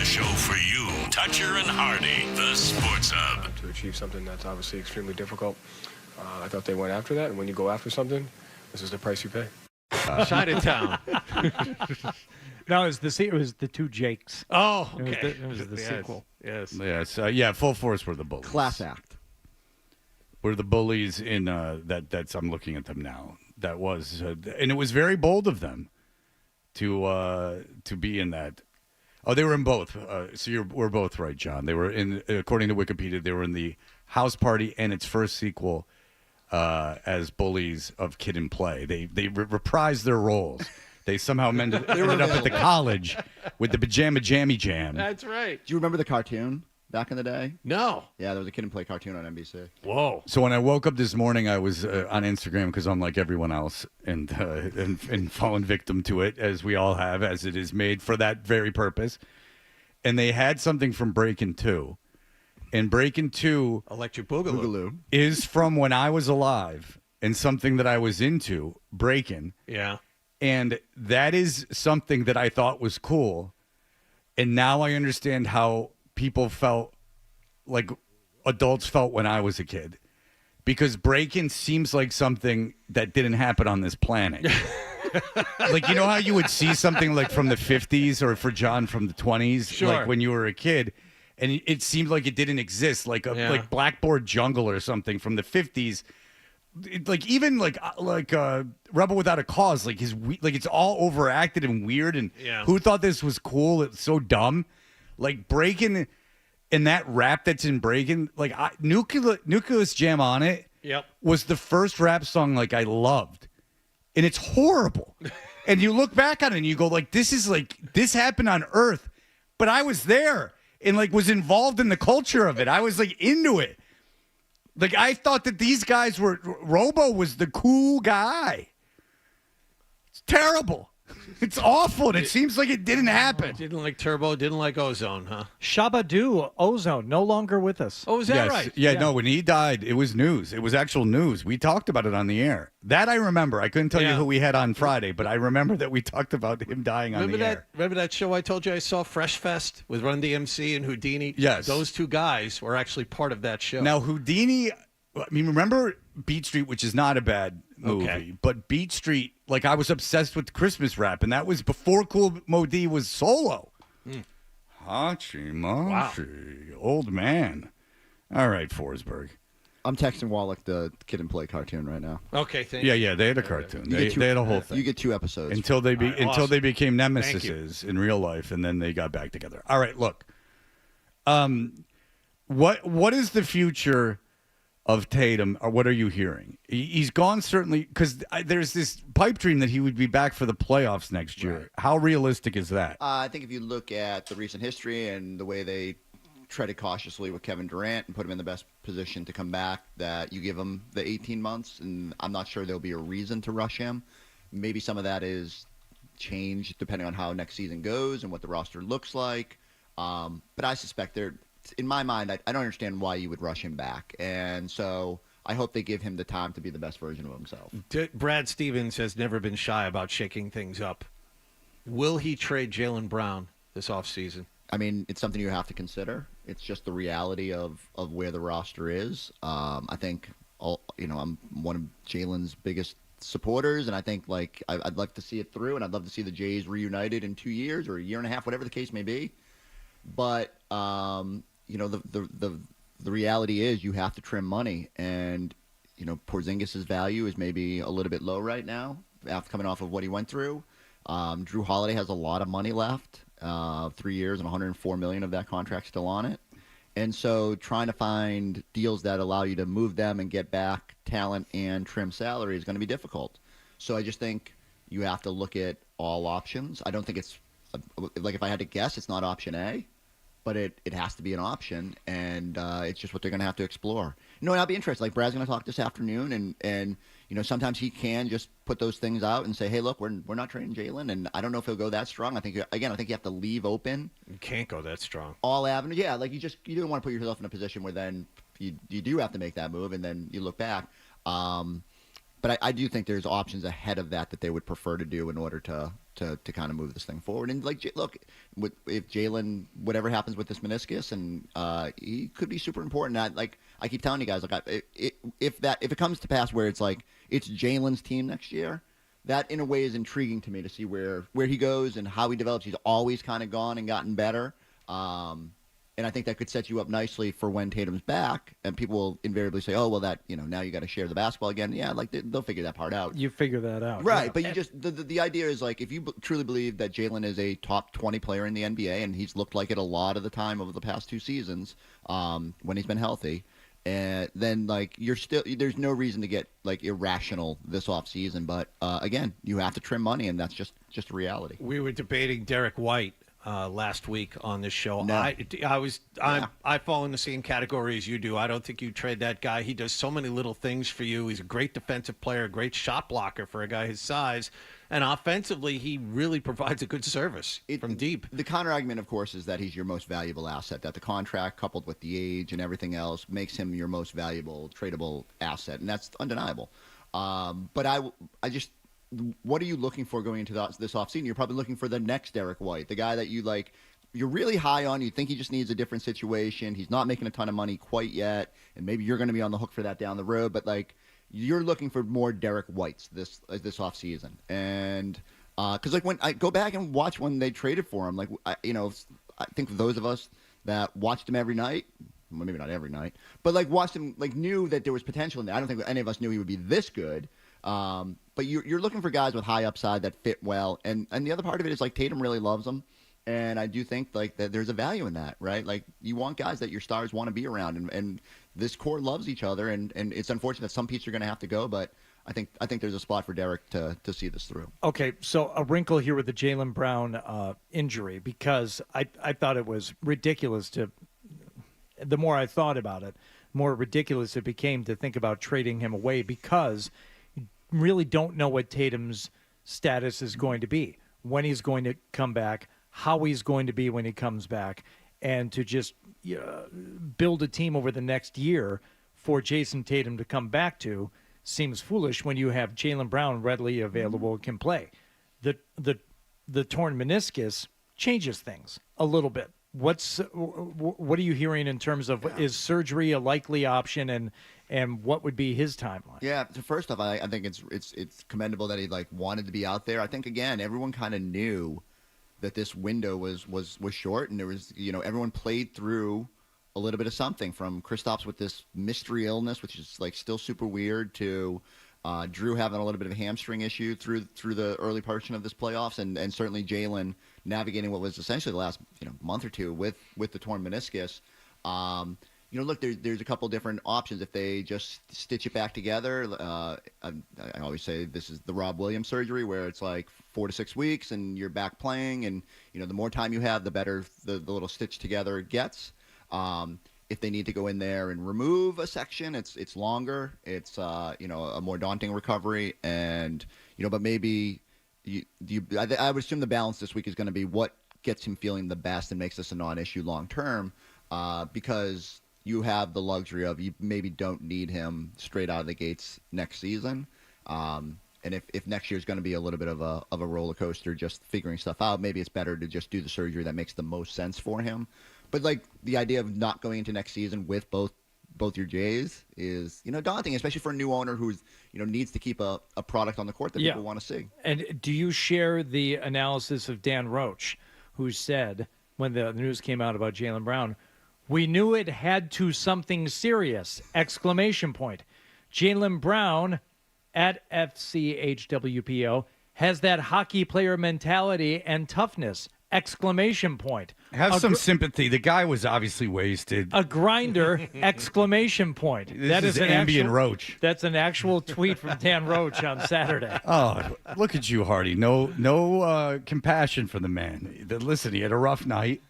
show for you. Toucher and Hardy, the Sports Hub. To achieve something that's obviously extremely difficult. I thought they went after that, and when you go after something, this is the price you pay. Chinatown. No, it was the two Jakes. Oh, okay. It was the sequel. Yes. Yes. Full Force were the bullies. Class act. Were the bullies in that's I'm looking at them now. That was and it was very bold of them to be in that. Oh, they were in both. So we're both right, John. They were in, according to Wikipedia, they were in the House Party and its first sequel as bullies of Kid and Play. They reprised their roles. They somehow ended up at the college with the pajama jammy jam. That's right. Do you remember the cartoon back in the day? No. Yeah, there was a Kid and Play cartoon on NBC. Whoa. So when I woke up this morning, I was on Instagram because I'm like everyone else and fallen victim to it, as we all have, as it is made for that very purpose. And they had something from Breakin' 2. And Breakin' 2 Electric Boogaloo is from when I was alive and something that I was into, Breakin'. Yeah. And that is something that I thought was cool. And now I understand how people felt, like adults felt when I was a kid. Because break-in seems like something that didn't happen on this planet. Like, you know how you would see something like from the 50s or for John from the 20s? Sure. Like when you were a kid. And it seemed like it didn't exist. Like like Blackboard Jungle or something from the 50s. Like even like Rebel Without a Cause, like it's all overacted and weird, and who thought this was cool? It's so dumb. Like Breakin' and that rap that's in Breakin', like Nucleus Jam on it, was the first rap song like I loved, and it's horrible. And you look back on it and you go like, this happened on Earth, but I was there and like was involved in the culture of it. I was like into it. Like, I thought that these guys were... Robo was the cool guy. It's terrible. It's awful, and it seems like it didn't happen. Didn't like Turbo, didn't like Ozone, huh? Shabba-Doo, Ozone, no longer with us. Oh, is that right? Yeah, no, when he died, it was news. It was actual news. We talked about it on the air. That I remember. I couldn't tell you who we had on Friday, but I remember that we talked about him dying on the air. Remember that show I told you I saw, Fresh Fest, with Run DMC and Houdini? Yes. Those two guys were actually part of that show. Now, Houdini... I mean, remember Beat Street, which is not a bad movie, but Beat Street, like I was obsessed with Christmas rap, and that was before Cool Mo D was solo. Hachi Machi, old man. All right, Forsberg. I'm texting Wallach the Kid and Play cartoon right now. Okay, thank you. Yeah, they had a cartoon. They had a whole thing. You get 2 episodes. Until they awesome. became nemesises in real life, and then they got back together. All right, look. What is the future of Tatum, or what are you hearing? He's gone, certainly, because there's this pipe dream that he would be back for the playoffs next year. Right. How realistic is that? I think if you look at the recent history and the way they treaded cautiously with Kevin Durant and put him in the best position to come back, that you give him the 18 months, and I'm not sure there'll be a reason to rush him. Maybe some of that is changed depending on how next season goes and what the roster looks like. But I suspect in my mind, I don't understand why you would rush him back. And so I hope they give him the time to be the best version of himself. Brad Stevens has never been shy about shaking things up. Will he trade Jaylen Brown this offseason? I mean, it's something you have to consider. It's just the reality of where the roster is. I think, I'm one of Jaylen's biggest supporters, and I think I'd like to see it through, and I'd love to see the Jays reunited in 2 years or a year and a half, whatever the case may be. But the reality is you have to trim money, and Porzingis' value is maybe a little bit low right now after coming off of what he went through. Drew Holiday has a lot of money left, 3 years and $104 million of that contract still on it. And so trying to find deals that allow you to move them and get back talent and trim salary is going to be difficult. So I just think you have to look at all options. I don't think it's like, if I had to guess, it's not option A, but it has to be an option, and it's just what they're going to have to explore. And I'll be interested. Like, Brad's going to talk this afternoon, and sometimes he can just put those things out and say, hey, look, we're not trading Jaylen, and I don't know if he'll go that strong. I think you have to leave open. You can't go that strong. All avenues. Yeah, like you don't want to put yourself in a position where then you do have to make that move, and then you look back. But I do think there's options ahead of that they would prefer to do in order to kind of move this thing forward. And like, look, if Jalen, whatever happens with this meniscus, and he could be super important. I keep telling you guys, like, if it comes to pass where it's like it's Jalen's team next year, that in a way is intriguing to me to see where he goes and how he develops. He's always kind of gone and gotten better. And I think that could set you up nicely for when Tatum's back, and people will invariably say, "Oh, well, that now you got to share the basketball again." Yeah, like they'll figure that part out. You figure that out, right? Yeah. But you just the idea is like if you truly believe that Jalen is a top 20 player in the NBA, and he's looked like it a lot of the time over the past 2 seasons when he's been healthy, and then like there's no reason to get like irrational this offseason. But again, you have to trim money, and that's just a reality. We were debating Derek White last week on this show. No. I fall in the same category as you do. I don't think you trade that guy. He does so many little things for you. He's a great defensive player, a great shot blocker for a guy his size. And offensively, he really provides a good service from deep. The counter argument, of course, is that he's your most valuable asset, that the contract coupled with the age and everything else makes him your most valuable tradable asset. And that's undeniable. But I just, what are you looking for going into this offseason? You're probably looking for the next Derek White, the guy that you're really high on. You think he just needs a different situation. He's not making a ton of money quite yet, and maybe you're going to be on the hook for that down the road. But like, you're looking for more Derek Whites this offseason. And because like when I go back and watch when they traded for him, like I think those of us that watched him every night, well, maybe not every night, but like watched him, like knew that there was potential in there. I don't think any of us knew he would be this good. But you're looking for guys with high upside that fit well, and the other part of it is like Tatum really loves them, and I do think like that there's a value in that, right? Like you want guys that your stars want to be around, and this core loves each other, and it's unfortunate that some pieces are going to have to go, but I think there's a spot for Derek to see this through. Okay, so a wrinkle here with the Jaylen Brown injury, because I thought it was ridiculous the more I thought about it, more ridiculous it became to think about trading him away, because really don't know what Tatum's status is going to be, when he's going to come back, how he's going to be when he comes back, and to just build a team over the next year for Jason Tatum to come back to seems foolish when you have Jaylen Brown readily available and can play. The torn meniscus changes things a little bit. What are you hearing in terms of is surgery a likely option, and what would be his timeline? Yeah, so first off, I think it's commendable that he like wanted to be out there. I think again, everyone kind of knew that this window was short, and there was everyone played through a little bit of something, from Kristaps with this mystery illness, which is like still super weird, to Drew having a little bit of a hamstring issue through the early portion of this playoffs, and certainly Jalen navigating what was essentially the last month or two with the torn meniscus. Look, there's a couple different options if they just stitch it back together. I always say this is the Rob Williams surgery, where it's like 4 to 6 weeks and you're back playing, and the more time you have, the better the little stitch together it gets. If they need to go in there and remove a section, it's longer. It's a more daunting recovery, and but maybe I would assume the balance this week is going to be what gets him feeling the best and makes this a non-issue long term, because you have the luxury of you maybe don't need him straight out of the gates next season. And if next year is going to be a little bit of a roller coaster, just figuring stuff out, maybe it's better to just do the surgery that makes the most sense for him. But like the idea of not going into next season with both your Jays is daunting, especially for a new owner who's needs to keep a product on the court that people want to see. And do you share the analysis of Dan Roach, who said when the news came out about Jaylen Brown, "We knew it had to something serious!" ! Jaylen Brown at FCHWPO has that hockey player mentality and toughness! ! Have some sympathy. The guy was obviously wasted. A grinder! ! That is an ambient Roach. That's an actual tweet from Dan Roach on Saturday. Oh, look at you, Hardy. No compassion for the man. Listen, he had a rough night.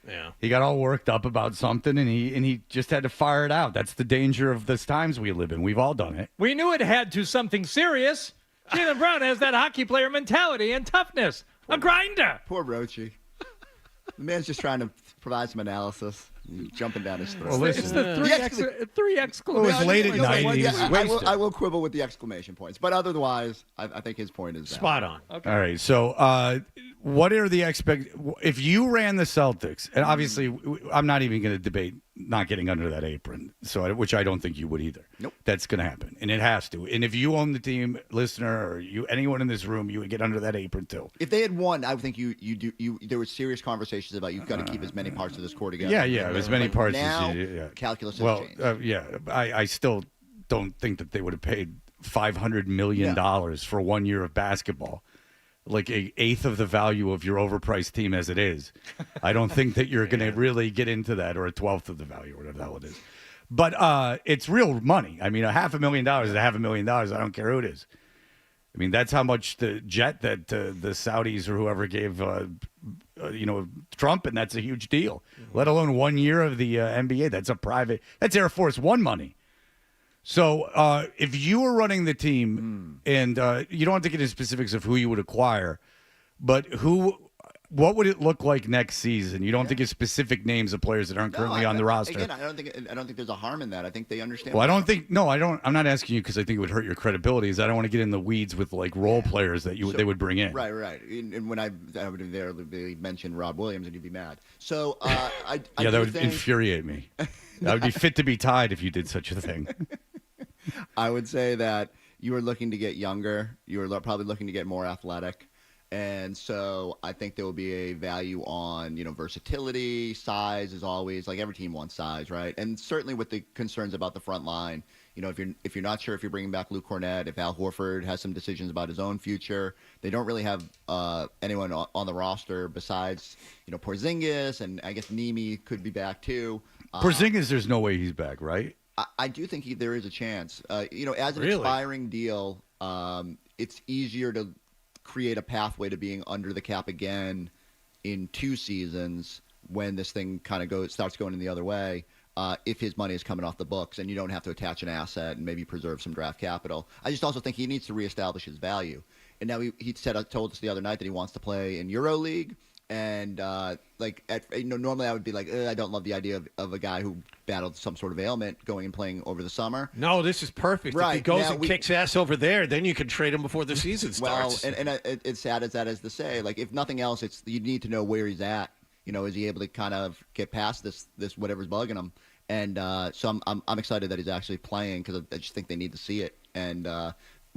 Yeah. He got all worked up about something, and he just had to fire it out. That's the danger of the times we live in. We've all done it. We knew it had to something serious. Jaylen Brown has that hockey player mentality and toughness. A grinder. Poor Roachy. The man's just trying to provide some analysis. Jumping down his throat. Well, listen. It's the three exclamation. It was late at night. I will quibble with the exclamation points, but otherwise, I think his point is spot on. Okay. All right. So, what are the if you ran the Celtics, and obviously, I'm not even going to debate not getting under that apron, which I don't think you would either. Nope. That's going to happen, and it has to. And if you own the team, listener, or anyone in this room, you would get under that apron too. If they had won, I would think there were serious conversations about you've got to keep as many parts of this core together. Yeah, as many parts now, as you. Yeah. Calculus has changed. I still don't think that they would have paid $500 million for 1 year of basketball. Like an eighth of the value of your overpriced team as it is. I don't think that you're going to really get into that, or a 12th of the value, or whatever the hell it is. But it's real money. I mean, $500,000 is $500,000. I don't care who it is. I mean, that's how much the jet that the Saudis or whoever gave, Trump, and that's a huge deal. Let alone 1 year of the NBA. That's Air Force One money. So if you were running the team, and you don't have to get into specifics of who you would acquire, but what would it look like next season? You don't have to give specific names of players that aren't currently on the roster. Again, I don't think there's a harm in that. I think they understand. Well, I'm not asking you because I think it would hurt your credibility. I don't want to get in the weeds with like role players that they would bring in. Right. And when I would invariably mention Rob Williams, and you'd be mad. So that would infuriate me. I would be fit to be tied if you did such a thing. I would say that you were looking to get younger. You were probably looking to get more athletic. And so I think there will be a value on, versatility, size as always. Like every team wants size, right? And certainly with the concerns about the front line, if you're not sure if you're bringing back Luke Cornett, if Al Horford has some decisions about his own future, they don't really have anyone on the roster besides, Porzingis, and I guess Nemi could be back too. Porzingis, there's no way he's back, right? I do think there is a chance. As an expiring deal, it's easier to create a pathway to being under the cap again in 2 seasons when this thing kind of starts going in the other way. If his money is coming off the books and you don't have to attach an asset and maybe preserve some draft capital. I just also think he needs to reestablish his value. And now he told us the other night that he wants to play in EuroLeague. And normally I would be like, I don't love the idea of a guy who battled some sort of ailment going and playing over the summer. No, this is perfect. Right. If he goes and kicks ass over there, then you can trade him before the season starts. Well, and it's sad as that is to say, like if nothing else, you need to know where he's at. Is he able to kind of get past this whatever's bugging him? And so I'm excited that he's actually playing because I just think they need to see it. And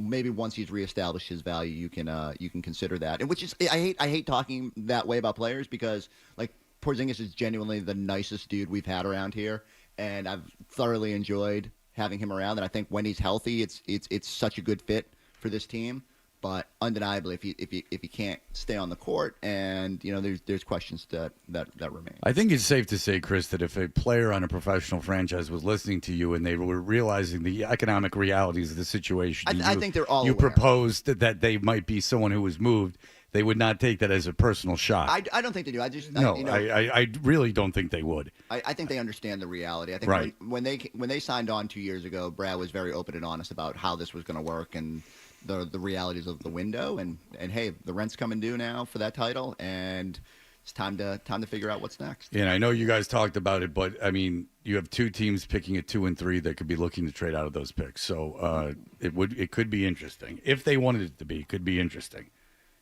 maybe once he's reestablished his value, you can consider that. And which is I hate talking that way about players because like Porzingis is genuinely the nicest dude we've had around here, and I've thoroughly enjoyed having him around. And I think when he's healthy, it's such a good fit for this team. But undeniably, if he can't stay on the court, and there's questions that remain. I think it's safe to say, Chris, that if a player on a professional franchise was listening to you and they were realizing the economic realities of the situation, I think they're all you aware. proposed that they might be someone who was moved. They would not take that as a personal shot. I don't think they do. I really don't think they would. I think they understand the reality. I think when they signed on 2 years ago, Brad was very open and honest about how this was going to work and the realities of the window. And hey, the rent's coming due now for that title, and it's time to figure out what's next. And I know you guys talked about it, but I mean, you have 2 teams picking at 2 and 3 that could be looking to trade out of those picks. So it could be interesting if they wanted it to be. It could be interesting.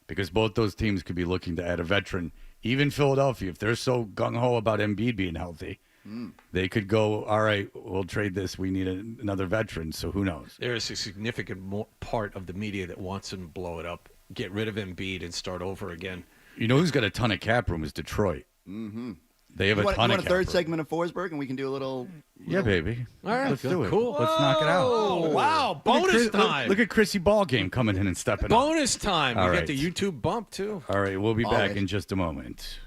Because both those teams could be looking to add a veteran. Even Philadelphia, if they're so gung-ho about Embiid being healthy, they could go, all right, we'll trade this. We need another veteran, so who knows? There is a significant part of the media that wants him to blow it up, get rid of Embiid, and start over again. You know who's got a ton of cap room is Detroit. Mm-hmm. They have a ton of cap room. You want a third segment of Forsberg, and we can do a little... Yeah, baby. All right. Let's do it. Cool. Let's knock it out. Oh, wow. Bonus time. Look at Chrissy Ballgame coming in and stepping up. Bonus time. All We right. get the YouTube bump, too. All right, we'll be back in just a moment.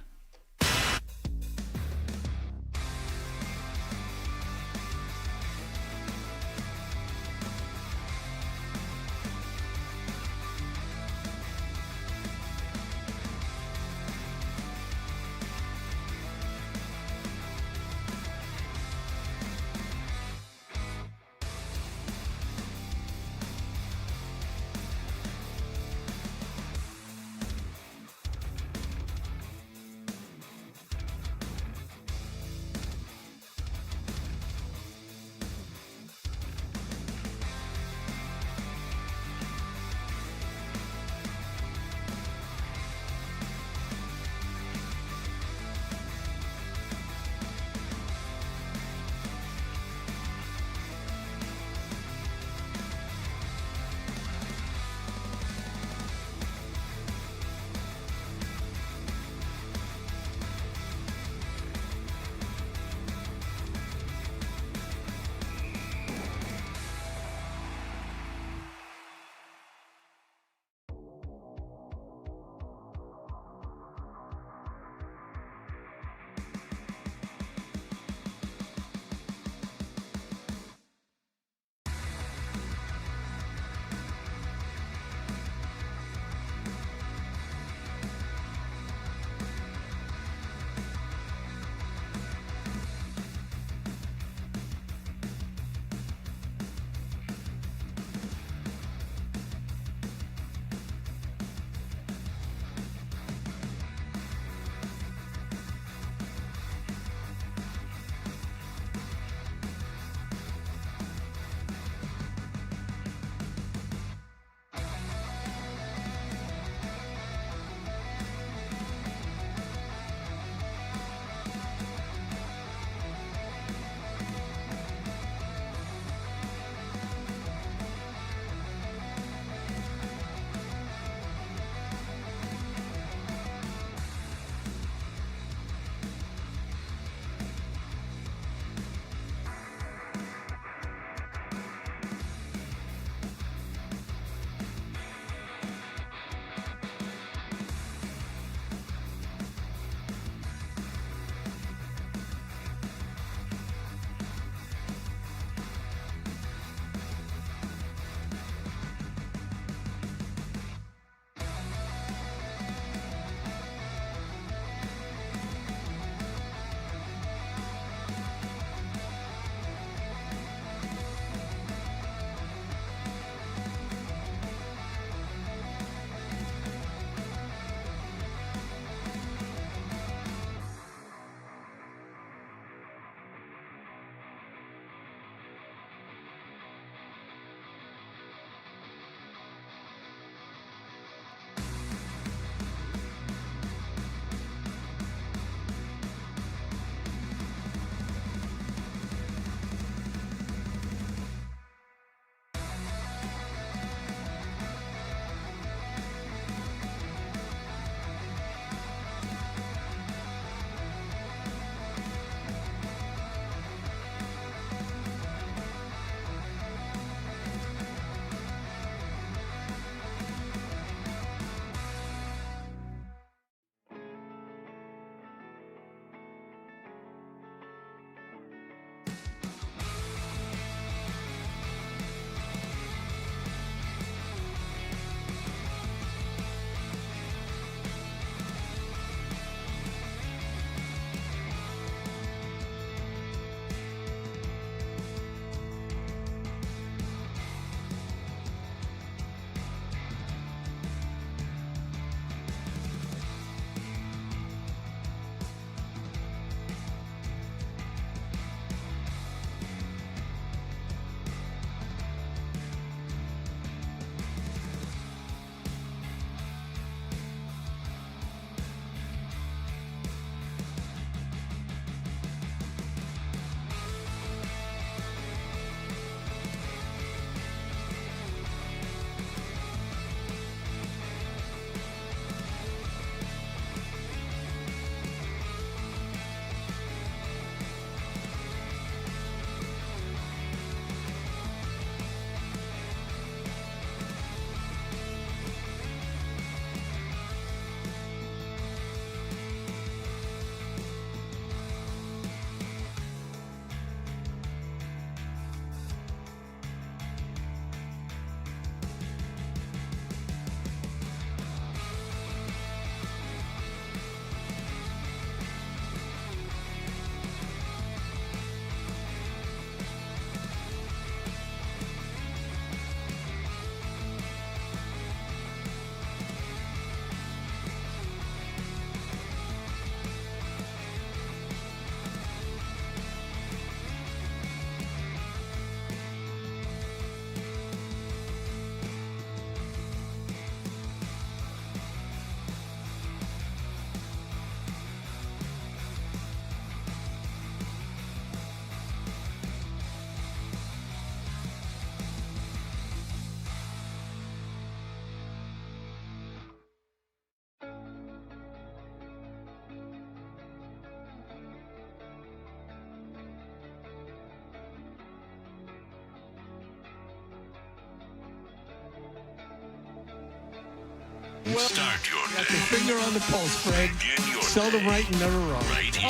Start your Got day. your finger on the pulse, Fred. Begin your Seldom right and never wrong. right here.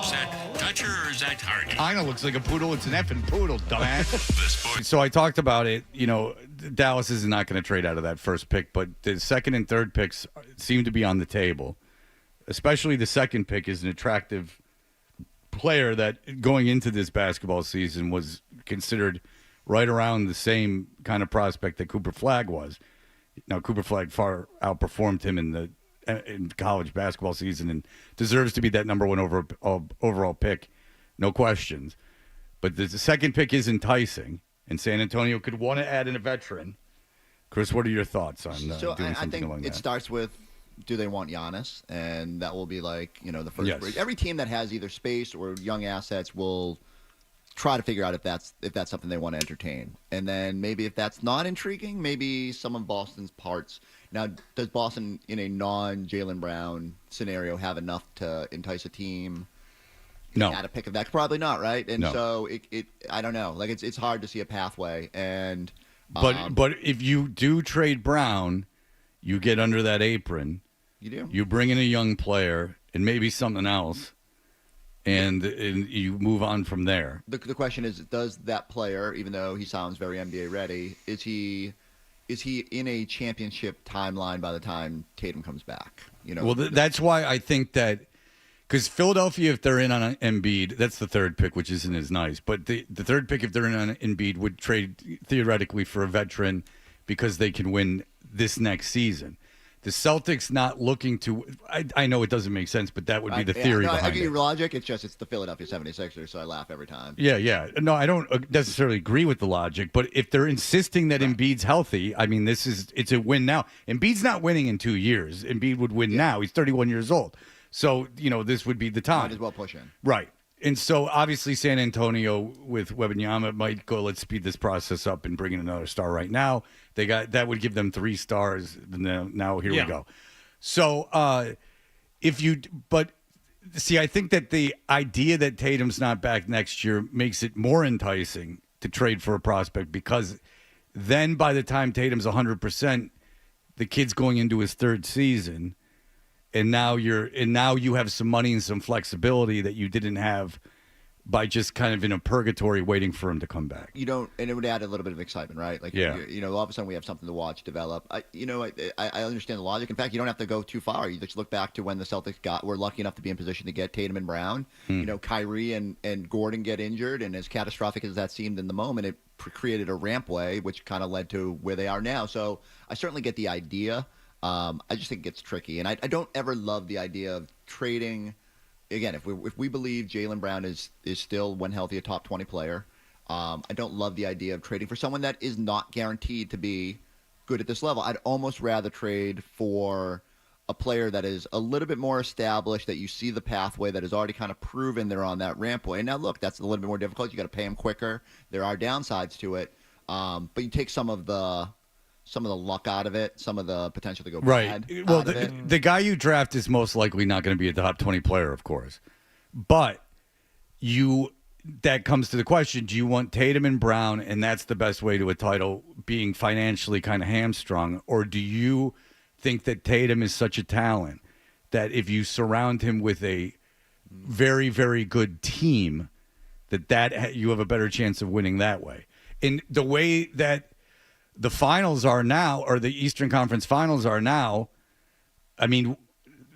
Is that Dutcher or is that Hardy? Kinda looks like a poodle. It's an effing poodle, dumbass. The sports. So I talked about it. Dallas is not going to trade out of that first pick, but the second and third picks seem to be on the table. Especially the second pick is an attractive player that going into this basketball season was considered right around the same kind of prospect that Cooper Flagg was. Now, Cooper Flagg far outperformed him in college basketball season and deserves to be that number one overall pick, no questions. But the second pick is enticing, and San Antonio could want to add in a veteran. Chris, what are your thoughts on doing I something think along it that? starts with, do they want Giannis? And that will be like, the first Yes. bridge. Every team that has either space or young assets will try to figure out if that's something they want to entertain. And then maybe if that's not intriguing, maybe some of Boston's parts. Now, does Boston in a non-Jaylen Brown scenario have enough to entice a team? No. At a pick of that? Probably not, right? And No. so I don't know. Like it's hard to see a pathway. And But if you do trade Brown, you get under that apron. You do. You bring in a young player and maybe something else, and you move on from there. The question is, does that player, even though he sounds very NBA ready, is he in a championship timeline by the time Tatum comes back? Well, that's why I think that because Philadelphia, if they're in on Embiid, that's the third pick, which isn't as nice. But the third pick, if they're in on Embiid, would trade theoretically for a veteran because they can win this next season. The Celtics not looking to – I know it doesn't make sense, but that would be the theory behind I get it. your logic. It's the Philadelphia 76ers, so I laugh every time. Yeah. No, I don't necessarily agree with the logic, but if they're insisting that Embiid's healthy, I mean, it's a win now. Embiid's not winning in 2 years. Embiid would win now. He's 31 years old. So, this would be the time. Might as well push in. Right. And so, obviously, San Antonio with Wembanyama might go, let's speed this process up and bring in another star right now. That would give them 3 stars. Now here we go. So, I think that the idea that Tatum's not back next year makes it more enticing to trade for a prospect because then by the time Tatum's 100%, the kid's going into his third season. And now you have some money and some flexibility that you didn't have by just kind of in a purgatory waiting for him to come back. And it would add a little bit of excitement, right? Like, Yeah. All of a sudden we have something to watch develop. I understand the logic. In fact, you don't have to go too far. You just look back to when the Celtics were lucky enough to be in position to get Tatum and Brown. Kyrie and Gordon get injured, and as catastrophic as that seemed in the moment, it created a rampway, which kind of led to where they are now. So I certainly get the idea. I just think it gets tricky, and I don't ever love the idea of trading. Again, if we believe Jaylen Brown is still, when healthy, a top 20 player, I don't love the idea of trading for someone that is not guaranteed to be good at this level. I'd almost rather trade for a player that is a little bit more established, that you see the pathway, that is already kind of proven they're on that rampway. And now, look, that's a little bit more difficult. You got to pay them quicker. There are downsides to it, but you take some of the luck out of it, some of the potential to go bad. Well, the guy you draft is most likely not going to be a top 20 player, of course. But that comes to the question, do you want Tatum and Brown, and that's the best way to a title, being financially kind of hamstrung, or do you think that Tatum is such a talent that if you surround him with a very, very good team, that you have a better chance of winning that way? In the way that the finals are now, or the Eastern Conference Finals are now, I mean,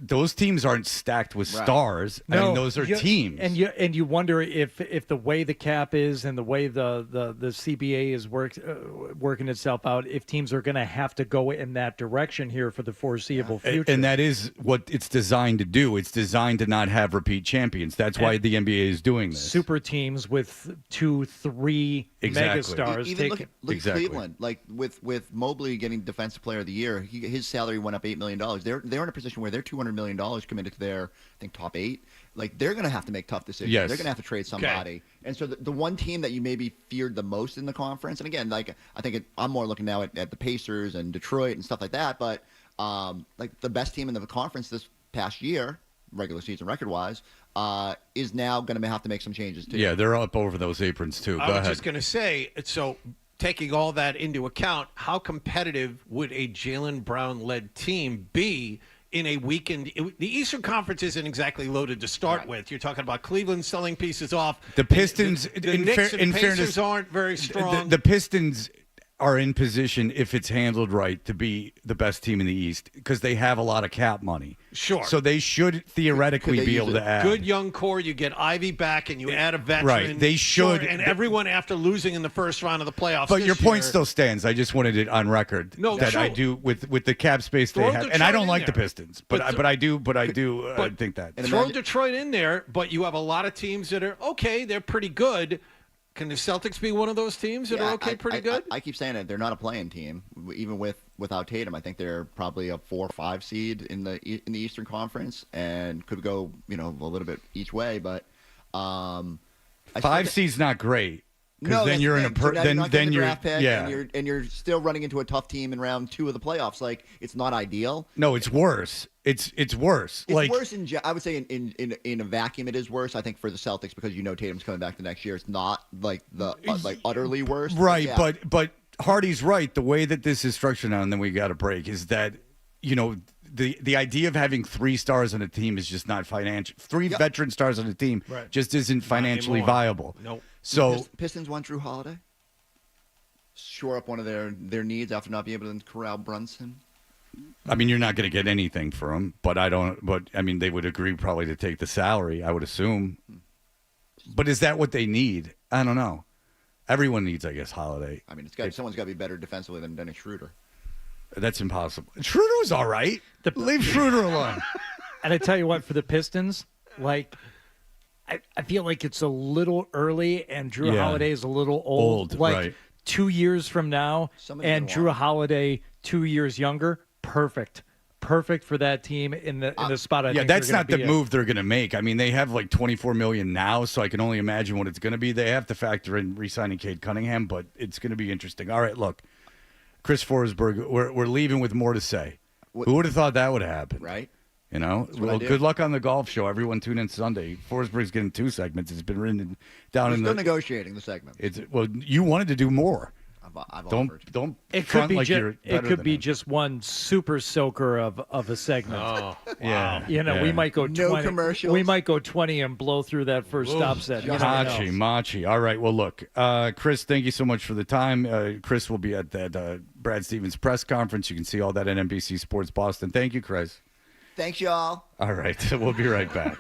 those teams aren't stacked with stars. I mean, those are teams. And you wonder if the way the cap is and the way the CBA is working itself out, if teams are going to have to go in that direction here for the foreseeable future. And that is what it's designed to do. It's designed to not have repeat champions. That's why the NBA is doing this. Super teams with 2-3 megastars. Even look at Cleveland, like with Mobley getting Defensive Player of the Year, his salary went up $8 million. They're in a position where they're $200 million committed to their, I think, top 8. Like, they're going to have to make tough decisions. Yes. They're going to have to trade somebody. Okay. And so the one team that you maybe feared the most in the conference, and again, like, I think I'm more looking now at the Pacers and Detroit and stuff like that, but like the best team in the conference this past year, regular season record-wise, is now going to have to make some changes too. Yeah, they're up over those aprons too. Go I was ahead. just going to say, so taking all that into account, how competitive would a Jaylen Brown-led team be in a weekend? The Eastern Conference isn't exactly loaded to start with. You're talking about Cleveland selling pieces off. The Pistons, the Knicks and Pacers aren't very strong. The Pistons are in position, if it's handled right, to be the best team in the East because they have a lot of cap money. Sure. So they should theoretically be able to add. Good young core. You get Ivy back and you add a veteran. Right. They should. Sure, and everyone after losing in the first round of the playoffs. But your point year, still stands. I just wanted it on record that I do with the cap space they have. And I don't like the Pistons, but I do think that. Throw Detroit in there, but you have a lot of teams that are okay, they're pretty good. Can the Celtics be one of those teams that are pretty good? I keep saying it. They're not a playing team, even without Tatum. I think they're probably a 4 or 5 seed in the Eastern Conference, and could go a little bit each way. But 5 seed's not great. No, then you're in a then you're draft pick, and you're still running into a tough team in round 2 of the playoffs. Like, it's not ideal. No, it's worse. It's worse. It's worse I would say in a vacuum it is worse. I think for the Celtics because Tatum's coming back the next year. It's not like utterly worse. Right, but Hardy's right. The way that this is structured now, and then we got a break, is that the idea of having 3 stars on a team is just not financial. 3 veteran stars on a team just isn't financially viable. Nope. So Pistons want Drew Holiday. Shore up one of their needs after not being able to corral Brunson. I mean, you're not going to get anything for him, but they would agree probably to take the salary, I would assume. But is that what they need? I don't know. Everyone needs, I guess, Holiday. I mean, someone's got to be better defensively than Dennis Schroeder. That's impossible. Schroeder was all right. Leave Schroeder alone. And I tell you what, for the Pistons, I feel like it's a little early, and Drew Holiday is a little old. Right. 2 years from now, and Drew Holiday 2 years younger, perfect for that team in the spot. I think that's not the move they're going to make. I mean, they have like $24 million now, so I can only imagine what it's going to be. They have to factor in re-signing Cade Cunningham, but it's going to be interesting. All right, look, Chris Forsberg, we're leaving with more to say. Who would have thought that would happen? Right. Well, good luck on the golf show. Everyone tune in Sunday. Forsberg's getting 2 segments. It's been written down We're in still negotiating the segment. You wanted to do more. I've don't offered. Don't. It could be just just one super soaker of a segment. Oh, yeah. We might go 20. No commercials. We might go 20 and blow through that first stop set. Machi. All right. Well, look, Chris, thank you so much for the time. Chris will be at that Brad Stevens press conference. You can see all that at NBC Sports Boston. Thank you, Chris. Thanks, y'all. All right. We'll be right back.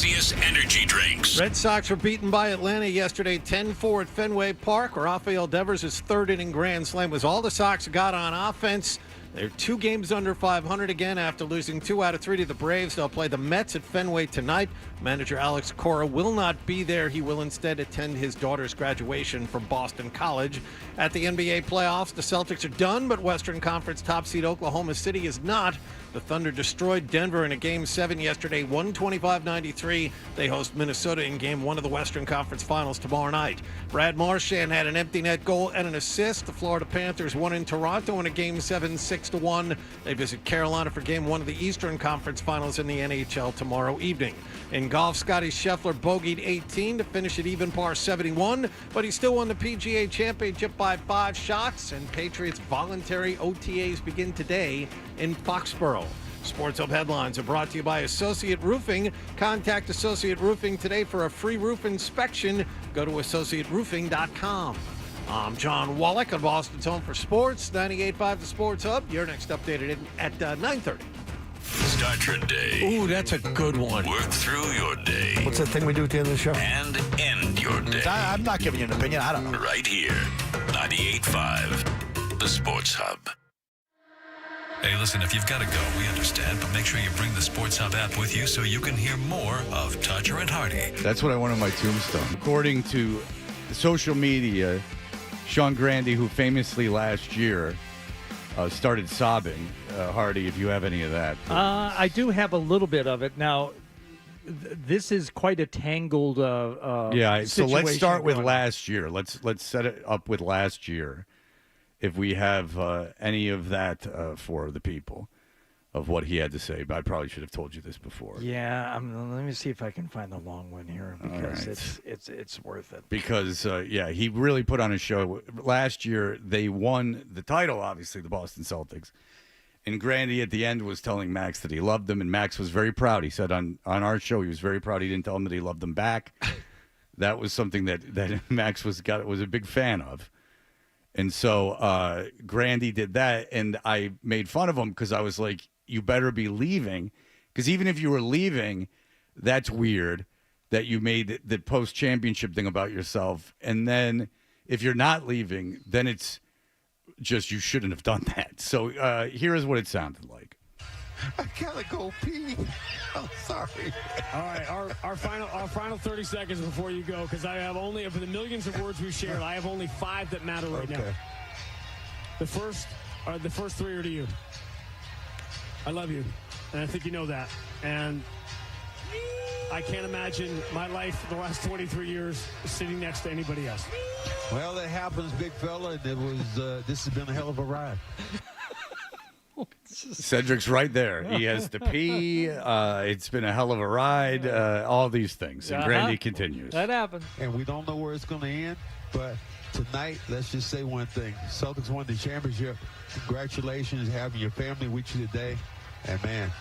Celsius energy drinks. Red Sox were beaten by Atlanta yesterday 10-4 at Fenway Park. Rafael Devers' third inning grand slam was all the Sox got on offense. They're 2 games under 500 again after losing 2 out of 3 to the Braves. They'll play the Mets at Fenway tonight. Manager Alex Cora will not be there. He will instead attend his daughter's graduation from Boston College. At the NBA playoffs, the Celtics are done, but Western Conference top seed Oklahoma City is not. The Thunder destroyed Denver in a Game 7 yesterday, 125-93. They host Minnesota in Game 1 of the Western Conference Finals tomorrow night. Brad Marchand had an empty net goal and an assist. The Florida Panthers won in Toronto in a Game 7, 6-1. They visit Carolina for Game 1 of the Eastern Conference Finals in the NHL tomorrow evening. In golf, Scotty Scheffler bogeyed 18 to finish at even par 71, but he still won the PGA Championship by 5 shots, and Patriots voluntary OTAs begin today in Foxborough. Sports Hub headlines are brought to you by Associate Roofing. Contact Associate Roofing today for a free roof inspection. Go to associateroofing.com. I'm John Wallach on Boston's Home for Sports, 98.5 The Sports Hub. Your next updated at 9:30. Start your day. Ooh, that's a good one. Work through your day. What's that thing we do at the end of the show? And end your day. I'm not giving you an opinion. I don't know. Right here. 98.5 The Sports Hub. Hey, listen, if you've got to go, we understand, but make sure you bring the Sports Hub app with you so you can hear more of Tudger and Hardy. That's what I want on my tombstone. According to social media, Sean Grande, who famously last year started sobbing. Hardy, if you have any of that. I do have a little bit of it. Now, this is quite a tangled yeah, so let's start with going last year. Let's set it up with last year. If we have any of that for the people of what he had to say. But I probably should have told you this before. Yeah, let me see if I can find the long one here because right. it's worth it. Because, yeah, he really put on a show. Last year, they won the title, obviously, the Boston Celtics. And Grande at the end was telling Max that he loved him, and Max was very proud. He said on our show he was very proud. He didn't tell him that he loved him back. That was something that Max was a big fan of. And so Grande did that, and I made fun of him because I was like, you better be leaving. Because even if you were leaving, that's weird that you made the post-championship thing about yourself. And then if you're not leaving, then it's just you shouldn't have done that. So here is what it sounded like. I gotta go pee. I'm sorry. All right, our final 30 seconds before you go, because I have only, of the millions of words we shared, I have only 5 that matter right now. The first 3 are to you. I love you, and I think you know that. And I can't imagine my life the last 23 years sitting next to anybody else. Well, it happens, big fella, and it was. This has been a hell of a ride. Cedric's right there. He has to pee. It's been a hell of a ride. All these things. And Grande continues. That happens. And we don't know where it's going to end, but tonight, let's just say one thing. Celtics won the championship. Congratulations having your family with you today. And, man,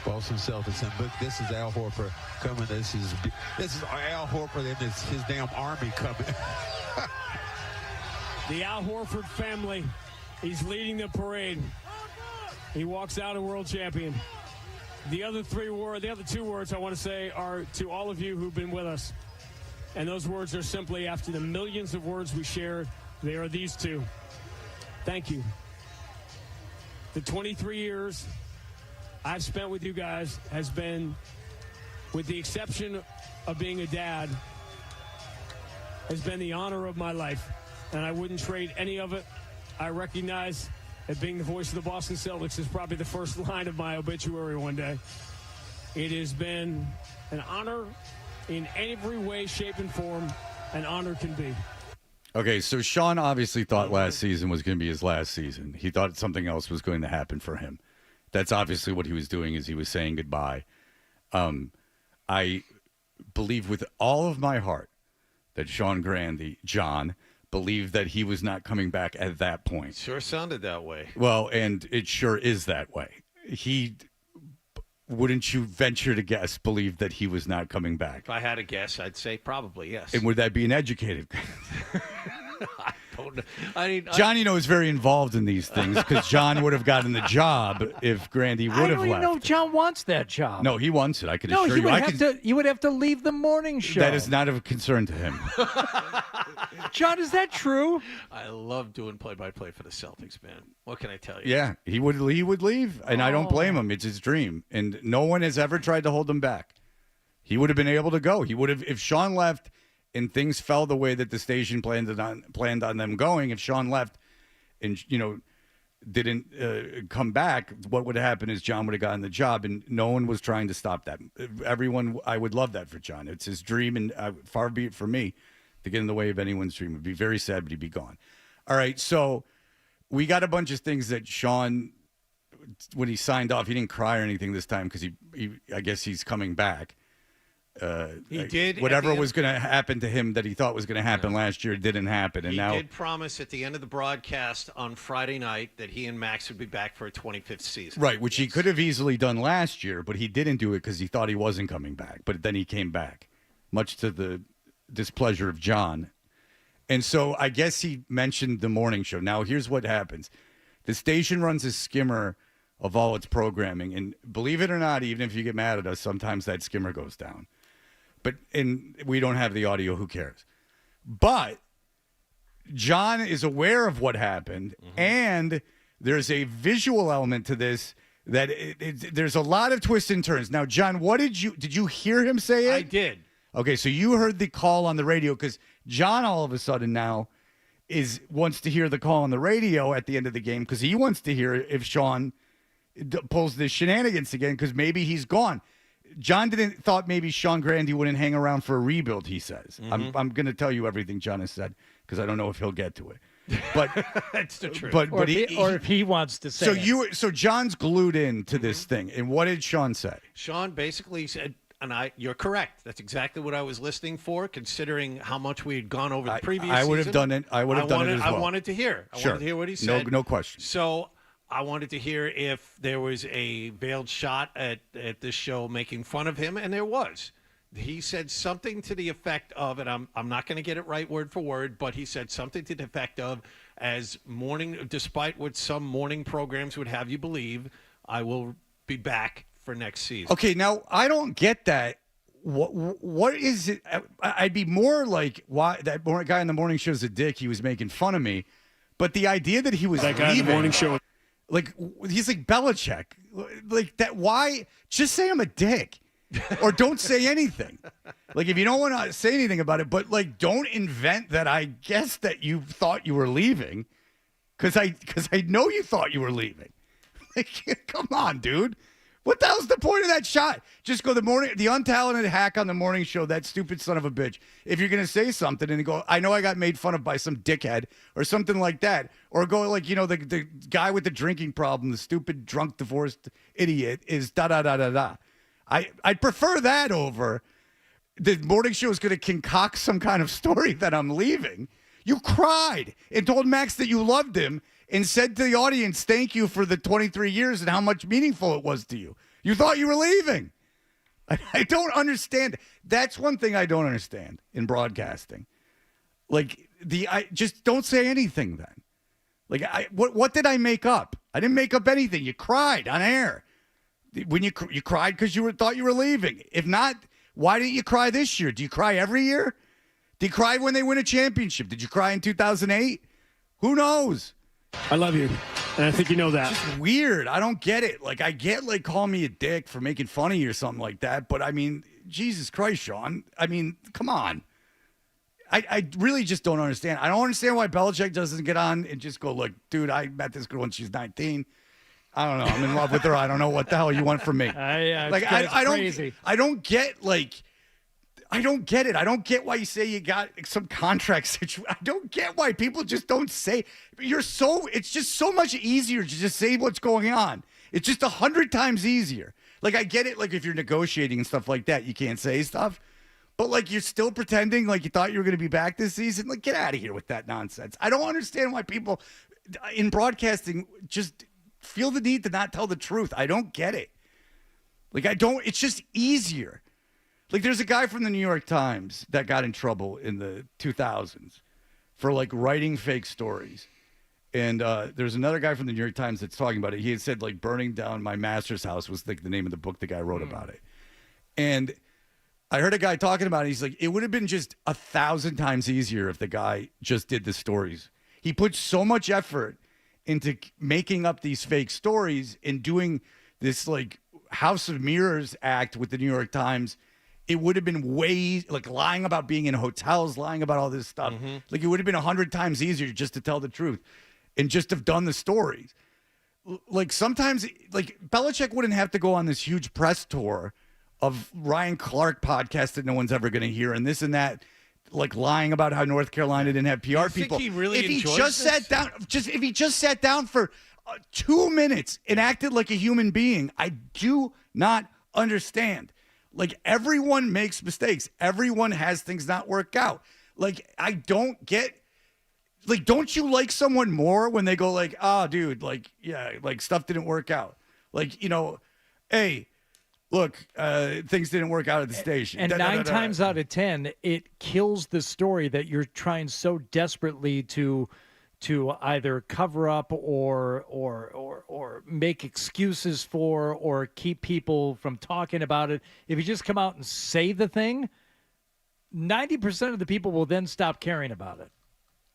Boston Celtics. And, look, this is Al Horford coming. This is Al Horford and his damn army coming. The Al Horford family. He's leading the parade. He walks out a world champion. The other 2 words I want to say are to all of you who've been with us. And those words are simply, after the millions of words we shared, they are these 2. Thank you. The 23 years I've spent with you guys has been, with the exception of being a dad, has been the honor of my life. And I wouldn't trade any of it. I recognize that being the voice of the Boston Celtics is probably the first line of my obituary one day. It has been an honor in every way, shape, and form an honor can be. Okay, so Sean obviously thought last season was going to be his last season. He thought something else was going to happen for him. That's obviously what he was doing, is he was saying goodbye. I believe with all of my heart that Sean Grande, John, believed that he was not coming back at that point. Sure sounded that way. Well, and it sure is that way. He, wouldn't you venture to guess, believe that he was not coming back? If I had to guess, I'd say probably yes. And would that be an educated? I don't John, is very involved in these things because John would have gotten the job if Grandy would have left. I don't even know if John wants that job. No, he wants it. I can No, assure he you. you would have to leave the morning show. That is not of concern to him. John, is that true? I love doing play-by-play for the Celtics, man. What can I tell you? Yeah, he would leave, and I don't blame him. It's his dream, and no one has ever tried to hold him back. He would have been able to go. He would have, if Sean left and things fell the way that the station planned on them going. If Sean left and didn't come back, what would have happened is John would have gotten the job, and no one was trying to stop that. Everyone, I would love that for John. It's his dream, and far be it for me to get in the way of anyone's dream. It would be very sad, but he'd be gone. All right, so we got a bunch of things that Sean, when he signed off, he didn't cry or anything this time because he I guess he's coming back. He did. Whatever was going to happen to him that he thought was going to happen last year didn't happen, and he now did promise at the end of the broadcast on Friday night that he and Max would be back for a 25th season. right, which he could have easily done last year, but he didn't do it because he thought he wasn't coming back. But then he came back, much to the displeasure of John. And so I guess he mentioned the morning show. Now here's what happens: the station runs a skimmer of all its programming, and believe it or not, even if you get mad at us, sometimes that skimmer goes down. And we don't have the audio, who cares? But John is aware of what happened, and there's a visual element to this that there's a lot of twists and turns. Now, John, did you hear him say it? I did. Okay, so you heard the call on the radio because John all of a sudden now wants to hear the call on the radio at the end of the game because he wants to hear if Sean pulls the shenanigans again because maybe he's gone. John thought maybe Sean Grandy wouldn't hang around for a rebuild, he says. I'm going to tell you everything John has said because I don't know if he'll get to it. But that's the truth. But if he wants to say so John's glued in to this thing. And what did Sean say? Sean basically said, you're correct. That's exactly what I was listening for, considering how much we had gone over the previous season. I would have done it. I would have done it as well. I wanted to hear. I wanted to hear what he said. No question. So I wanted to hear if there was a veiled shot at this show making fun of him, and there was. He said something to the effect of, and I'm not going to get it right word for word, but he said something to the effect of, despite what some morning programs would have you believe, I will be back for next season. Okay, now I don't get that. What is it? I'd be more like, why that guy on the morning show's a dick. He was making fun of me, but the idea that he was that guy on the morning show. Like, he's like Belichick. Like, that, why? Just say I'm a dick. Or don't say anything. Like, if you don't want to say anything about it, but, like, don't invent that I guess that you thought you were leaving. Because I know you thought you were leaving. Like, come on, dude. What the hell's the point of that shot? Just go the untalented hack on the morning show, that stupid son of a bitch. If you're going to say something and go, I know I got made fun of by some dickhead or something like that. Or go like, the guy with the drinking problem, the stupid, drunk, divorced idiot is da-da-da-da-da. I'd prefer that over the morning show is going to concoct some kind of story that I'm leaving. You cried and told Max that you loved him and said to the audience, thank you for the 23 years and how much meaningful it was to you. You thought you were leaving. I don't understand. That's one thing I don't understand in broadcasting. Like, I just don't say anything then. Like, what did I make up? I didn't make up anything. You cried on air. When you cried because you thought you were leaving. If not, why didn't you cry this year? Do you cry every year? Do you cry when they win a championship? Did you cry in 2008? Who knows? I love you, and I think you know that. It's just weird. I don't get it. Like, I get, like, call me a dick for making fun of you or something like that, but, I mean, Jesus Christ, Sean. I mean, come on. I really just don't understand. I don't understand why Belichick doesn't get on and just go, look, dude, I met this girl when she was 19. I don't know. I'm in love with her. I don't know what the hell you want from me. I don't get, like, I don't get it. I don't get why you say you got some contract situation. I don't get why people just don't say. It's just so much easier to just say what's going on. It's just 100 times easier. Like, I get it. Like, if you're negotiating and stuff like that, you can't say stuff. But, like, you're still pretending like you thought you were going to be back this season. Like, get out of here with that nonsense. I don't understand why people in broadcasting just feel the need to not tell the truth. I don't get it. Like, it's just easier. Like, there's a guy from the New York Times that got in trouble in the 2000s for like writing fake stories. And there's another guy from the New York Times that's talking about it. He had said like burning down my master's house was like the name of the book the guy wrote about it. And I heard a guy talking about it. He's like, it would have been just 1,000 times easier if the guy just did the stories. He put so much effort into making up these fake stories and doing this like House of Mirrors act with the New York Times. It would have been way like lying about being in hotels, lying about all this stuff. Like it would have been 100 times easier just to tell the truth and just have done the stories. Like sometimes like Belichick wouldn't have to go on this huge press tour of Ryan Clark podcast that no one's ever going to hear and this and that, like lying about how North Carolina didn't have PR people. Think he really if he enjoys just this? sat down, if he just sat down for 2 minutes and acted like a human being, I do not understand. Like everyone makes mistakes. Everyone has things not work out. Like I don't get. Like, don't you like someone more when they go like, oh, dude, like, yeah, like stuff didn't work out. Like, you know, hey, look, things didn't work out at the station. And 9 times out of 10, it kills the story that you're trying so desperately to either cover up or make excuses for or keep people from talking about it. If you just come out and say the thing, 90% of the people will then stop caring about it.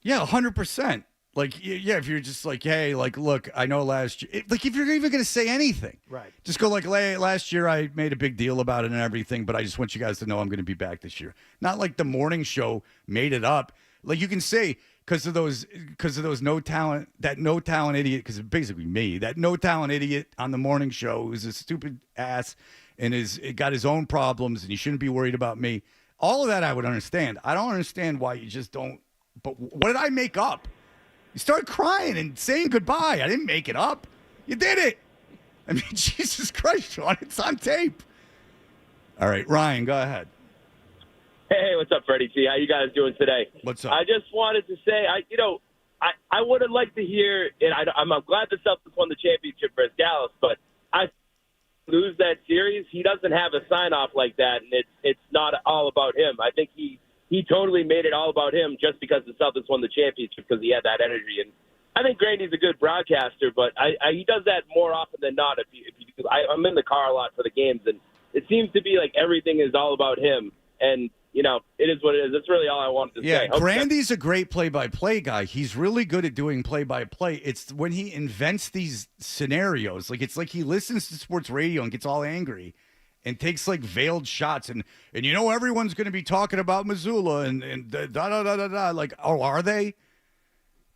Yeah, 100%. Like, yeah, if you're just like, hey, like, look, I know last year, like, if you're even going to say anything, right? Just go like, last year I made a big deal about it and everything, but I just want you guys to know I'm going to be back this year. Not like the morning show made it up. Like you can say because of those no talent idiot, because it's basically me, that no talent idiot on the morning show who's a stupid ass and got his own problems and you shouldn't be worried about me. All of that I would understand. I don't understand why you just don't. But what did I make up? You started crying and saying goodbye. I didn't make it up. You did it. I mean, Jesus Christ, Sean, it's on tape. All right, Ryan, go ahead. Hey, what's up, Freddie T? How you guys doing today? What's up? I just wanted to say, I would have liked to hear, and I'm glad the Celtics won the championship versus Dallas, but I lose that series. He doesn't have a sign-off like that, and it's not all about him. I think he totally made it all about him just because the Celtics won the championship because he had that energy. And I think Grandy's a good broadcaster, but he does that more often than not. I'm in the car a lot for the games, and it seems to be like everything is all about him. And, you know, it is what it is. That's really all I wanted to say. Yeah, Grandy's a great play-by-play guy. He's really good at doing play-by-play. It's when he invents these scenarios. Like, it's like he listens to sports radio and gets all angry and takes like veiled shots and you know everyone's going to be talking about Missoula and da. Like, oh, are they?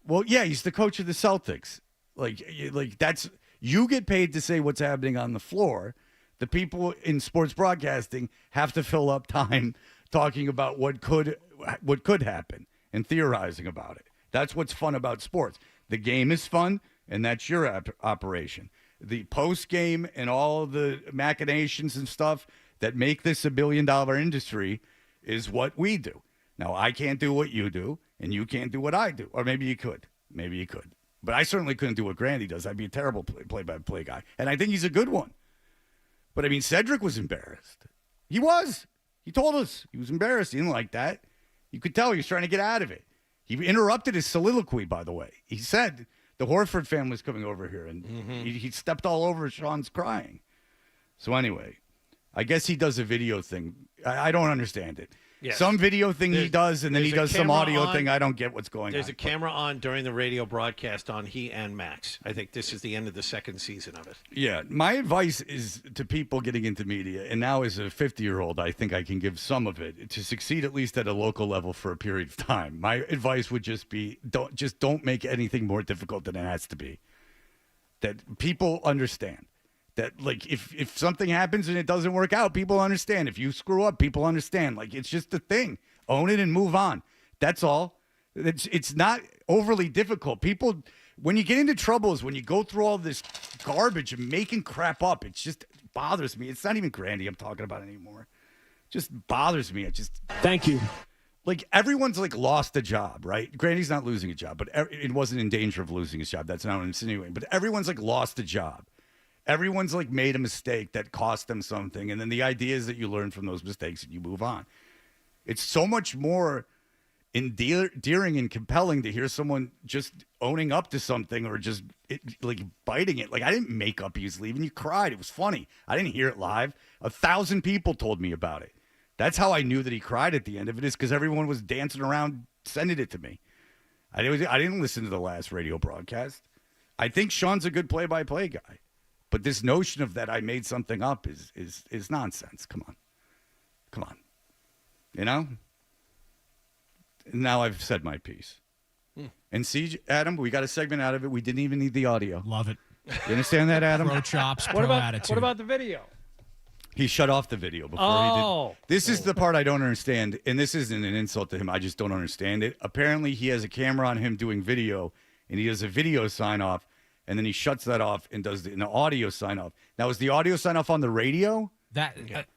Well, yeah, he's the coach of the Celtics. Like that's, you get paid to say what's happening on the floor. The people in sports broadcasting have to fill up time talking about what could happen and theorizing about it. That's what's fun about sports. The game is fun, and that's your operation. The post game and all the machinations and stuff that make this $1 billion industry is what we do. Now, I can't do what you do, and you can't do what I do. Or maybe you could. But I certainly couldn't do what Grandy does. I'd be a terrible play-by-play guy. And I think he's a good one. But, I mean, Cedric was embarrassed. He was. He told us he was embarrassed. He didn't like that. You could tell he was trying to get out of it. He interrupted his soliloquy, by the way. He said the Horford family's coming over here, and he stepped all over Sean's crying. So anyway, I guess he does a video thing. I don't understand it. Yes. Some video thing he does, and then he does some audio thing. I don't get what's going on. There's a camera on during the radio broadcast on he and Max. I think this is the end of the second season of it. Yeah, my advice is to people getting into media, and now as a 50-year-old, I think I can give some of it to succeed at least at a local level for a period of time. My advice would just be don't make anything more difficult than it has to be. That people understand. That, like, if something happens and it doesn't work out, people understand. If you screw up, people understand. Like, it's just a thing. Own it and move on. That's all. It's not overly difficult. People, when you get into trouble is when you go through all this garbage and making crap up. It just bothers me. It's not even Grandy I'm talking about anymore. It just bothers me. Thank you. Like, everyone's, like, lost a job, right? Grandy's not losing a job, but it wasn't in danger of losing his job. That's not what I'm insinuating. But everyone's, like, lost a job. Everyone's like made a mistake that cost them something. And then the idea is that you learn from those mistakes and you move on. It's so much more endearing and compelling to hear someone just owning up to something or just like biting it. Like, I didn't make up he was leaving. You cried. It was funny. I didn't hear it live. 1,000 people told me about it. That's how I knew that he cried at the end of it, is because everyone was dancing around sending it to me. I didn't listen to the last radio broadcast. I think Sean's a good play-by-play guy. But this notion of that I made something up is nonsense. Come on. You know? Now I've said my piece. And see, Adam, we got a segment out of it. We didn't even need the audio. Love it. You understand that, Adam? Pro chops, pro attitude. What about the video? He shut off the video before he did. This is the part I don't understand, and this isn't an insult to him. I just don't understand it. Apparently, he has a camera on him doing video, and he does a video sign-off, and then he shuts that off and does an audio sign-off. Now, is the audio sign-off on the radio?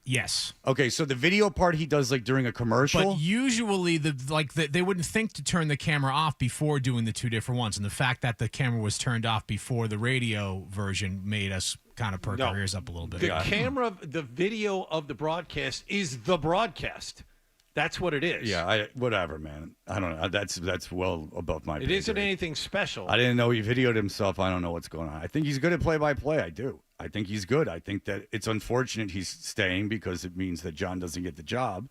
Yes. Okay, so the video part he does like during a commercial. But usually, they wouldn't think to turn the camera off before doing the two different ones, and the fact that the camera was turned off before the radio version made us kind of perk our ears up a little bit. The camera, the video of the broadcast is the broadcast. That's what it is. Yeah, whatever, man. I don't know. That's well above my. It isn't anything special. I didn't know he videoed himself. I don't know what's going on. I think he's good at play-by-play. I do. I think he's good. I think that it's unfortunate he's staying because it means that John doesn't get the job.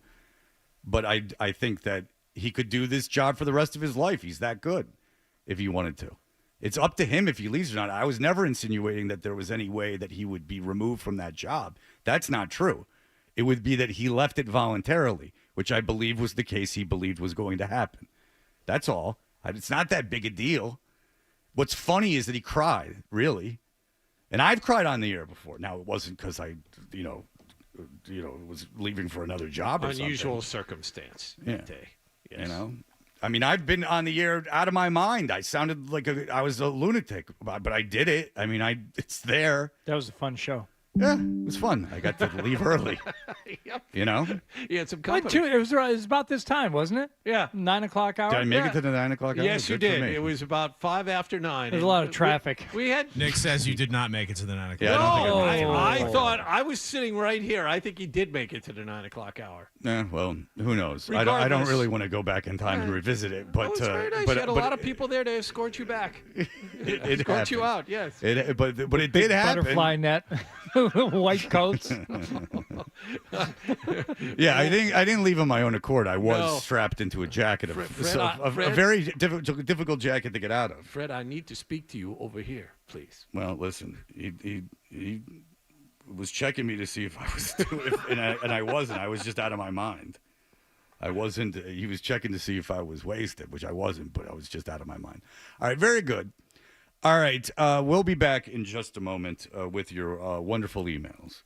But I think that he could do this job for the rest of his life. He's that good if he wanted to. It's up to him if he leaves or not. I was never insinuating that there was any way that he would be removed from that job. That's not true. It would be that he left it voluntarily, which I believe was the case he believed was going to happen. That's all. It's not that big a deal. What's funny is that he cried, really. And I've cried on the air before. Now, it wasn't because I, was leaving for another job or Unusual something. circumstance. Yeah. Day. Yes. You know? I mean, I've been on the air out of my mind. I sounded like I was a lunatic, but I did it. I mean, it's there. That was a fun show. Yeah, it was fun. I got to leave early. Yep. You know? You had some Wait, company. it was about this time, wasn't it? Yeah. 9 o'clock hour? Did I make it to the 9 o'clock hour? Yes, you Good for did. me. It was about 5 after 9. There's a lot of traffic. We had. Nick says you did not make it to the 9 o'clock. Yeah, I don't think I thought I was sitting right here. I think he did make it to the 9 o'clock hour. Yeah, well, who knows? I Regardless. don't really want to go back in time and revisit it. But It's very nice. but You had a lot of people there to escort you back. it escort you happened. out. Yes. But it did happen. Butterfly net, white coats. Yeah, I didn't leave on my own accord. I was No. strapped into a jacket, Fred, a very difficult jacket to get out of. Fred, I need to speak to you over here, please. Well, listen, he was checking me to see if I was doing, and I wasn't. I was just out of my mind. I wasn't. He was checking to see if I was wasted, which I wasn't, but I was just out of my mind. All right, very good. All right, we'll be back in just a moment with your wonderful emails.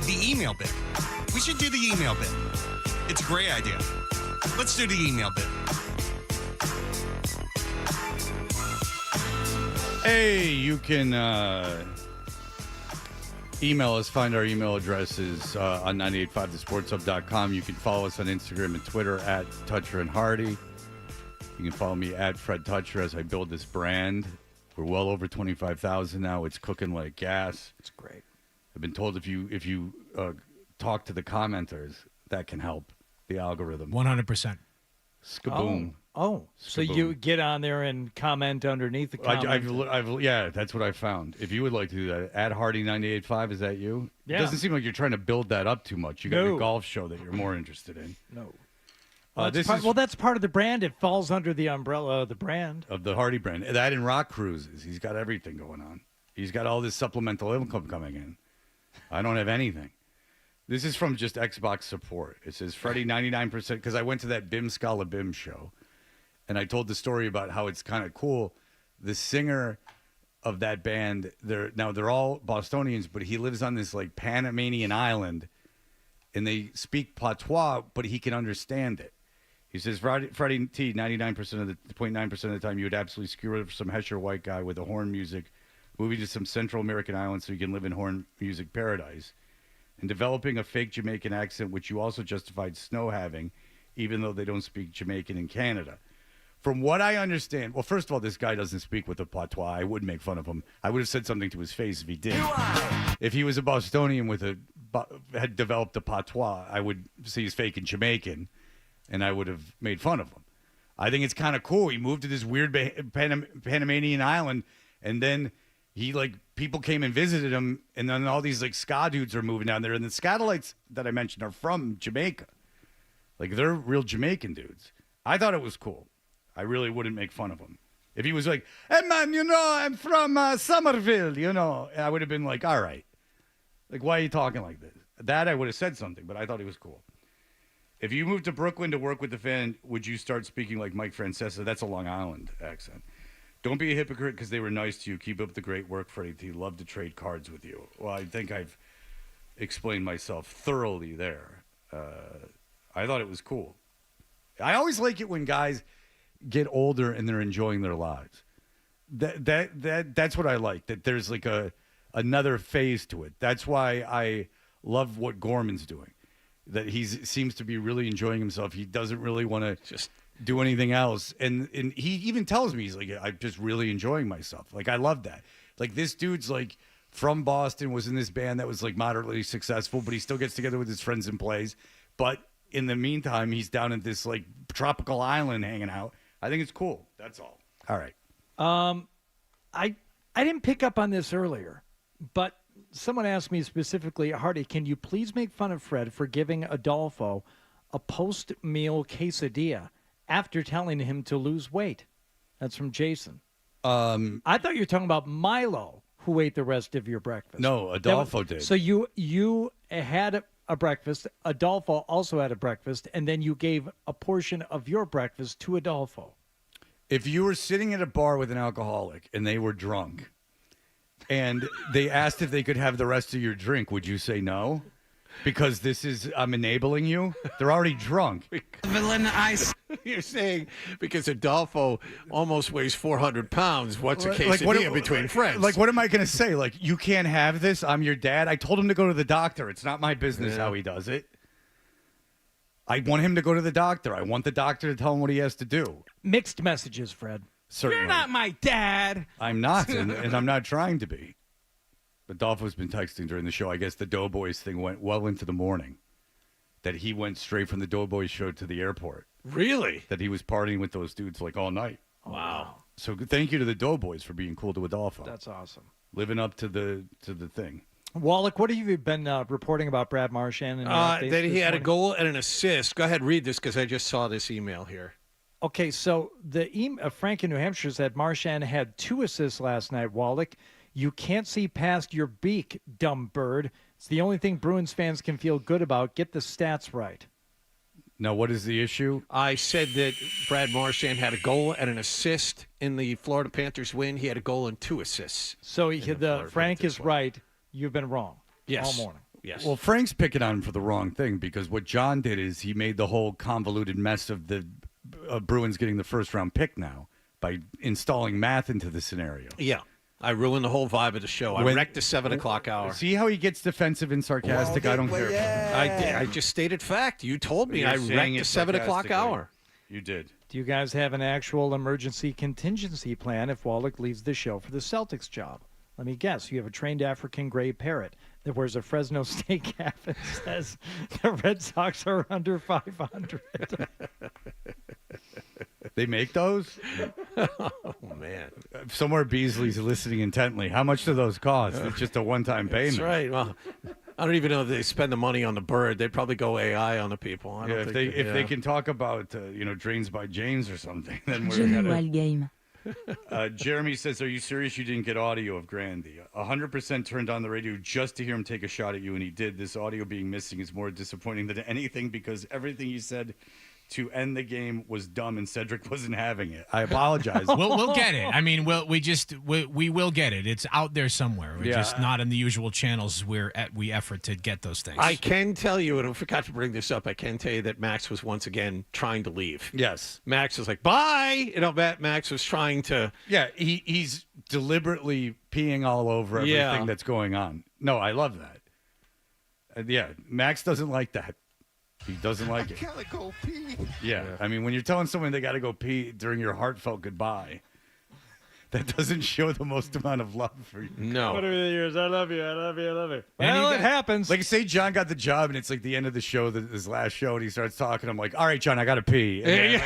the email bit. We should do the email bit. It's a great idea. Let's do the email bit. Hey, you can email us. Find our email addresses on 985thesportshub.com. You can follow us on Instagram and Twitter at Toucher and Hardy. You can follow me at Fred Toucher as I build this brand. We're well over 25,000 now. It's cooking like gas. It's great. I've been told if you talk to the commenters, that can help the algorithm. 100%. Skaboom. Oh, so you get on there and comment underneath the comment. Yeah, that's what I found. If you would like to do that, at Hardy985, is that you? Yeah. It doesn't seem like you're trying to build that up too much. You got your golf show that you're more interested in. No. That's part of the brand. It falls under the umbrella of the brand. Of the Hardy brand. That and rock cruises. He's got everything going on. He's got all this supplemental income coming in. I don't have anything. This is from just Xbox support. It says, Freddie, 99%, because I went to that Bim Scala Bim show, and I told the story about how it's kind of cool. The singer of that band, they're all Bostonians, but he lives on this like Panamanian island, and they speak patois, but he can understand it. He says, Freddie T, 0.9% of the time, you would absolutely skewer for some Hesher white guy with the horn music, moving to some Central American island so you can live in horn music paradise, and developing a fake Jamaican accent, which you also justified Snow having, even though they don't speak Jamaican in Canada. From what I understand, well, first of all, this guy doesn't speak with a patois. I would make fun of him. I would have said something to his face if he did. If he was a Bostonian had developed a patois, I would see he's fake and Jamaican, and I would have made fun of him. I think it's kind of cool. He moved to this weird Panamanian island, and then people came and visited him, and then all these ska dudes are moving down there, and the Scatolites that I mentioned are from Jamaica. They're real Jamaican dudes. I thought it was cool. I really wouldn't make fun of him. If he was like, hey man, I'm from Somerville, I would have been like, all right. Why are you talking like this? That I would have said something, but I thought he was cool. If you moved to Brooklyn to work with the fan, would you start speaking like Mike Francesa? That's a Long Island accent. Don't be a hypocrite because they were nice to you. Keep up the great work, Freddie T. Love to trade cards with you. Well, I think I've explained myself thoroughly there. I thought it was cool. I always like it when guys get older and they're enjoying their lives. That's what I like. That there's another phase to it. That's why I love what Gorman's doing. That he seems to be really enjoying himself. He doesn't really want to just do anything else. And he even tells me, he's like, I'm just really enjoying myself. I love that. This dude's from Boston, was in this band that was moderately successful, but he still gets together with his friends and plays. But in the meantime, he's down at this tropical island hanging out. I think it's cool. That's all. All right. I didn't pick up on this earlier, but someone asked me specifically, Hardy, can you please make fun of Fred for giving Adolfo a post-meal quesadilla after telling him to lose weight? That's from Jason. I thought you were talking about Milo, who ate the rest of your breakfast. No, Adolfo did. So you had a breakfast. Adolfo also had a breakfast, and then you gave a portion of your breakfast to Adolfo. If you were sitting at a bar with an alcoholic and they were drunk and they asked if they could have the rest of your drink, would you say no? Because I'm enabling you? They're already drunk. You're saying because Adolfo almost weighs 400 pounds, what's a quesadilla between friends? What am I going to say? You can't have this? I'm your dad? I told him to go to the doctor. It's not my business how he does it. I want him to go to the doctor. I want the doctor to tell him what he has to do. Mixed messages, Fred. Certainly. You're not my dad. I'm not, and I'm not trying to be. Adolfo's been texting during the show. I guess the Doughboys thing went well into the morning. That he went straight from the Doughboys show to the airport. Really? That he was partying with those dudes all night. Wow. So thank you to the Doughboys for being cool to Adolfo. That's awesome. Living up to the thing. Wallach, what have you been reporting about Brad Marchand? That he had a goal and an assist. Go ahead, read this because I just saw this email here. Okay, so Frank in New Hampshire said Marchand had 2 assists last night, Wallach. You can't see past your beak, dumb bird. It's the only thing Bruins fans can feel good about. Get the stats right. Now, what is the issue? I said that Brad Marchand had a goal and an assist in the Florida Panthers win. He had a goal and 2 assists. So Frank is right. You've been wrong. Yes. All morning. Yes. Well, Frank's picking on him for the wrong thing because what John did is he made the whole convoluted mess of the Bruins getting the first-round pick now by installing math into the scenario. Yeah. I ruined the whole vibe of the show. I wrecked the 7 o'clock hour. See how he gets defensive and sarcastic? I don't care. I did. I just stated fact. You told me I wrecked the 7 o'clock hour. You did. Do you guys have an actual emergency contingency plan if Wallach leaves the show for the Celtics job? Let me guess. You have a trained African gray parrot that wears a Fresno State cap and says the Red Sox are under 500. They make those? Oh, man. Somewhere Beasley's listening intently. How much do those cost? It's just a one-time payment. That's right. Well, I don't even know if they spend the money on the bird. They'd probably go AI on the people. I don't think if they can talk about Drains by James or something, then we're General game. Jeremy says, "Are you serious? You didn't get audio of Grandy? 100% turned on the radio just to hear him take a shot at you, and he did. This audio being missing is more disappointing than anything because everything you said to end the game was dumb, and Cedric wasn't having it. I apologize. We'll get it. I mean, we will get it. It's out there somewhere. We're just not in the usual channels where we effort to get those things. I can tell you, and I forgot to bring this up, I can tell you that Max was once again trying to leave. Yes. Max was like, bye. Max was trying to. Yeah, he's deliberately peeing all over everything that's going on. No, I love that. Max doesn't like that. He doesn't like it. Gotta go pee. Yeah, I mean, when you're telling someone they got to go pee during your heartfelt goodbye, that doesn't show the most amount of love for you. No. What are the years? I love you. I love you. I love you. Well, it happens. Like, say John got the job, and it's like the end of the show, his last show, and he starts talking. I'm like, all right, John, I got to pee. And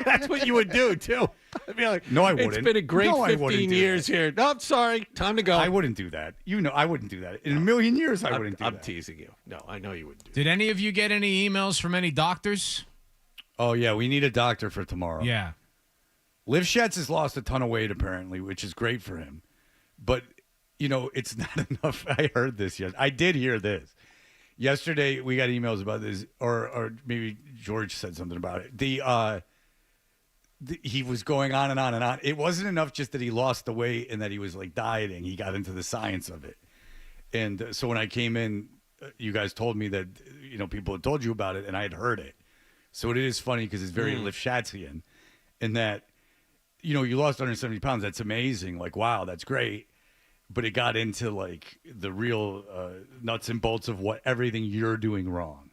That's what you would do, too. I'd be like, no, I wouldn't. It's been a great 15 years here. No, I'm sorry. Time to go. I wouldn't do that. I wouldn't do that. In a million years, I wouldn't do that. I'm teasing you. No, I know you wouldn't do that. Did any of you get any emails from any doctors? Oh, yeah, we need a doctor for tomorrow. Yeah. Liv Schatz has lost a ton of weight, apparently, which is great for him. But, it's not enough. I heard this yesterday. I did hear this. Yesterday, we got emails about this, or maybe George said something about it. He was going on and on and on. It wasn't enough just that he lost the weight and that he was, like, dieting. He got into the science of it. And so when I came in, you guys told me that, people had told you about it, and I had heard it. So it is funny because it's very Liv Schatzian in that, you lost 170 pounds. That's amazing. Like, wow, that's great. But it got into, like, the real nuts and bolts of everything you're doing wrong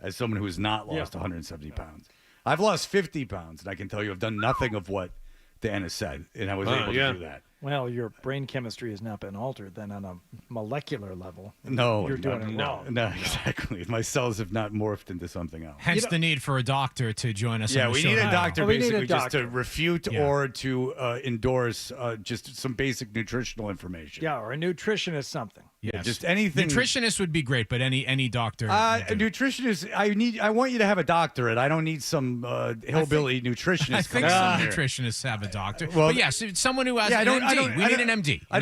as someone who has not lost 170 pounds. I've lost 50 pounds, and I can tell you I've done nothing of what Dana said, and I was able to do that. Well, your brain chemistry has not been altered then on a molecular level. No. You're doing it wrong. No, exactly. My cells have not morphed into something else. Hence the need for a doctor to join us on the show. We need a doctor basically just to refute or to endorse just some basic nutritional information. Yeah, or a nutritionist something. Yes. Just anything. Nutritionist would be great, but any doctor. A nutritionist, I want you to have a doctorate. I don't need some hillbilly nutritionist. I think some nutritionists have a doctor. Well, but yes, someone who has an MD. We need an MD. I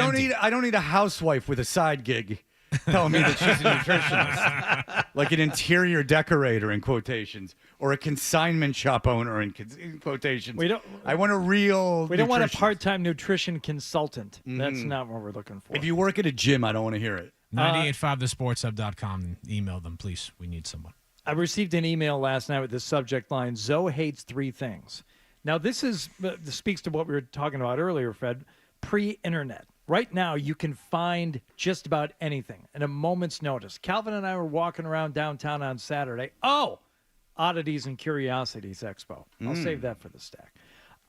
don't need a housewife with a side gig telling me that she's a nutritionist, like an interior decorator in quotations, or a consignment shop owner in quotations. I want a real. We don't want a part-time nutrition consultant. That's not what we're looking for. If you work at a gym, I don't want to hear it. 985thesportshub.com. Email them, please. We need someone. I received an email last night with the subject line, Zoe hates 3 things. Now, this speaks to what we were talking about earlier, Fred, pre-internet. Right now, you can find just about anything at a moment's notice. Calvin and I were walking around downtown on Saturday. Oh, Oddities and Curiosities Expo. I'll save that for the stack.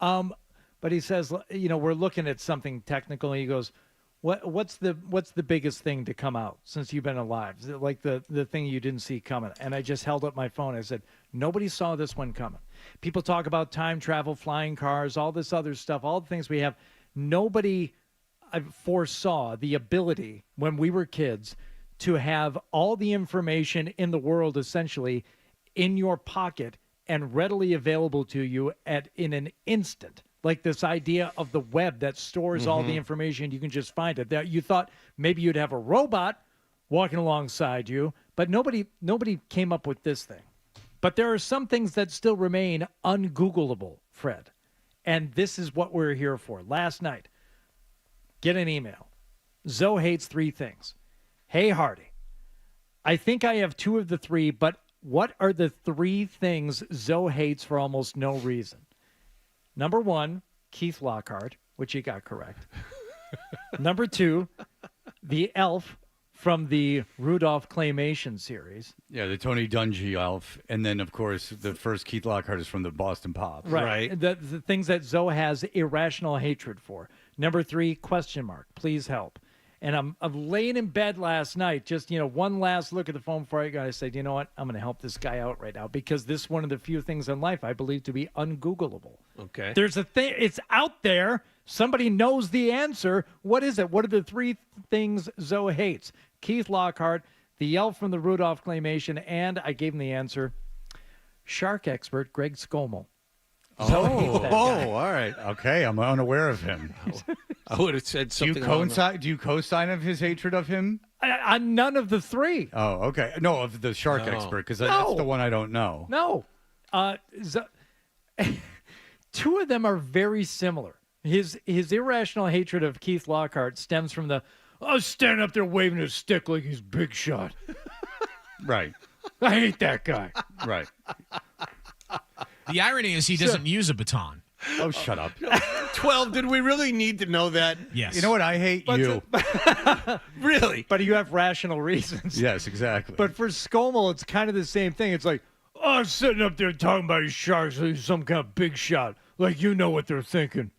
But he says, we're looking at something technical. And he goes, what's the biggest thing to come out since you've been alive? Is it like the thing you didn't see coming? And I just held up my phone. I said, nobody saw this one coming. People talk about time travel, flying cars, all this other stuff, all the things we have. Nobody foresaw the ability when we were kids to have all the information in the world essentially in your pocket and readily available to you in an instant. Like this idea of the web that stores all the information, you can just find it. That you thought maybe you'd have a robot walking alongside you, but nobody came up with this thing. But there are some things that still remain ungoogleable, Fred. And this is what we're here for. Last night, get an email. Zoe hates 3 things. Hey, Hardy, I think I have 2 of the 3, but what are the 3 things Zoe hates for almost no reason? Number 1, Keith Lockhart, which he got correct. Number 2, the elf from the Rudolph Claymation series. Yeah, the Tony Dungy elf. And then, of course, the first Keith Lockhart is from the Boston Pops. Right. The things that Zoe has irrational hatred for. Number 3, question mark. Please help. And I'm laying in bed last night, just, one last look at the phone before I got to say, you know what? I'm going to help this guy out right now because this is one of the few things in life I believe to be ungoogleable. Okay. There's a thing. It's out there. Somebody knows the answer. What is it? What are the 3 things Zoe hates? Keith Lockhart, the elf from the Rudolph Claymation, and I gave him the answer, shark expert Greg Scommel. All right. Okay, I'm unaware of him. I would have said something. Do you co-sign of his hatred of him? None of the 3. Oh, okay. No, of the shark expert, because that's the one I don't know. No. 2 of them are very similar. His irrational hatred of Keith Lockhart stems from the, standing up there waving his stick like he's Big Shot. Right. I hate that guy. Right. The irony is he doesn't use a baton. Oh, shut up. 12, did we really need to know that? Yes. You know what? I hate you. Really? But you have rational reasons. Yes, exactly. But for Scommel, it's kind of the same thing. It's like, I'm sitting up there talking about his sharks like he's some kind of big shot. Like, you know what they're thinking.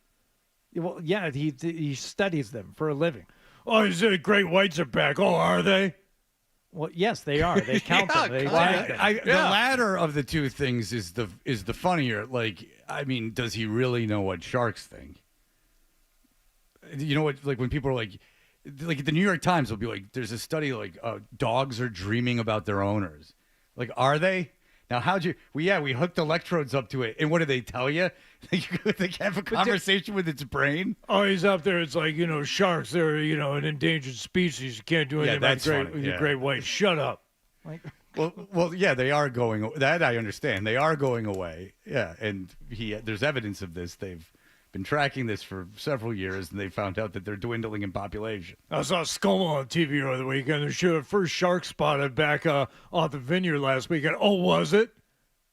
Well, yeah, he studies them for a living. Oh, he said great whites are back. Oh, are they? Well, yes, they are. They count them. They rank them. The latter of the 2 things is the funnier. Like, I mean, does he really know what sharks think? You know what? Like when people are like the New York Times will be like, "There's a study like dogs are dreaming about their owners." Like, are they? Now, how'd you? Well, we hooked electrodes up to it, and what do they tell you? They have a conversation with its brain. Oh, he's up there. It's like, sharks. They're an endangered species. You can't do anything about the great white. Shut up. Like, well, yeah, they are going. That I understand. They are going away. Yeah, and there's evidence of this. They've been tracking this for several years, and they found out that they're dwindling in population. I saw Scommel on TV over the weekend. They showed the first shark spotted back off the vineyard last weekend. Oh, was it?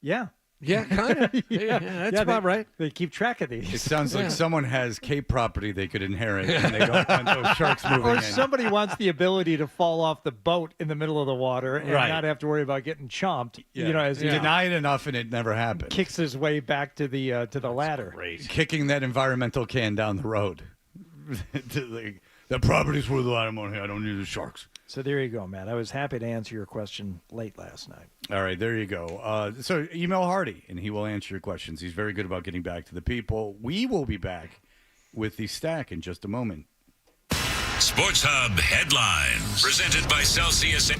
Yeah. Yeah, kind of. yeah, that's about right. They keep track of these. It sounds like someone has Cape property they could inherit, and they don't want those sharks moving or in. Somebody wants the ability to fall off the boat in the middle of the water and not have to worry about getting chomped. Yeah. As he denied enough, and it never happened. Kicks his way back to the ladder. Great. Kicking that environmental can down the road. That property's worth a lot of money. I don't need the sharks. So there you go, Matt. I was happy to answer your question late last night. All right, there you go. So email Hardy, and he will answer your questions. He's very good about getting back to the people. We will be back with the stack in just a moment. Sports Hub headlines presented by Celsius.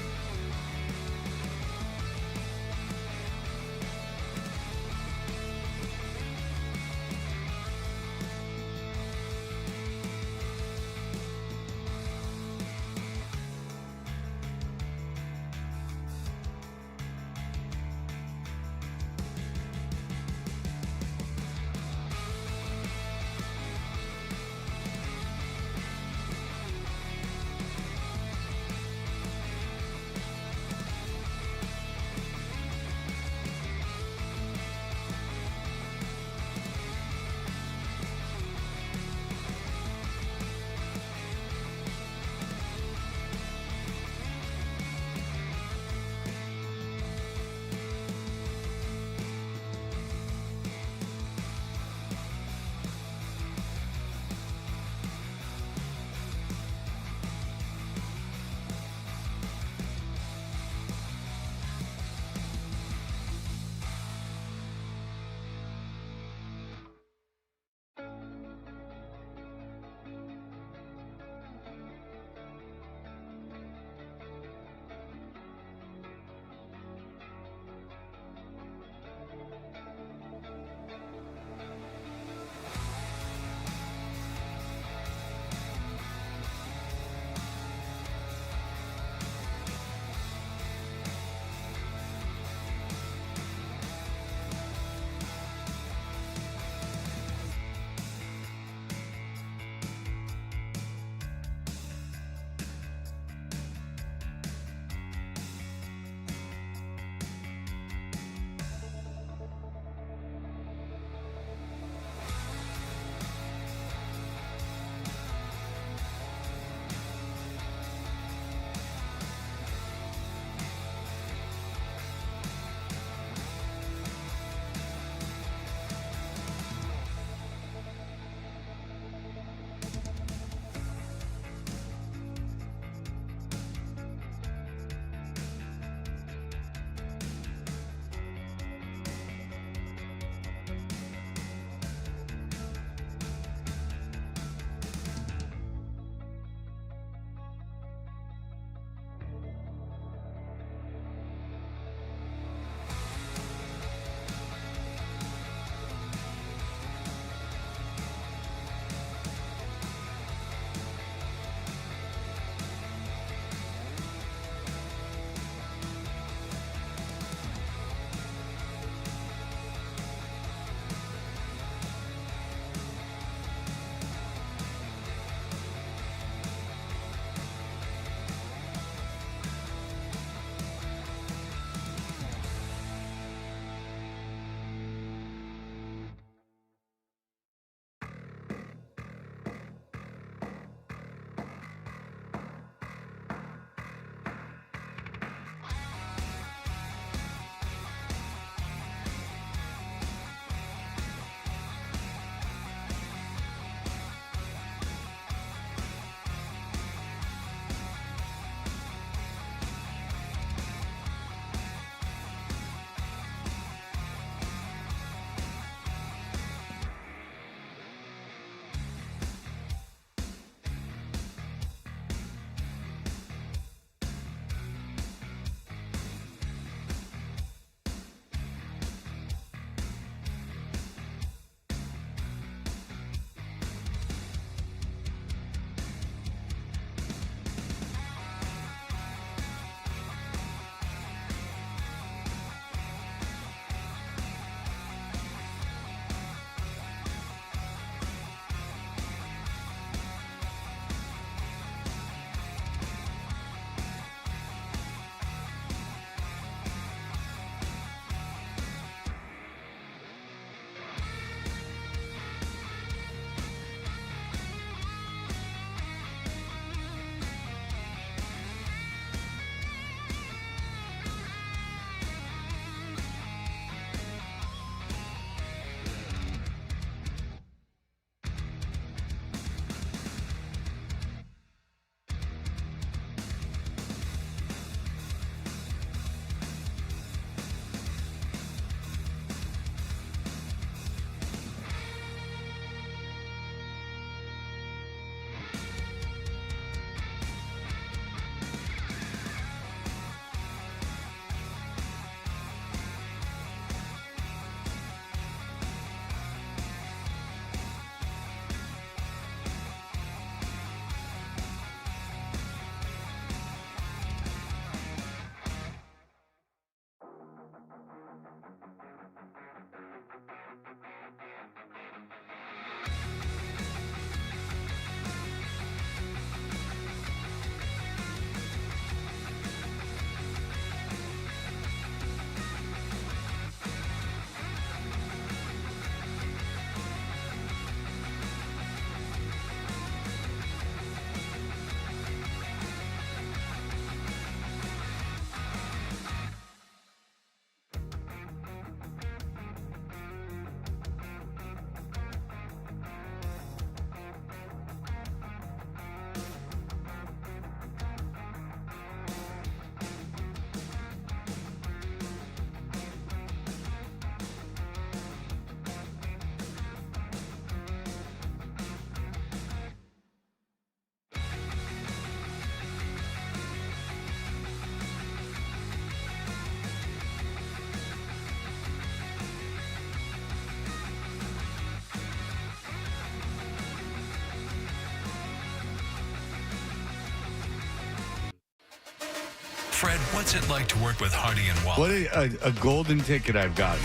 Fred, what's it like to work with Hardy and Walden? What a golden ticket I've gotten.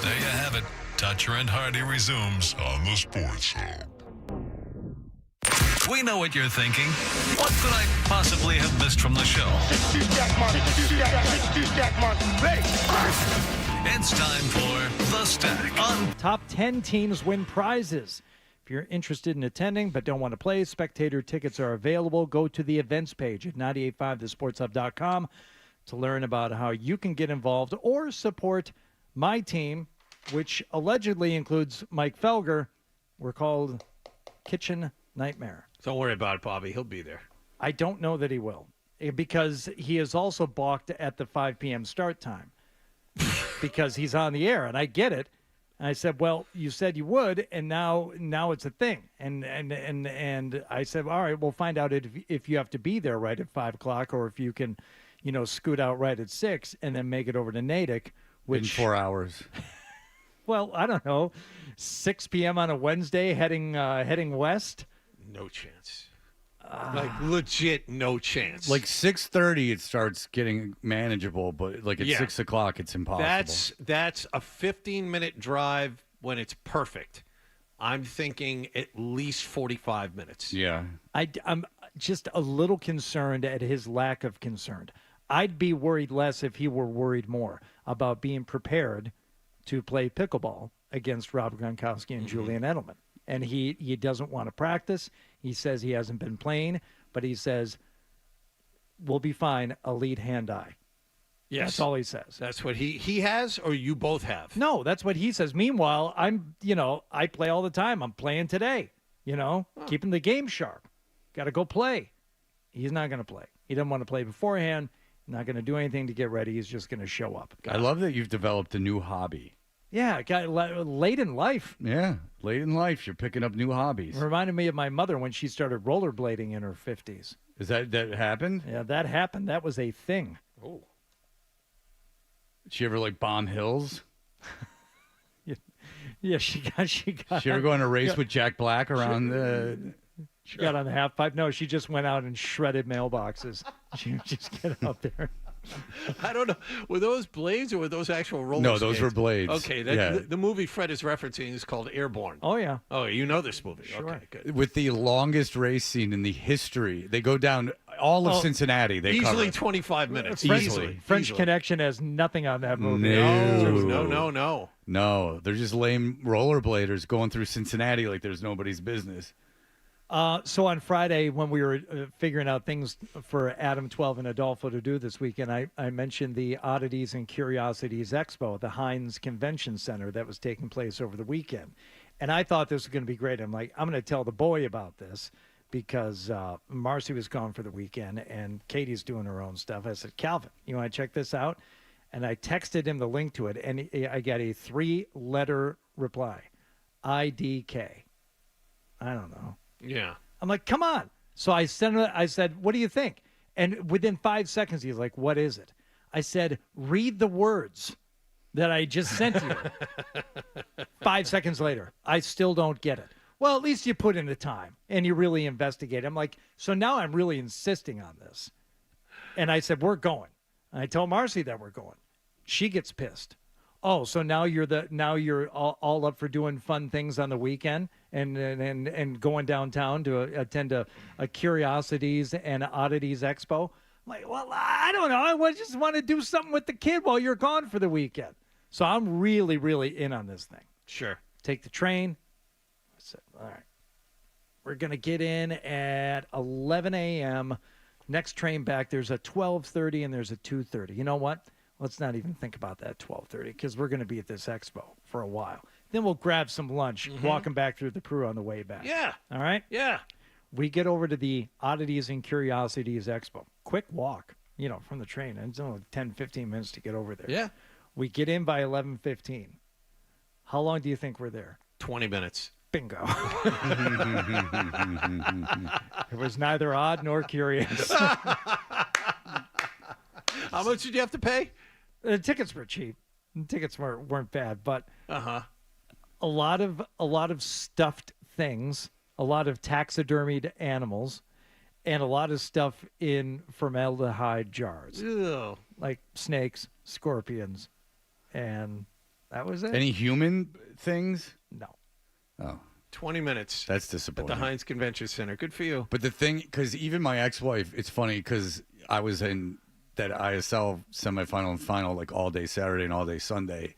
There you have it. Toucher and Hardy resumes on the Sports Hub. We know what you're thinking. What could I possibly have missed from the show? It's time for The Stack on Top 10 teams win prizes. If you're interested in attending but don't want to play, spectator tickets are available. Go to the events page at 985thesportshub.com to learn about how you can get involved or support my team, which allegedly includes Mike Felger. We're called Kitchen Nightmare. Don't worry about it, Bobby. He'll be there. I don't know that he will, because he is also balked at the 5 p.m. start time because he's on the air, and I get it. And I said, well, you said you would, and now it's a thing. And I said, all right, we'll find out if you have to be there right at 5 o'clock or if you can, scoot out right at 6 and then make it over to Natick. In 4 hours. Well, I don't know, 6 p.m. on a Wednesday heading west? No chance. Like legit no chance. Like 6:30, it starts getting manageable, but like at 6 o'clock, it's impossible. That's a 15-minute drive when it's perfect. I'm thinking at least 45 minutes. Yeah. I'm just a little concerned at his lack of concern. I'd be worried less if he were worried more about being prepared to play pickleball against Rob Gronkowski and Julian Edelman. And he doesn't want to practice. He says he hasn't been playing, but he says, we'll be fine. I'll lead hand-eye. Yes. That's all he says. That's what he has, or you both have? No, that's what he says. Meanwhile, I play all the time. I'm playing today, keeping the game sharp. Got to go play. He's not going to play. He doesn't want to play beforehand. Not going to do anything to get ready. He's just going to show up. I love that you've developed a new hobby. Yeah, late in life. Yeah, late in life, you're picking up new hobbies. Reminded me of my mother when she started rollerblading in her 50s. Is that happened? Yeah, that happened. That was a thing. Oh. Did she ever bomb hills? Yeah, she got. She ever go on a race with Jack Black around the? She got on the half pipe. No, she just went out and shredded mailboxes. She would just get out there. I don't know. Were those blades or were those actual roller No, skates? those were blades. Okay, the movie Fred is referencing is called Airborne. Oh, yeah. Oh, you know this movie. Sure. Okay, good. With the longest race scene in the history. They go down all of Cincinnati. They easily cover. 25 minutes. Easily. French Connection has nothing on that movie. No. No, they're just lame rollerbladers going through Cincinnati like there's nobody's business. So on Friday, when we were figuring out things for Adam 12 and Adolfo to do this weekend, I mentioned the Oddities and Curiosities Expo at the Heinz Convention Center that was taking place over the weekend. And I thought this was going to be great. I'm like, I'm going to tell the boy about this because Marcy was gone for the weekend and Katie's doing her own stuff. I said, Calvin, you want to check this out? And I texted him the link to it, and I got a 3-letter reply, IDK. I don't know. Yeah. I'm like, come on. So I sent it. I said, what do you think? And within 5 seconds, he's like, what is it? I said, read the words that I just sent you. 5 seconds later, I still don't get it. Well, at least you put in the time and you really investigate. I'm like, so now I'm really insisting on this. And I said, we're going. And I told Marcy that we're going. She gets pissed. Oh, so now you're all up for doing fun things on the weekend and going downtown to attend a Curiosities and Oddities Expo? I'm like, well, I don't know. I just want to do something with the kid while you're gone for the weekend. So I'm really, really in on this thing. Sure. Take the train. I said, all right. We're going to get in at 11 a.m. Next train back, there's a 12:30 and there's a 2:30. You know what? Let's not even think about that 12:30 because we're going to be at this expo for a while. Then we'll grab some lunch, walking back through the Peru on the way back. Yeah. All right? Yeah. We get over to the Oddities and Curiosities Expo. Quick walk, from the train. And it's only 10, 15 minutes to get over there. Yeah. We get in by 11:15. How long do you think we're there? 20 minutes. Bingo. It was neither odd nor curious. How much did you have to pay? The tickets were cheap. The tickets weren't bad, but a lot of stuffed things, a lot of taxidermied animals, and a lot of stuff in formaldehyde jars, Ew. like snakes, scorpions, and that was it. Any human things? No. Oh. 20 minutes That's at disappointing. the Heinz Convention Center. Good for you. But the thing, because even my ex-wife, it's funny because I was in that ISL semifinal and final like all day Saturday and all day Sunday.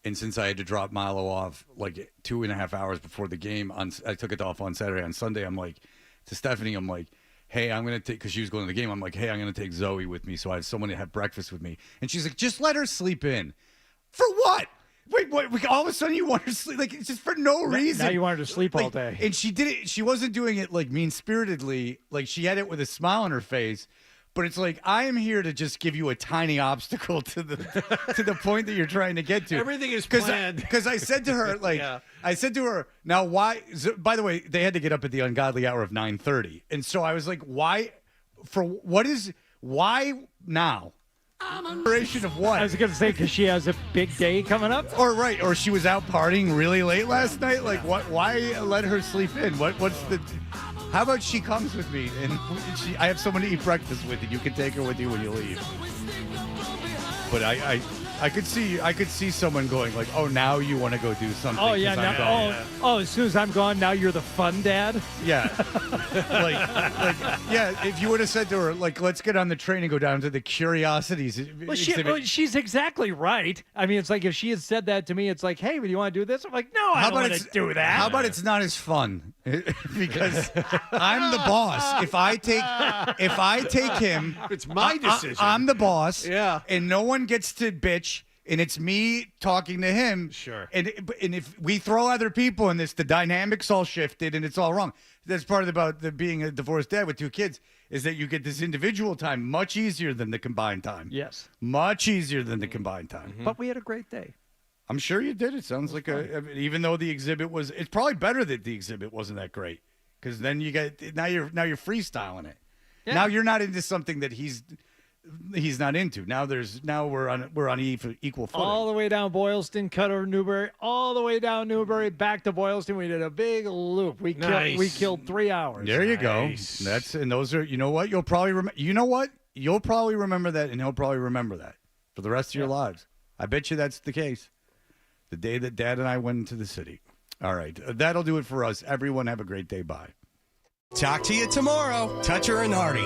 And since I had to drop Milo off like 2.5 hours before the game, I took it off on Saturday. On Sunday, I'm like, to Stephanie, I'm like, hey, I'm going to take, because she was going to the game, I'm like, hey, I'm going to take Zoe with me so I have someone to have breakfast with me. And she's like, just let her sleep in. For what? Wait, all of a sudden you want her to sleep? Like, it's just for no reason. Now you want her to sleep all day. And she did it. She wasn't doing it like mean-spiritedly. Like, she had it with a smile on her face. But it's like, I am here to just give you a tiny obstacle to the point that you're trying to get to. Everything is planned. Because I said to her, like, I said to her, now why? By the way, they had to get up at the ungodly hour of 9:30, and so I was like, why? Why now? Duration of what? I was going to say because she has a big day coming up. Or she was out partying really late last night. Like, what? Why let her sleep in? What's the? How about she comes with me and I have someone to eat breakfast with, and you can take her with you when you leave. But I could see someone going like, oh, now you want to go do something. Oh yeah, now, as soon as I'm gone, now you're the fun dad. Yeah, yeah. If you would have said to her like, let's get on the train and go down to the Curiosities. Well, she's exactly right. I mean, it's like if she had said that to me, it's like, hey, do you want to do this? I'm like, no, I don't want to do that. How about it's not as fun? Because I'm the boss. If I take him, it's my decision. I'm the boss. Yeah, and no one gets to bitch. And it's me talking to him. Sure. And if we throw other people in this, the dynamics all shifted and it's all wrong. That's part about being a divorced dad with 2 kids is that you get this individual time much easier than the combined time. Yes. Much easier than the combined time. Mm-hmm. But we had a great day. I'm sure you did. It sounds like even though the exhibit was, it's probably better that the exhibit wasn't that great because then now you're freestyling it. Yeah. Now you're not into something that he's not into. Now we're on equal footing. All the way down Boylston, cut over Newbury, all the way down Newbury, back to Boylston. We did a big loop. We killed 3 hours. There you go. Those are, you know what? You'll probably You'll probably remember that, and he'll probably remember that for the rest of your lives. I bet you that's the case. The day that Dad and I went into the city. All right. That'll do it for us. Everyone have a great day. Bye. Talk to you tomorrow. Toucher and Hardy.